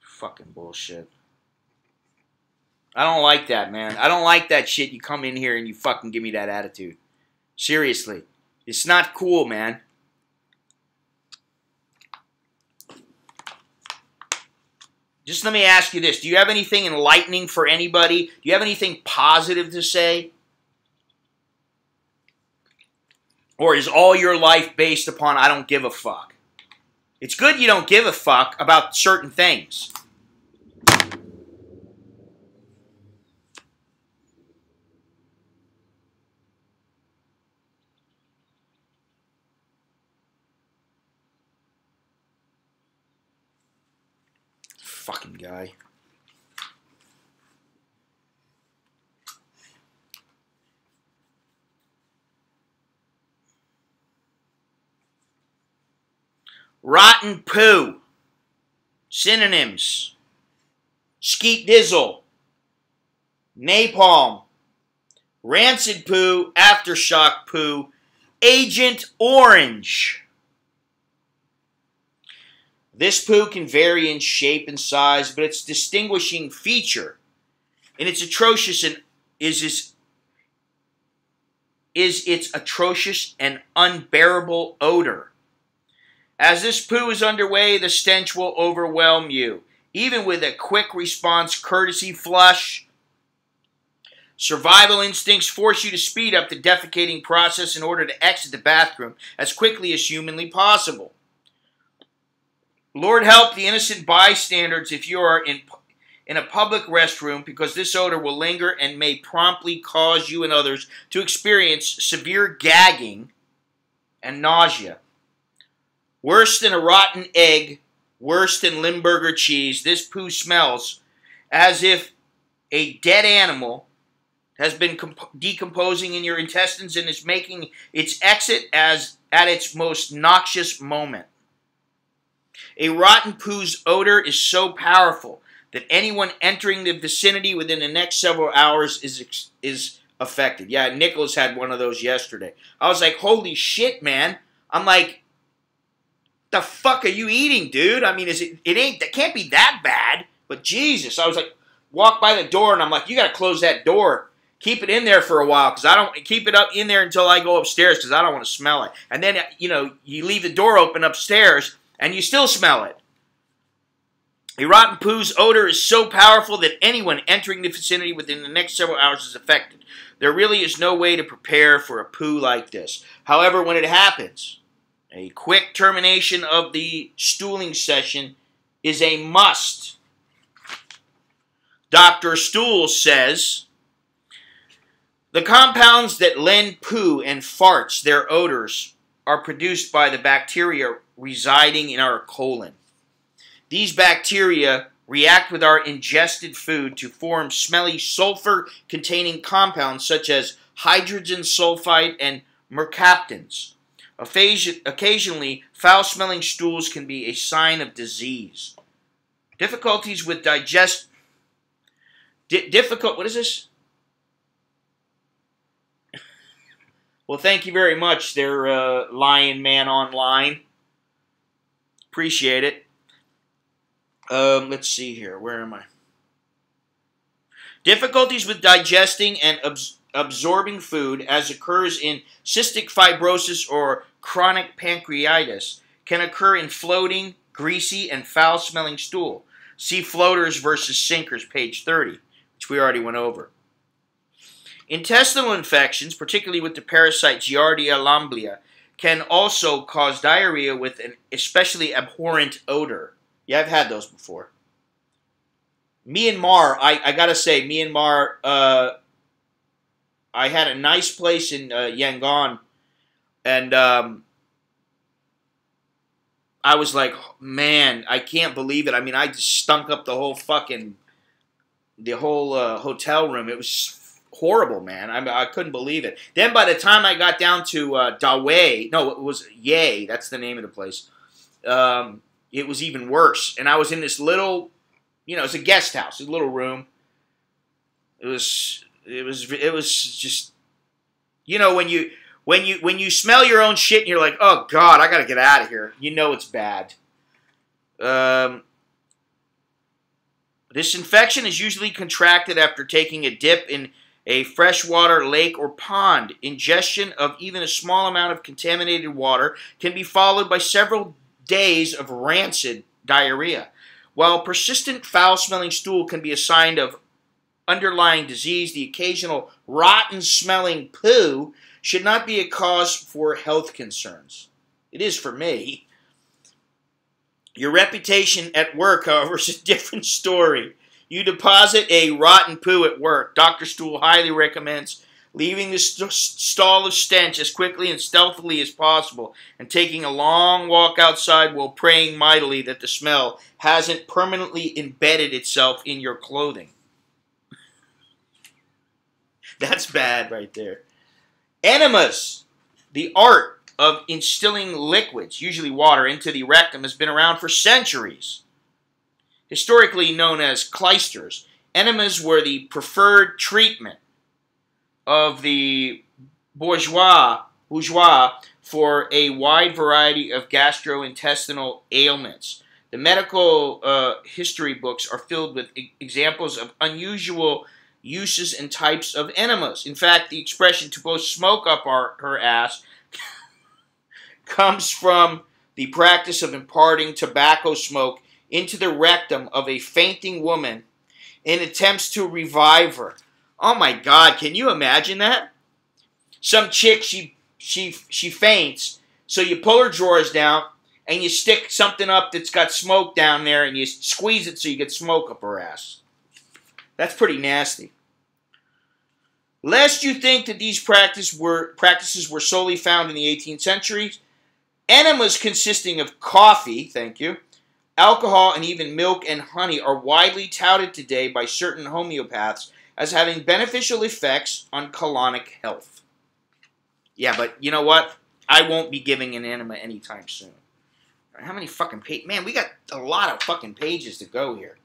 Fucking bullshit. I don't like that, man. I don't like that shit. You come in here and you fucking give me that attitude. Seriously. It's not cool, man. Just let me ask you this. Do you have anything enlightening for anybody? Do you have anything positive to say? Or is all your life based upon I don't give a fuck? It's good you don't give a fuck about certain things. Fucking guy. Rotten poo. Synonyms. Skeet dizzle. Napalm. Rancid poo. Aftershock poo. Agent Orange. This poo can vary in shape and size, but its distinguishing feature in its atrocious and is its atrocious and unbearable odor. As this poo is underway, the stench will overwhelm you. Even with a quick response courtesy flush, survival instincts force you to speed up the defecating process in order to exit the bathroom as quickly as humanly possible. Lord help the innocent bystanders if you are in a public restroom, because this odor will linger and may promptly cause you and others to experience severe gagging and nausea. Worse than a rotten egg, worse than Limburger cheese, this poo smells as if a dead animal has been decomposing in your intestines and is making its exit at its most noxious moment. A rotten poo's odor is so powerful that anyone entering the vicinity within the next several hours is affected. Yeah, Nicholas had one of those yesterday. I was like, holy shit, man. I'm like, the fuck are you eating, dude? I mean, it can't be that bad, but Jesus. I was like, walk by the door and I'm like, you got to close that door. Keep it in there for a while, because I don't keep it up in there until I go upstairs, because I don't want to smell it. And then, you know, you leave the door open upstairs and you still smell it. A rotten poo's odor is so powerful that anyone entering the vicinity within the next several hours is affected. There really is no way to prepare for a poo like this. However, when it happens, a quick termination of the stooling session is a must. Dr. Stool says, the compounds that lend poo and farts their odors are produced by the bacteria residing in our colon. These bacteria react with our ingested food to form smelly sulfur-containing compounds such as hydrogen sulfide and mercaptans. Occasionally, foul-smelling stools can be a sign of disease. Difficulties with what is this? Well, thank you very much there, Lion Man Online. Appreciate it. Let's see here. Where am I? Difficulties with digesting and absorbing food, as occurs in cystic fibrosis or chronic pancreatitis, can occur in floating, greasy, and foul-smelling stool. See Floaters versus Sinkers, page 30, which we already went over. Intestinal infections, particularly with the parasite Giardia lamblia, can also cause diarrhea with an especially abhorrent odor. Yeah, I've had those before. Myanmar, I gotta say, Myanmar, I had a nice place in Yangon, and I was like, man, I can't believe it. I mean, I just stunk up the whole hotel room. It was horrible, man. I couldn't believe it. Then by the time I got down to Dawei, no, it was Yei, that's the name of the place, it was even worse. And I was in this little, you know, it's a guest house, a little room. It was just, you know, when you smell your own shit and you're like, oh God, I gotta get out of here. You know it's bad. This infection is usually contracted after taking a dip in a freshwater lake or pond. Ingestion of even a small amount of contaminated water can be followed by several days of rancid diarrhea. While persistent foul-smelling stool can be a sign of underlying disease, the occasional rotten-smelling poo should not be a cause for health concerns. It is for me. Your reputation at work, however, is a different story. You deposit a rotten poo at work. Dr. Stool highly recommends leaving the stall of stench as quickly and stealthily as possible and taking a long walk outside while praying mightily that the smell hasn't permanently embedded itself in your clothing. That's bad right there. Enemas, the art of instilling liquids, usually water, into the rectum has been around for centuries. Historically known as clysters, enemas were the preferred treatment of the bourgeois for a wide variety of gastrointestinal ailments. The medical history books are filled with examples of unusual uses and types of enemas. In fact, the expression "to blow smoke up her ass" comes from the practice of imparting tobacco smoke into the rectum of a fainting woman in attempts to revive her. Oh my God, can you imagine that? Some chick, she faints, so you pull her drawers down and you stick something up that's got smoke down there and you squeeze it so you get smoke up her ass. That's pretty nasty. Lest you think that these practices were solely found in the 18th century, enemas consisting of coffee, thank you, alcohol, and even milk and honey are widely touted today by certain homeopaths as having beneficial effects on colonic health. Yeah, but you know what? I won't be giving an enema anytime soon. How many fucking pages? Man, we got a lot of fucking pages to go here.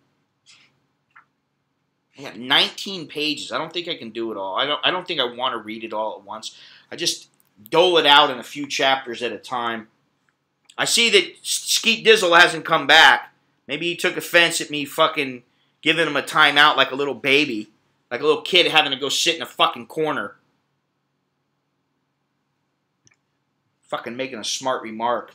I got 19 pages. I don't think I can do it all. I don't think I want to read it all at once. I just dole it out in a few chapters at a time. I see that Skeet Dizzle hasn't come back. Maybe he took offense at me fucking giving him a timeout like a little baby. Like a little kid having to go sit in a fucking corner. Fucking making a smart remark.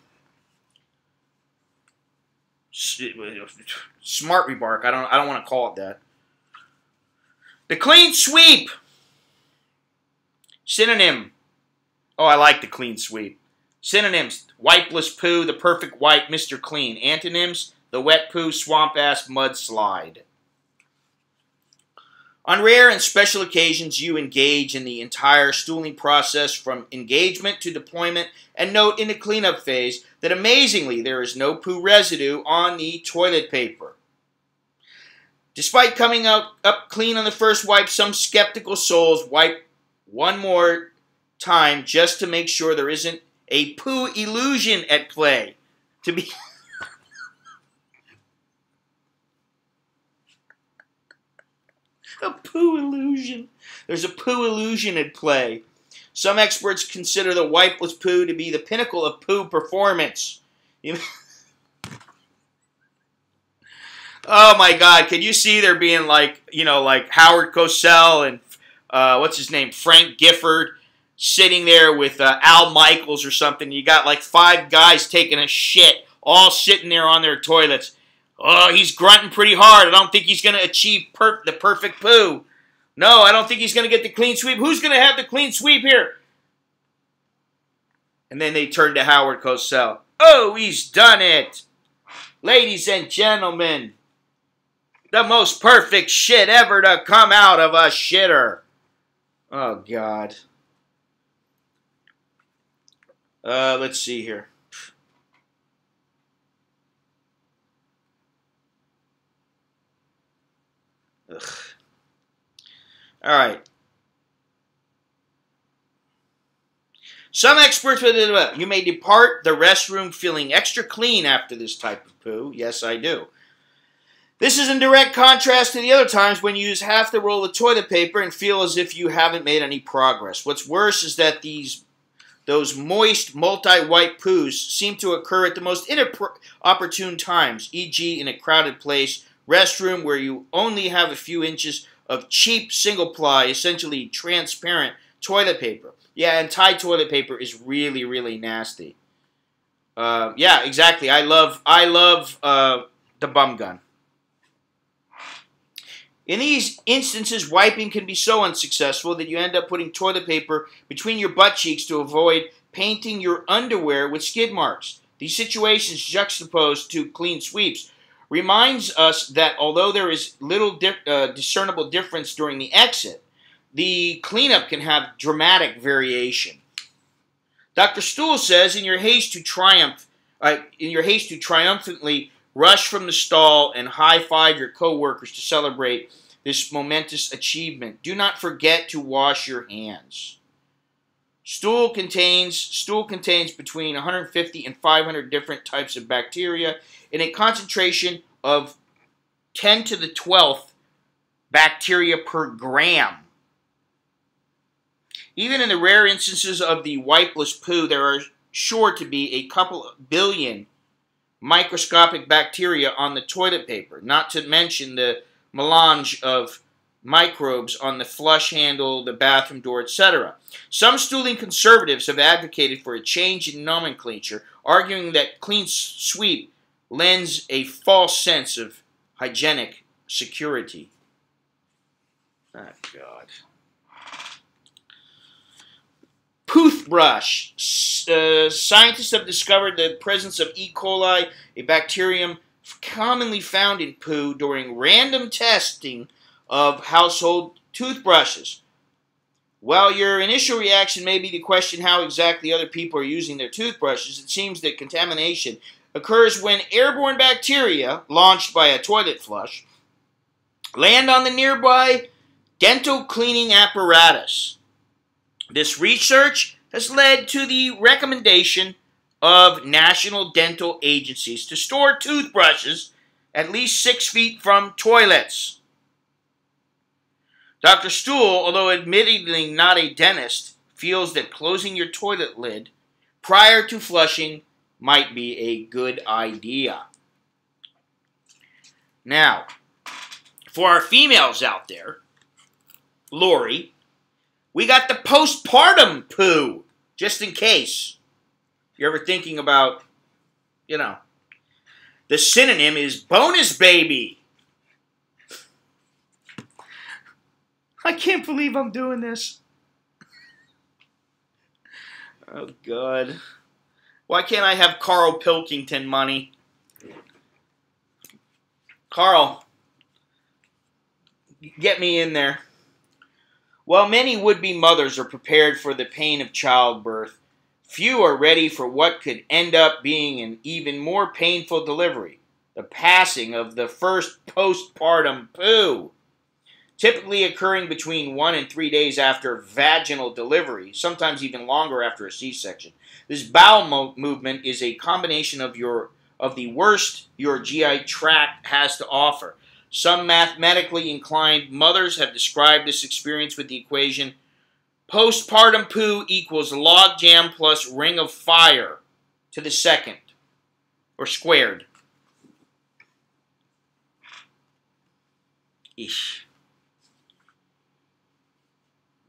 Smart remark. I don't want to call it that. The clean sweep. Synonym. Oh, I like the clean sweep. Synonyms: wipeless poo, the perfect wipe, Mr. Clean. Antonyms: the wet poo, swamp ass, mudslide. On rare and special occasions, you engage in the entire stooling process from engagement to deployment, and note in the cleanup phase that amazingly there is no poo residue on the toilet paper. Despite coming up clean on the first wipe, some skeptical souls wipe one more time just to make sure there isn't a poo illusion at play. To be a poo illusion. There's a poo illusion at play. Some experts consider the wipeless poo to be the pinnacle of poo performance. Oh my God, can you see there being like Howard Cosell and what's his name, Frank Gifford, sitting there with Al Michaels or something. You got like 5 guys taking a shit, all sitting there on their toilets. Oh, he's grunting pretty hard. I don't think he's going to achieve the perfect poo. No, I don't think he's going to get the clean sweep. Who's going to have the clean sweep here? And then they turn to Howard Cosell. Oh, he's done it. Ladies and gentlemen, the most perfect shit ever to come out of a shitter. Oh, God. Let's see here. Ugh. All right. Some experts, you may depart the restroom feeling extra clean after this type of poo. Yes, I do. This is in direct contrast to the other times when you use half the roll of toilet paper and feel as if you haven't made any progress. What's worse is that those moist, multi-wipe poos seem to occur at the most inopportune times, e.g. in a crowded place, restroom where you only have a few inches of cheap single-ply, essentially transparent toilet paper. Yeah, and Thai toilet paper is really, really nasty. Yeah, exactly. I love the bum gun. In these instances, wiping can be so unsuccessful that you end up putting toilet paper between your butt cheeks to avoid painting your underwear with skid marks. These situations, juxtaposed to clean sweeps, reminds us that although there is little discernible difference during the exit, the cleanup can have dramatic variation. Dr. Stool says, in your haste to triumphantly rush from the stall and high-five your co-workers to celebrate this momentous achievement, do not forget to wash your hands. Stool contains between 150 and 500 different types of bacteria in a concentration of 10 to the 12th bacteria per gram. Even in the rare instances of the wipeless poo, there are sure to be a couple billion microscopic bacteria on the toilet paper, not to mention the melange of microbes on the flush handle, the bathroom door, etc. Some stooling conservatives have advocated for a change in nomenclature, arguing that clean sweep lends a false sense of hygienic security. Oh, God. Toothbrush. Scientists have discovered the presence of E. coli, a bacterium commonly found in poo, during random testing of household toothbrushes. While your initial reaction may be to question how exactly other people are using their toothbrushes, it seems that contamination occurs when airborne bacteria, launched by a toilet flush, land on the nearby dental cleaning apparatus. This research has led to the recommendation of national dental agencies to store toothbrushes at least 6 feet from toilets. Dr. Stool, although admittedly not a dentist, feels that closing your toilet lid prior to flushing might be a good idea. Now, for our females out there, Lori, we got the postpartum poo, just in case you're ever thinking about, the synonym is bonus baby. I can't believe I'm doing this. Oh, God. Why can't I have Carl Pilkington money? Carl, get me in there. While many would-be mothers are prepared for the pain of childbirth, few are ready for what could end up being an even more painful delivery, the passing of the first postpartum poo. Typically occurring between 1 and 3 days after vaginal delivery, sometimes even longer after a C-section. This bowel movement is a combination of the worst your GI tract has to offer. Some mathematically inclined mothers have described this experience with the equation postpartum poo equals logjam plus ring of fire to the second, or squared. Eesh.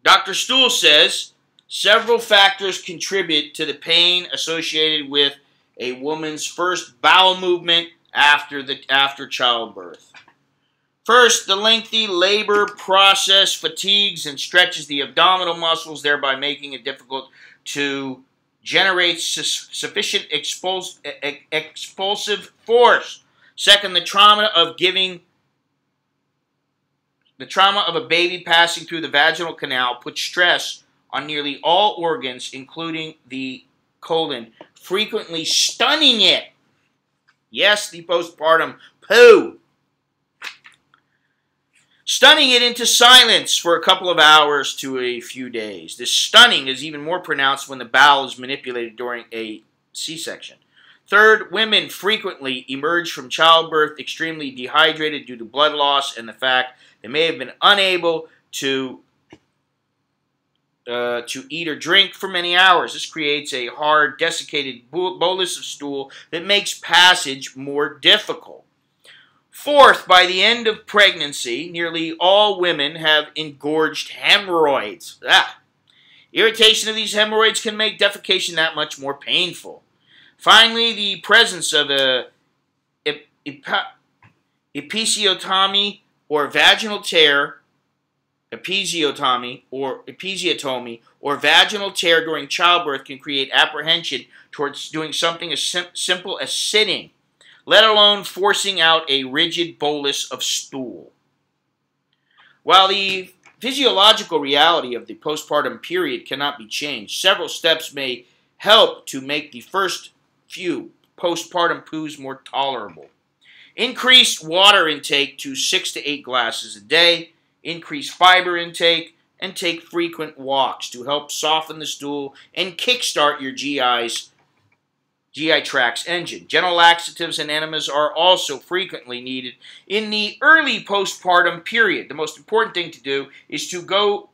Dr. Stool says several factors contribute to the pain associated with a woman's first bowel movement after childbirth. First, the lengthy labor process fatigues and stretches the abdominal muscles, thereby making it difficult to generate sufficient expulsive force. Second, the trauma of a baby passing through the vaginal canal puts stress on nearly all organs, including the colon, frequently stunning it. Yes, the postpartum poo. Stunning it into silence for a couple of hours to a few days. This stunning is even more pronounced when the bowel is manipulated during a C-section. Third, women frequently emerge from childbirth extremely dehydrated due to blood loss and the fact they may have been unable to eat or drink for many hours. This creates a hard, desiccated bolus of stool that makes passage more difficult. Fourth, by the end of pregnancy, nearly all women have engorged hemorrhoids. Irritation of these hemorrhoids can make defecation that much more painful. Finally, the presence of a episiotomy or vaginal tear, episiotomy or vaginal tear during childbirth can create apprehension towards doing something as simple as sitting, let alone forcing out a rigid bolus of stool. While the physiological reality of the postpartum period cannot be changed, several steps may help to make the first few postpartum poos more tolerable. Increase water intake to 6 to 8 glasses a day, increase fiber intake, and take frequent walks to help soften the stool and kickstart your GI tract's engine. Gentle laxatives and enemas are also frequently needed in the early postpartum period. The most important thing to do is to go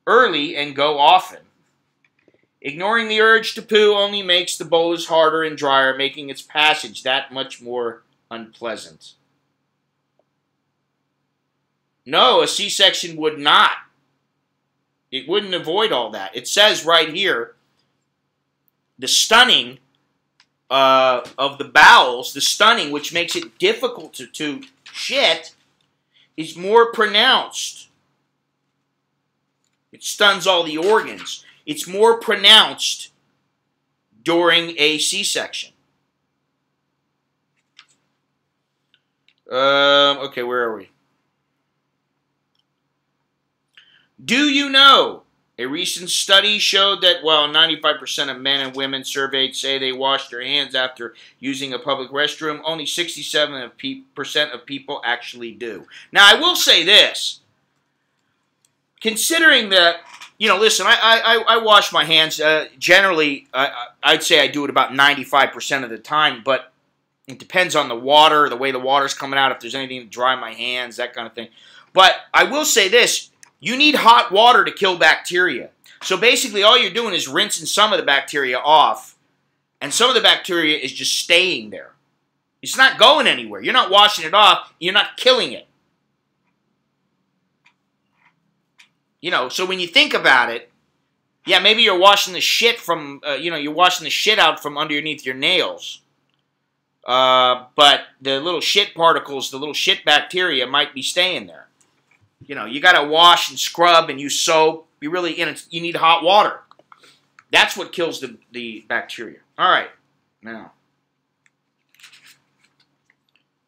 early and go often. Ignoring the urge to poo only makes the bolus harder and drier, making its passage that much more unpleasant. No, a C-section would not. It wouldn't avoid all that. It says right here, the stunning of the bowels, the stunning, which makes it difficult to shit, is more pronounced. It stuns all the organs. It's more pronounced during a C-section. Okay, where are we? Do you know? A recent study showed that while 95% of men and women surveyed say they wash their hands after using a public restroom, only 67% of people actually do. Now, I will say this. Considering that, you know, listen, I wash my hands. Generally, I'd say I do it about 95% of the time, but it depends on the water, the way the water's coming out, if there's anything to dry my hands, that kind of thing. But I will say this. You need hot water to kill bacteria. So basically all you're doing is rinsing some of the bacteria off, and some of the bacteria is just staying there. It's not going anywhere. You're not washing it off. You're not killing it. You know, so when you think about it, yeah, maybe you're washing the shit from, you're washing the shit out from underneath your nails. But the little shit particles, the little shit bacteria might be staying there. You know, you got to wash and scrub and use soap. You need hot water. That's what kills the bacteria. All right. Now,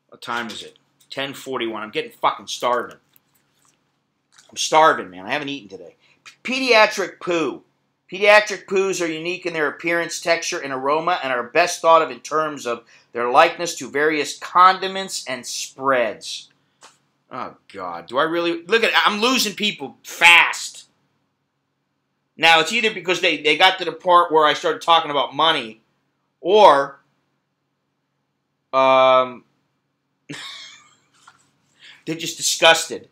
what time is it? 10:41. I'm getting fucking starving. I'm starving, man. I haven't eaten today. Pediatric poo. Pediatric poos are unique in their appearance, texture, and aroma, and are best thought of in terms of their likeness to various condiments and spreads. Oh, God. Do I really... Look at it. I'm losing people fast. Now, it's either because they got to the part where I started talking about money, or... they're just disgusted.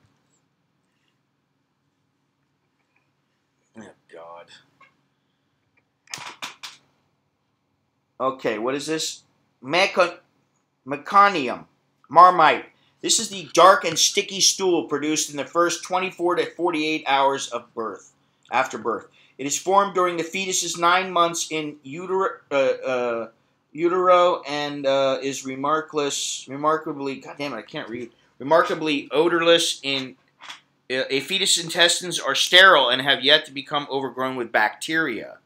Oh, God. Okay, what is this? Meconium. Marmite. This is the dark and sticky stool produced in the first 24 to 48 hours of birth, after birth. It is formed during the fetus's 9 months in utero and is remarkably, God damn it, I can't read, remarkably odorless. A fetus' intestines are sterile and have yet to become overgrown with bacteria.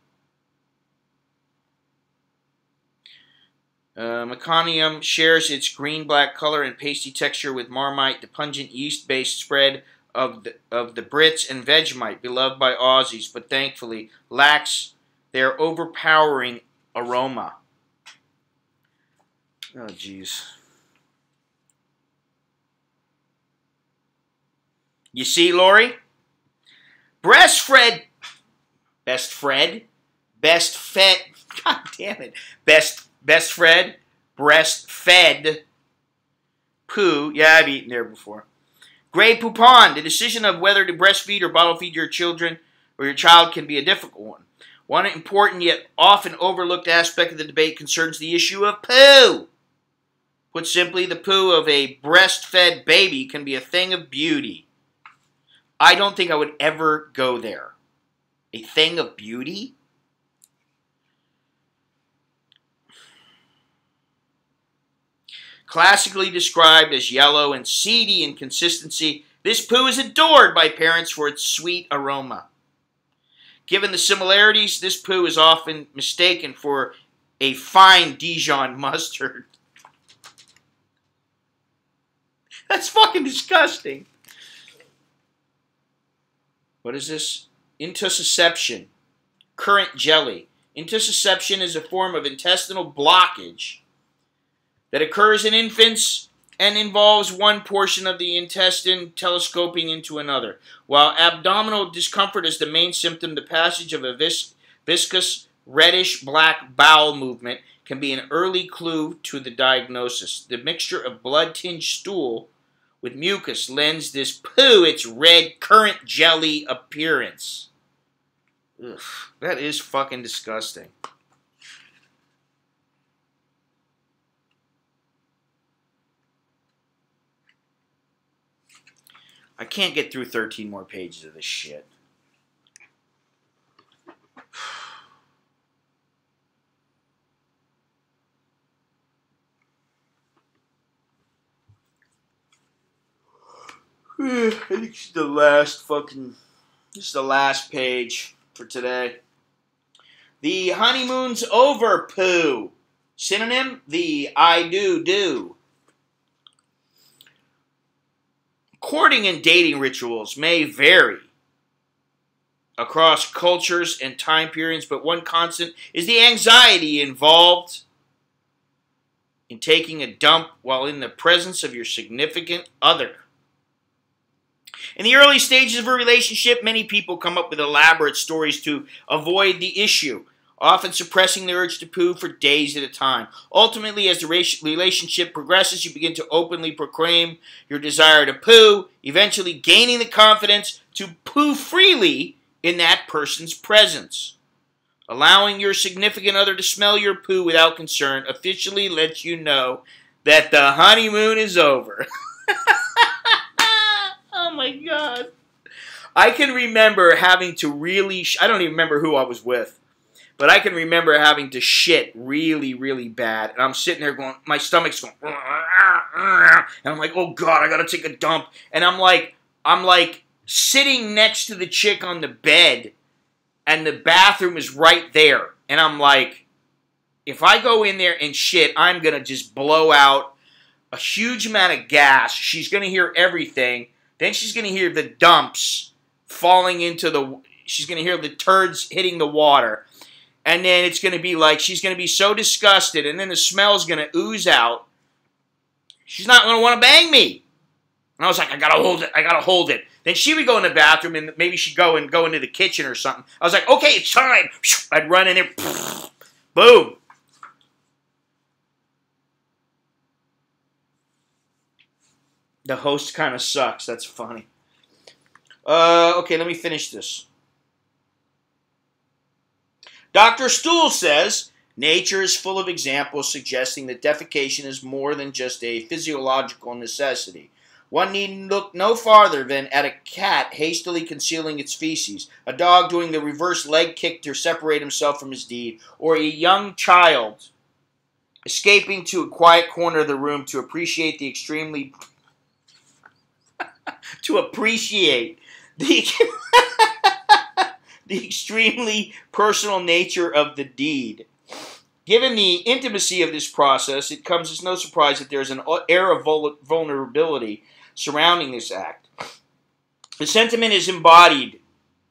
Meconium shares its green-black color and pasty texture with Marmite, the pungent yeast-based spread of the Brits, and Vegemite, beloved by Aussies, but thankfully lacks their overpowering aroma. Oh, jeez. You see, Lori? Breastfed. God damn it. Breastfed poo. Yeah, I've eaten there before. Grey poupon. The decision of whether to breastfeed or bottle feed your children or your child can be a difficult one. One important yet often overlooked aspect of the debate concerns the issue of poo. Put simply, the poo of a breastfed baby can be a thing of beauty. I don't think I would ever go there. A thing of beauty? Classically described as yellow and seedy in consistency, this poo is adored by parents for its sweet aroma. Given the similarities, this poo is often mistaken for a fine Dijon mustard. That's fucking disgusting. What is this? Intussusception. Currant jelly. Intussusception is a form of intestinal blockage that occurs in infants and involves one portion of the intestine telescoping into another. While abdominal discomfort is the main symptom, the passage of a viscous, reddish-black bowel movement can be an early clue to the diagnosis. The mixture of blood-tinged stool with mucus lends this poo its red currant jelly appearance. Ugh, that is fucking disgusting. I can't get through 13 more pages of this shit. I think this is the last page for today. The honeymoon's over poo. Synonym, the I do. Courting and dating rituals may vary across cultures and time periods, but one constant is the anxiety involved in taking a dump while in the presence of your significant other. In the early stages of a relationship, many people come up with elaborate stories to avoid the issue, often suppressing the urge to poo for days at a time. Ultimately, as the relationship progresses, you begin to openly proclaim your desire to poo, eventually gaining the confidence to poo freely in that person's presence. Allowing your significant other to smell your poo without concern officially lets you know that the honeymoon is over. Oh my God. I can remember having to really, I don't even remember who I was with, but I can remember having to shit really, really bad. And I'm sitting there going, my stomach's going, and I'm like, oh God, I gotta take a dump. And I'm like sitting next to the chick on the bed, and the bathroom is right there. And I'm like, if I go in there and shit, I'm gonna just blow out a huge amount of gas. She's gonna hear everything. Then she's gonna hear the dumps falling into the, she's gonna hear the turds hitting the water. And then it's going to be like, she's going to be so disgusted, and then the smell's going to ooze out. She's not going to want to bang me. And I was like, I got to hold it. Then she would go in the bathroom, and maybe she'd go into the kitchen or something. I was like, okay, it's time. I'd run in there. Boom. The host kind of sucks. That's funny. Okay, let me finish this. Dr. Stool says, nature is full of examples suggesting that defecation is more than just a physiological necessity. One need look no farther than at a cat hastily concealing its feces, a dog doing the reverse leg kick to separate himself from his deed, or a young child escaping to a quiet corner of the room to appreciate the extremely the extremely personal nature of the deed. Given the intimacy of this process, it comes as no surprise that there is an air of vulnerability surrounding this act. The sentiment is embodied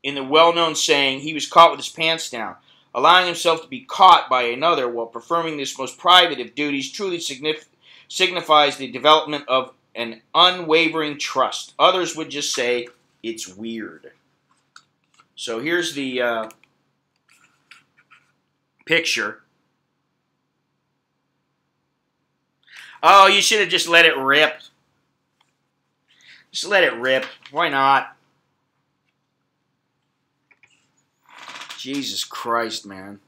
in the well-known saying, he was caught with his pants down. Allowing himself to be caught by another while performing this most private of duties truly signifies the development of an unwavering trust. Others would just say, it's weird. So here's the picture. Oh, you should have just let it rip. Just let it rip. Why not? Jesus Christ, man.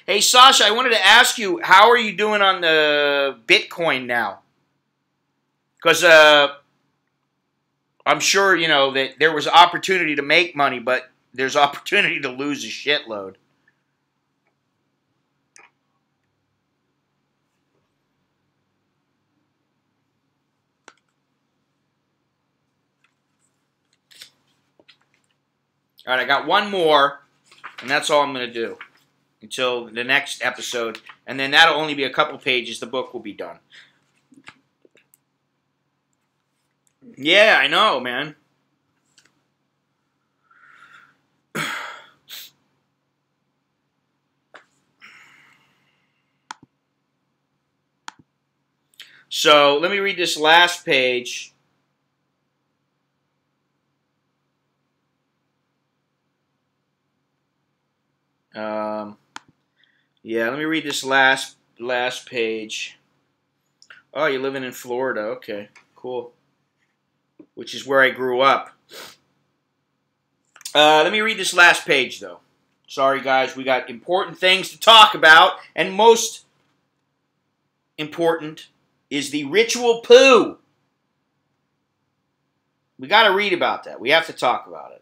Hey, Sasha, I wanted to ask you, how are you doing on the Bitcoin now? Because I'm sure, you know, that there was opportunity to make money, but there's opportunity to lose a shitload. All right, I got one more, and that's all I'm going to do until the next episode. And then that'll only be a couple pages. The book will be done. Yeah, I know, man. So let me read this last page. Yeah, let me read this last page. Oh, you're living in Florida. Okay, cool. Which is where I grew up. Let me read this last page, though. Sorry, guys, we got important things to talk about, and most important is the ritual poo. We got to read about that. We have to talk about it.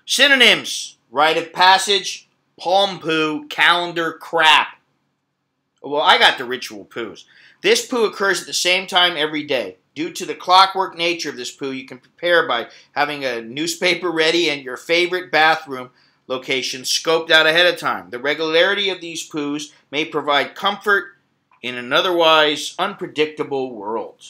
Synonyms: rite of passage, palm poo, calendar crap. Well, I got the ritual poos. This poo occurs at the same time every day. Due to the clockwork nature of this poo, you can prepare by having a newspaper ready and your favorite bathroom location scoped out ahead of time. The regularity of these poos may provide comfort in an otherwise unpredictable world.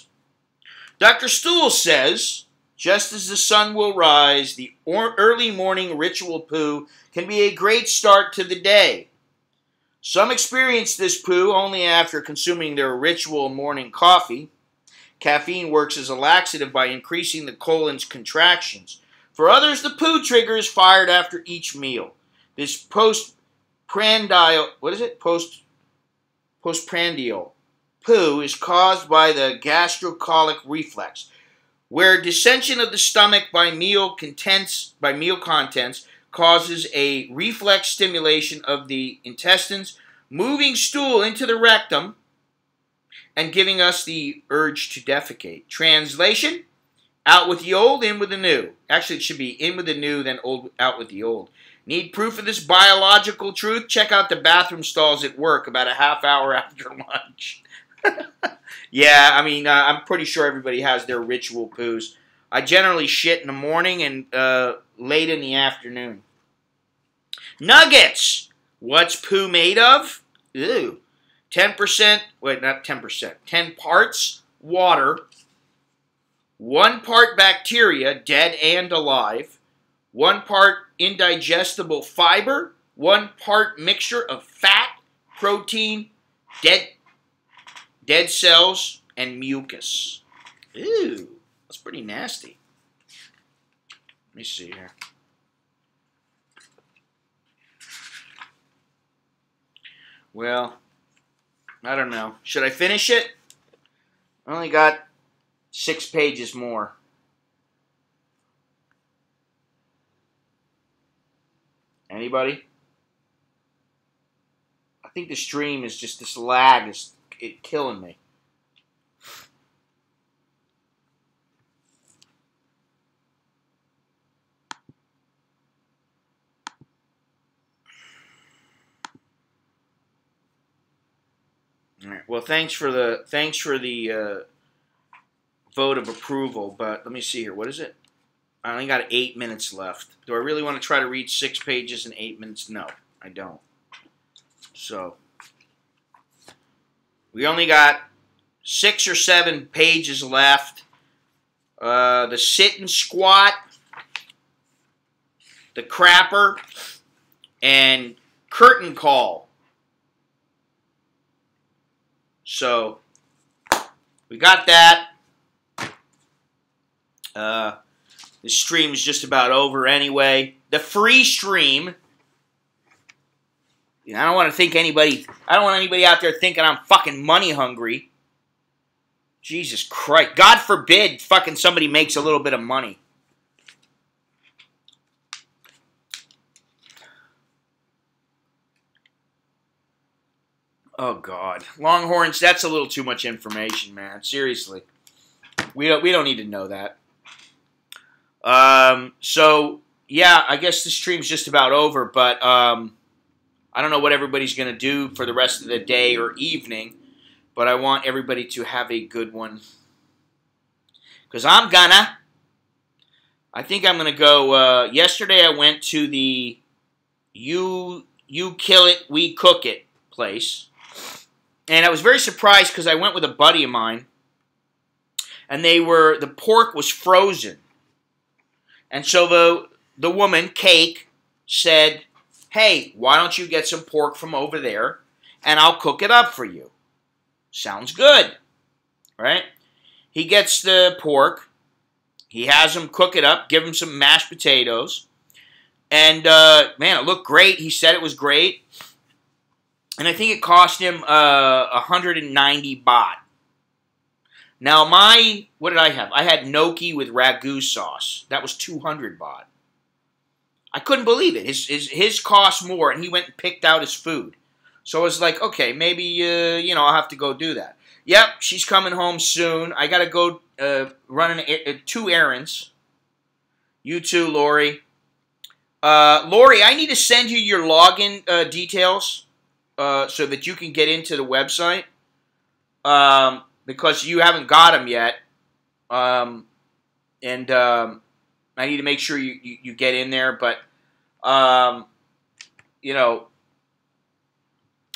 Dr. Stool says, just as the sun will rise, the early morning ritual poo can be a great start to the day. Some experience this poo only after consuming their ritual morning coffee. Caffeine works as a laxative by increasing the colon's contractions. For others, the poo trigger is fired after each meal. This postprandial poo is caused by the gastrocolic reflex, where dissension of the stomach by meal contents causes a reflex stimulation of the intestines, moving stool into the rectum and giving us the urge to defecate. Translation: out with the old, in with the new. Actually, it should be in with the new, then out with the old. Need proof of this biological truth? Check out the bathroom stalls at work about a half hour after lunch. Yeah, I mean, I'm pretty sure everybody has their ritual poos. I generally shit in the morning and late in the afternoon. Nuggets! What's poo made of? Ew. 10%, wait, not 10%, 10 parts water, 1 part bacteria, dead and alive, 1 part indigestible fiber, 1 part mixture of fat, protein, dead cells, and mucus. Ew, that's pretty nasty. Let me see here. Well, I don't know. Should I finish it? I only got 6 pages more. Anybody? I think the stream is just, this lag is killing me. All right. Well, thanks for the vote of approval, but let me see here. What is it? I only got 8 minutes left. Do I really want to try to read 6 pages in 8 minutes? No, I don't. So we only got 6 or 7 pages left. The sit and squat, the crapper, and curtain call. So we got that. The stream is just about over anyway. The free stream. You know, I don't want anybody out there thinking I'm fucking money hungry. Jesus Christ. God forbid fucking somebody makes a little bit of money. Oh, God. Longhorns, that's a little too much information, man. Seriously. We don't need to know that. So, yeah, I guess the stream's just about over, but I don't know what everybody's going to do for the rest of the day or evening, but I want everybody to have a good one. Because I think I'm going to go, yesterday I went to the You Kill It, We Cook It place. And I was very surprised because I went with a buddy of mine. And the pork was frozen. And so the woman, Cake, said, hey, why don't you get some pork from over there and I'll cook it up for you. Sounds good. Right? He gets the pork. He has him cook it up, give him some mashed potatoes. And, man, it looked great. He said it was great. And I think it cost him 190 baht. Now, what did I have? I had gnocchi with ragu sauce. That was 200 baht. I couldn't believe it. His cost more, and he went and picked out his food. So I was like, okay, maybe, I'll have to go do that. Yep, she's coming home soon. I got to go run 2 errands. You too, Lori. Lori, I need to send you your login details so that you can get into the website. Because you haven't got them yet. I need to make sure you get in there. But,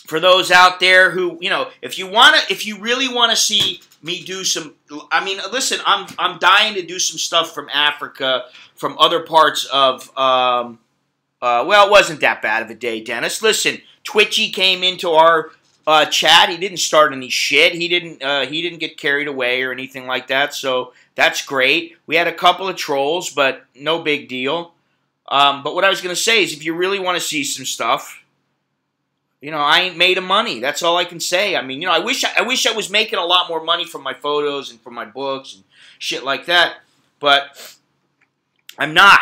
for those out there who, if you really want to see me do some, listen, I'm dying to do some stuff from Africa, from other parts of, it wasn't that bad of a day, Dennis. Listen, Twitchy came into our chat. He didn't start any shit. He didn't get carried away or anything like that. So that's great. We had a couple of trolls, but no big deal. But what I was going to say is, if you really want to see some stuff, I ain't made of money. That's all I can say. I wish I was making a lot more money from my photos and from my books and shit like that. But I'm not.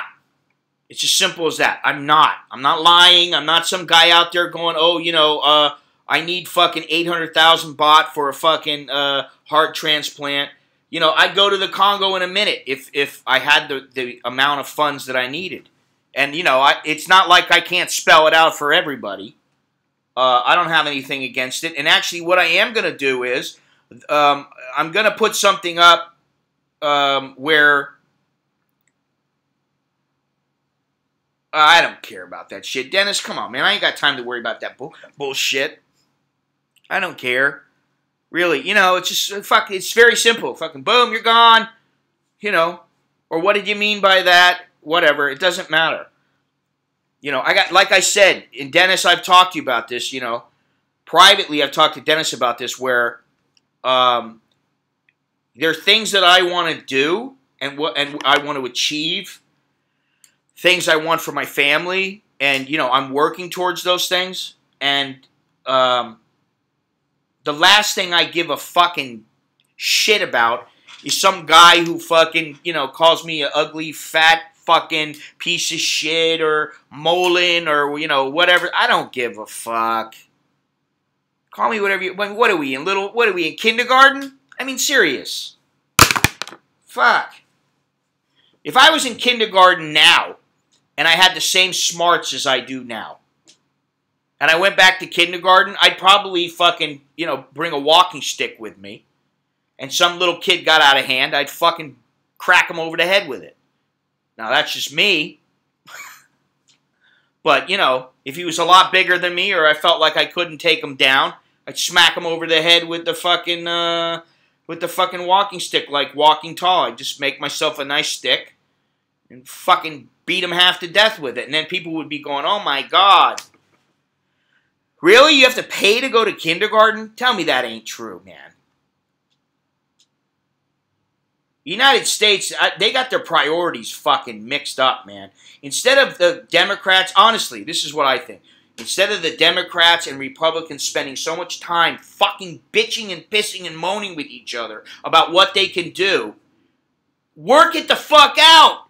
It's as simple as that. I'm not. I'm not lying. I'm not some guy out there going, I need fucking 800,000 baht for a fucking heart transplant. I'd go to the Congo in a minute if I had the amount of funds that I needed. And, it's not like I can't spell it out for everybody. I don't have anything against it. And actually what I am going to do is I'm going to put something up where I don't care about that shit. Dennis, come on, man. I ain't got time to worry about that bullshit. I don't care. Really, it's just, it's very simple. Fucking boom, you're gone. Or what did you mean by that? Whatever, it doesn't matter. like I said, and Dennis, I've talked to you about this, privately I've talked to Dennis about this, where there are things that I want to do and I want to achieve, things I want for my family, and, I'm working towards those things, and the last thing I give a fucking shit about is some guy who fucking, calls me an ugly, fat, fucking piece of shit, or Mallon, or, whatever. I don't give a fuck. Call me whatever you... What are we in kindergarten? Serious. Fuck. If I was in kindergarten now, and I had the same smarts as I do now, and I went back to kindergarten, I'd probably fucking, bring a walking stick with me, and some little kid got out of hand, I'd fucking crack him over the head with it. Now, that's just me. But, if he was a lot bigger than me, or I felt like I couldn't take him down, I'd smack him over the head with the fucking walking stick, like Walking Tall. I'd just make myself a nice stick and fucking beat him half to death with it. And then people would be going, oh my God. Really? You have to pay to go to kindergarten? Tell me that ain't true, man. United States, they got their priorities fucking mixed up, man. Instead of the Democrats, honestly, this is what I think. Instead of the Democrats and Republicans spending so much time fucking bitching and pissing and moaning with each other about what they can do, work it the fuck out.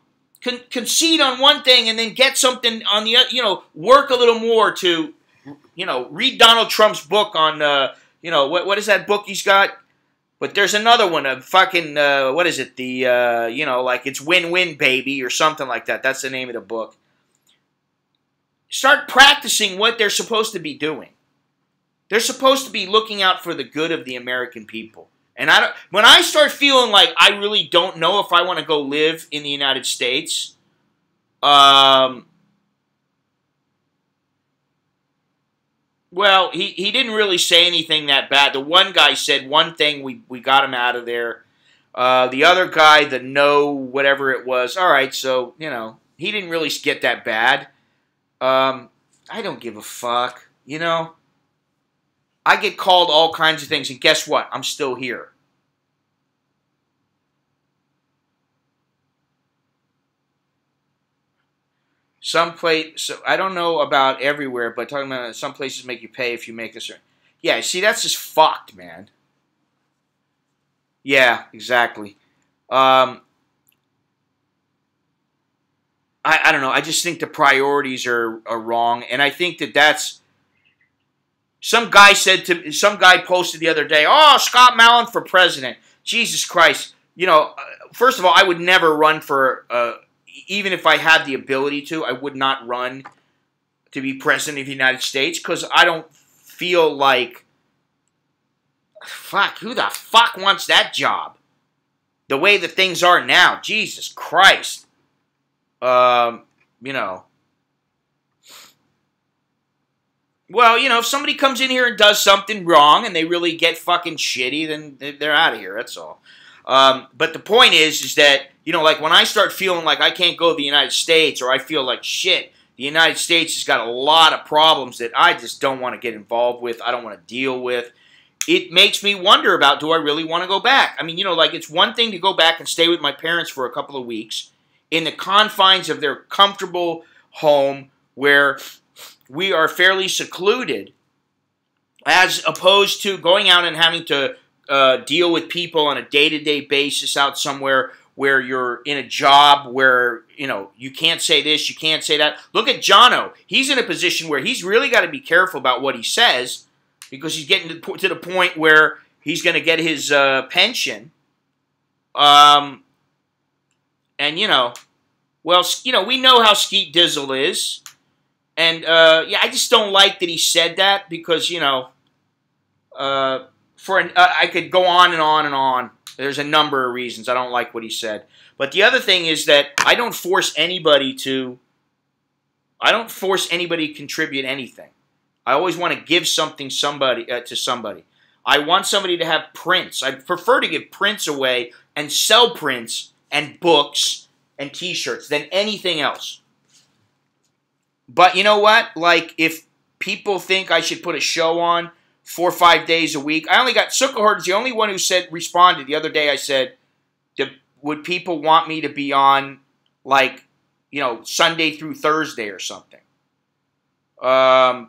Concede on one thing and then get something on the other, work a little more to read Donald Trump's book on, what is that book he's got? But there's another one, a fucking, what is it? The, like it's Win-Win Baby or something like that. That's the name of the book. Start practicing what they're supposed to be doing. They're supposed to be looking out for the good of the American people. And when I start feeling like I really don't know if I want to go live in the United States, well, he didn't really say anything that bad. The one guy said one thing, we got him out of there. The other guy, the no, whatever it was, all right, so, he didn't really get that bad. I don't give a fuck, I get called all kinds of things, and guess what? I'm still here. So I don't know about everywhere, but talking about some places make you pay if you make this. Yeah, see, that's just fucked, man. Yeah, exactly. I don't know. I just think the priorities are wrong, and I think that's. Some guy posted the other day, "Oh, Scott Mallon for president." Jesus Christ. First of all, I would never run for, even if I had the ability to, I would not run to be president of the United States because I don't feel like, fuck, who the fuck wants that job? The way that things are now, Jesus Christ. Well, if somebody comes in here and does something wrong and they really get fucking shitty, then they're out of here, that's all. But the point is that, like when I start feeling like I can't go to the United States or I feel like shit, the United States has got a lot of problems that I just don't want to get involved with, I don't want to deal with. It makes me wonder about, do I really want to go back? I mean, like it's one thing to go back and stay with my parents for a couple of weeks in the confines of their comfortable home where we are fairly secluded, as opposed to going out and having to deal with people on a day-to-day basis out somewhere where you're in a job where, you can't say this, you can't say that. Look at Jono. He's in a position where he's really got to be careful about what he says because he's getting to the point where he's going to get his pension. And, we know how Skeet Dizzle is. And, I just don't like that he said that because, I could go on and on and on. There's a number of reasons I don't like what he said. But the other thing is that I don't force anybody to contribute anything. I always want to give something to somebody. I want somebody to have prints. I prefer to give prints away and sell prints and books and T-shirts than anything else. But you know what? Like, if people think I should put a show on 4 or 5 days a week, I only got Sukkahard is the only one who responded the other day. I said, would people want me to be on, like, Sunday through Thursday or something? And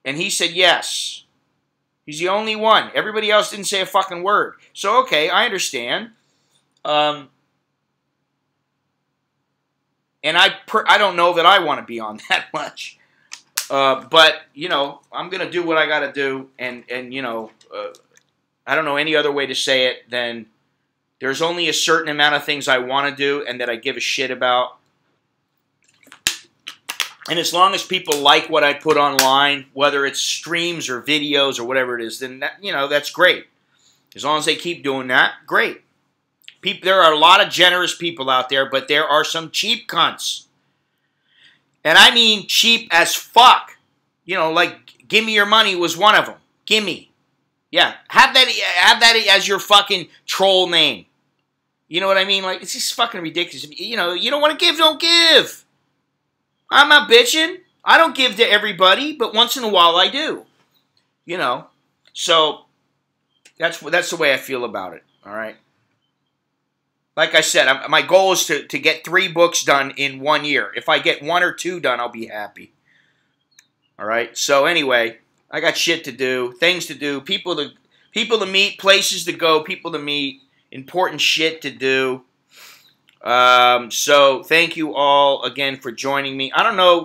he said yes. He's the only one. Everybody else didn't say a fucking word. So, okay, I understand. And I don't know that I want to be on that much. But, I'm going to do what I got to do. And I don't know any other way to say it than there's only a certain amount of things I want to do and that I give a shit about. And as long as people like what I put online, whether it's streams or videos or whatever it is, then that's great. As long as they keep doing that, great. There are a lot of generous people out there, but there are some cheap cunts. And I mean cheap as fuck. Like, give me your money was one of them. Gimme. Yeah, have that as your fucking troll name. You know what I mean? Like, it's just fucking ridiculous. You don't want to give, don't give. I'm not bitching. I don't give to everybody, but once in a while I do. So that's the way I feel about it. All right. Like I said, my goal is to get 3 books done in 1 year. If I get 1 or 2 done, I'll be happy. All right. So anyway, I got shit to do, things to do, people to meet, places to go, people to meet, important shit to do. So thank you all again for joining me. I don't know,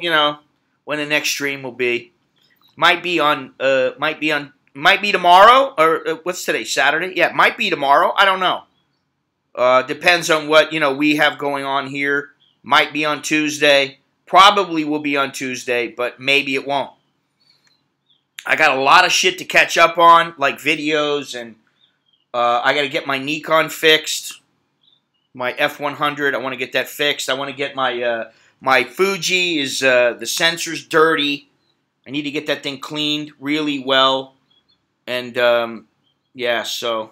when the next stream will be. Might be tomorrow, or what's today, Saturday? Yeah, it might be tomorrow. I don't know. Depends on what, we have going on here. Might be on Tuesday. Probably will be on Tuesday, but maybe it won't. I got a lot of shit to catch up on, like videos, and I got to get my Nikon fixed. My F100, I want to get that fixed. I want to get my Fuji the sensor's dirty. I need to get that thing cleaned really well. And, yeah, so,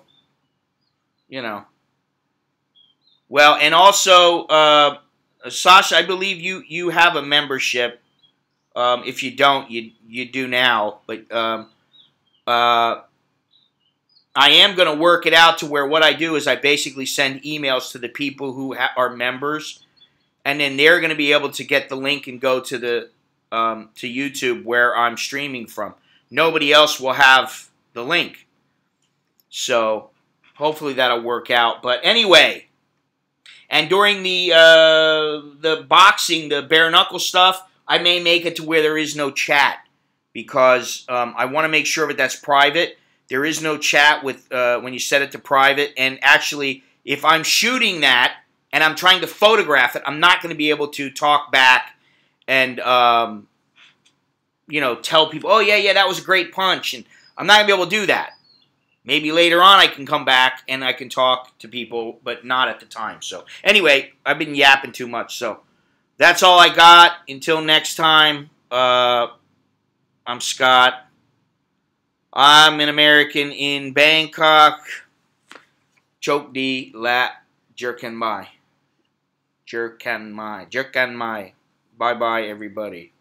Well, and also, Sasha, I believe you have a membership. If you don't, you do now. But I am going to work it out to where what I do is I basically send emails to the people who are members, and then they're going to be able to get the link and go to the to YouTube where I'm streaming from. Nobody else will have the link, so hopefully that'll work out. But anyway. And during the boxing, the bare knuckle stuff, I may make it to where there is no chat because I want to make sure that that's private. There is no chat with when you set it to private. And actually, if I'm shooting that and I'm trying to photograph it, I'm not going to be able to talk back and tell people, oh yeah, that was a great punch, and I'm not going to be able to do that. Maybe later on I can come back and I can talk to people, but not at the time. So anyway, I've been yapping too much. So that's all I got. Until next time, I'm Scott. I'm an American in Bangkok. Chok di la jerkan mai. Jerkan mai. Jerkan mai. Bye-bye, everybody.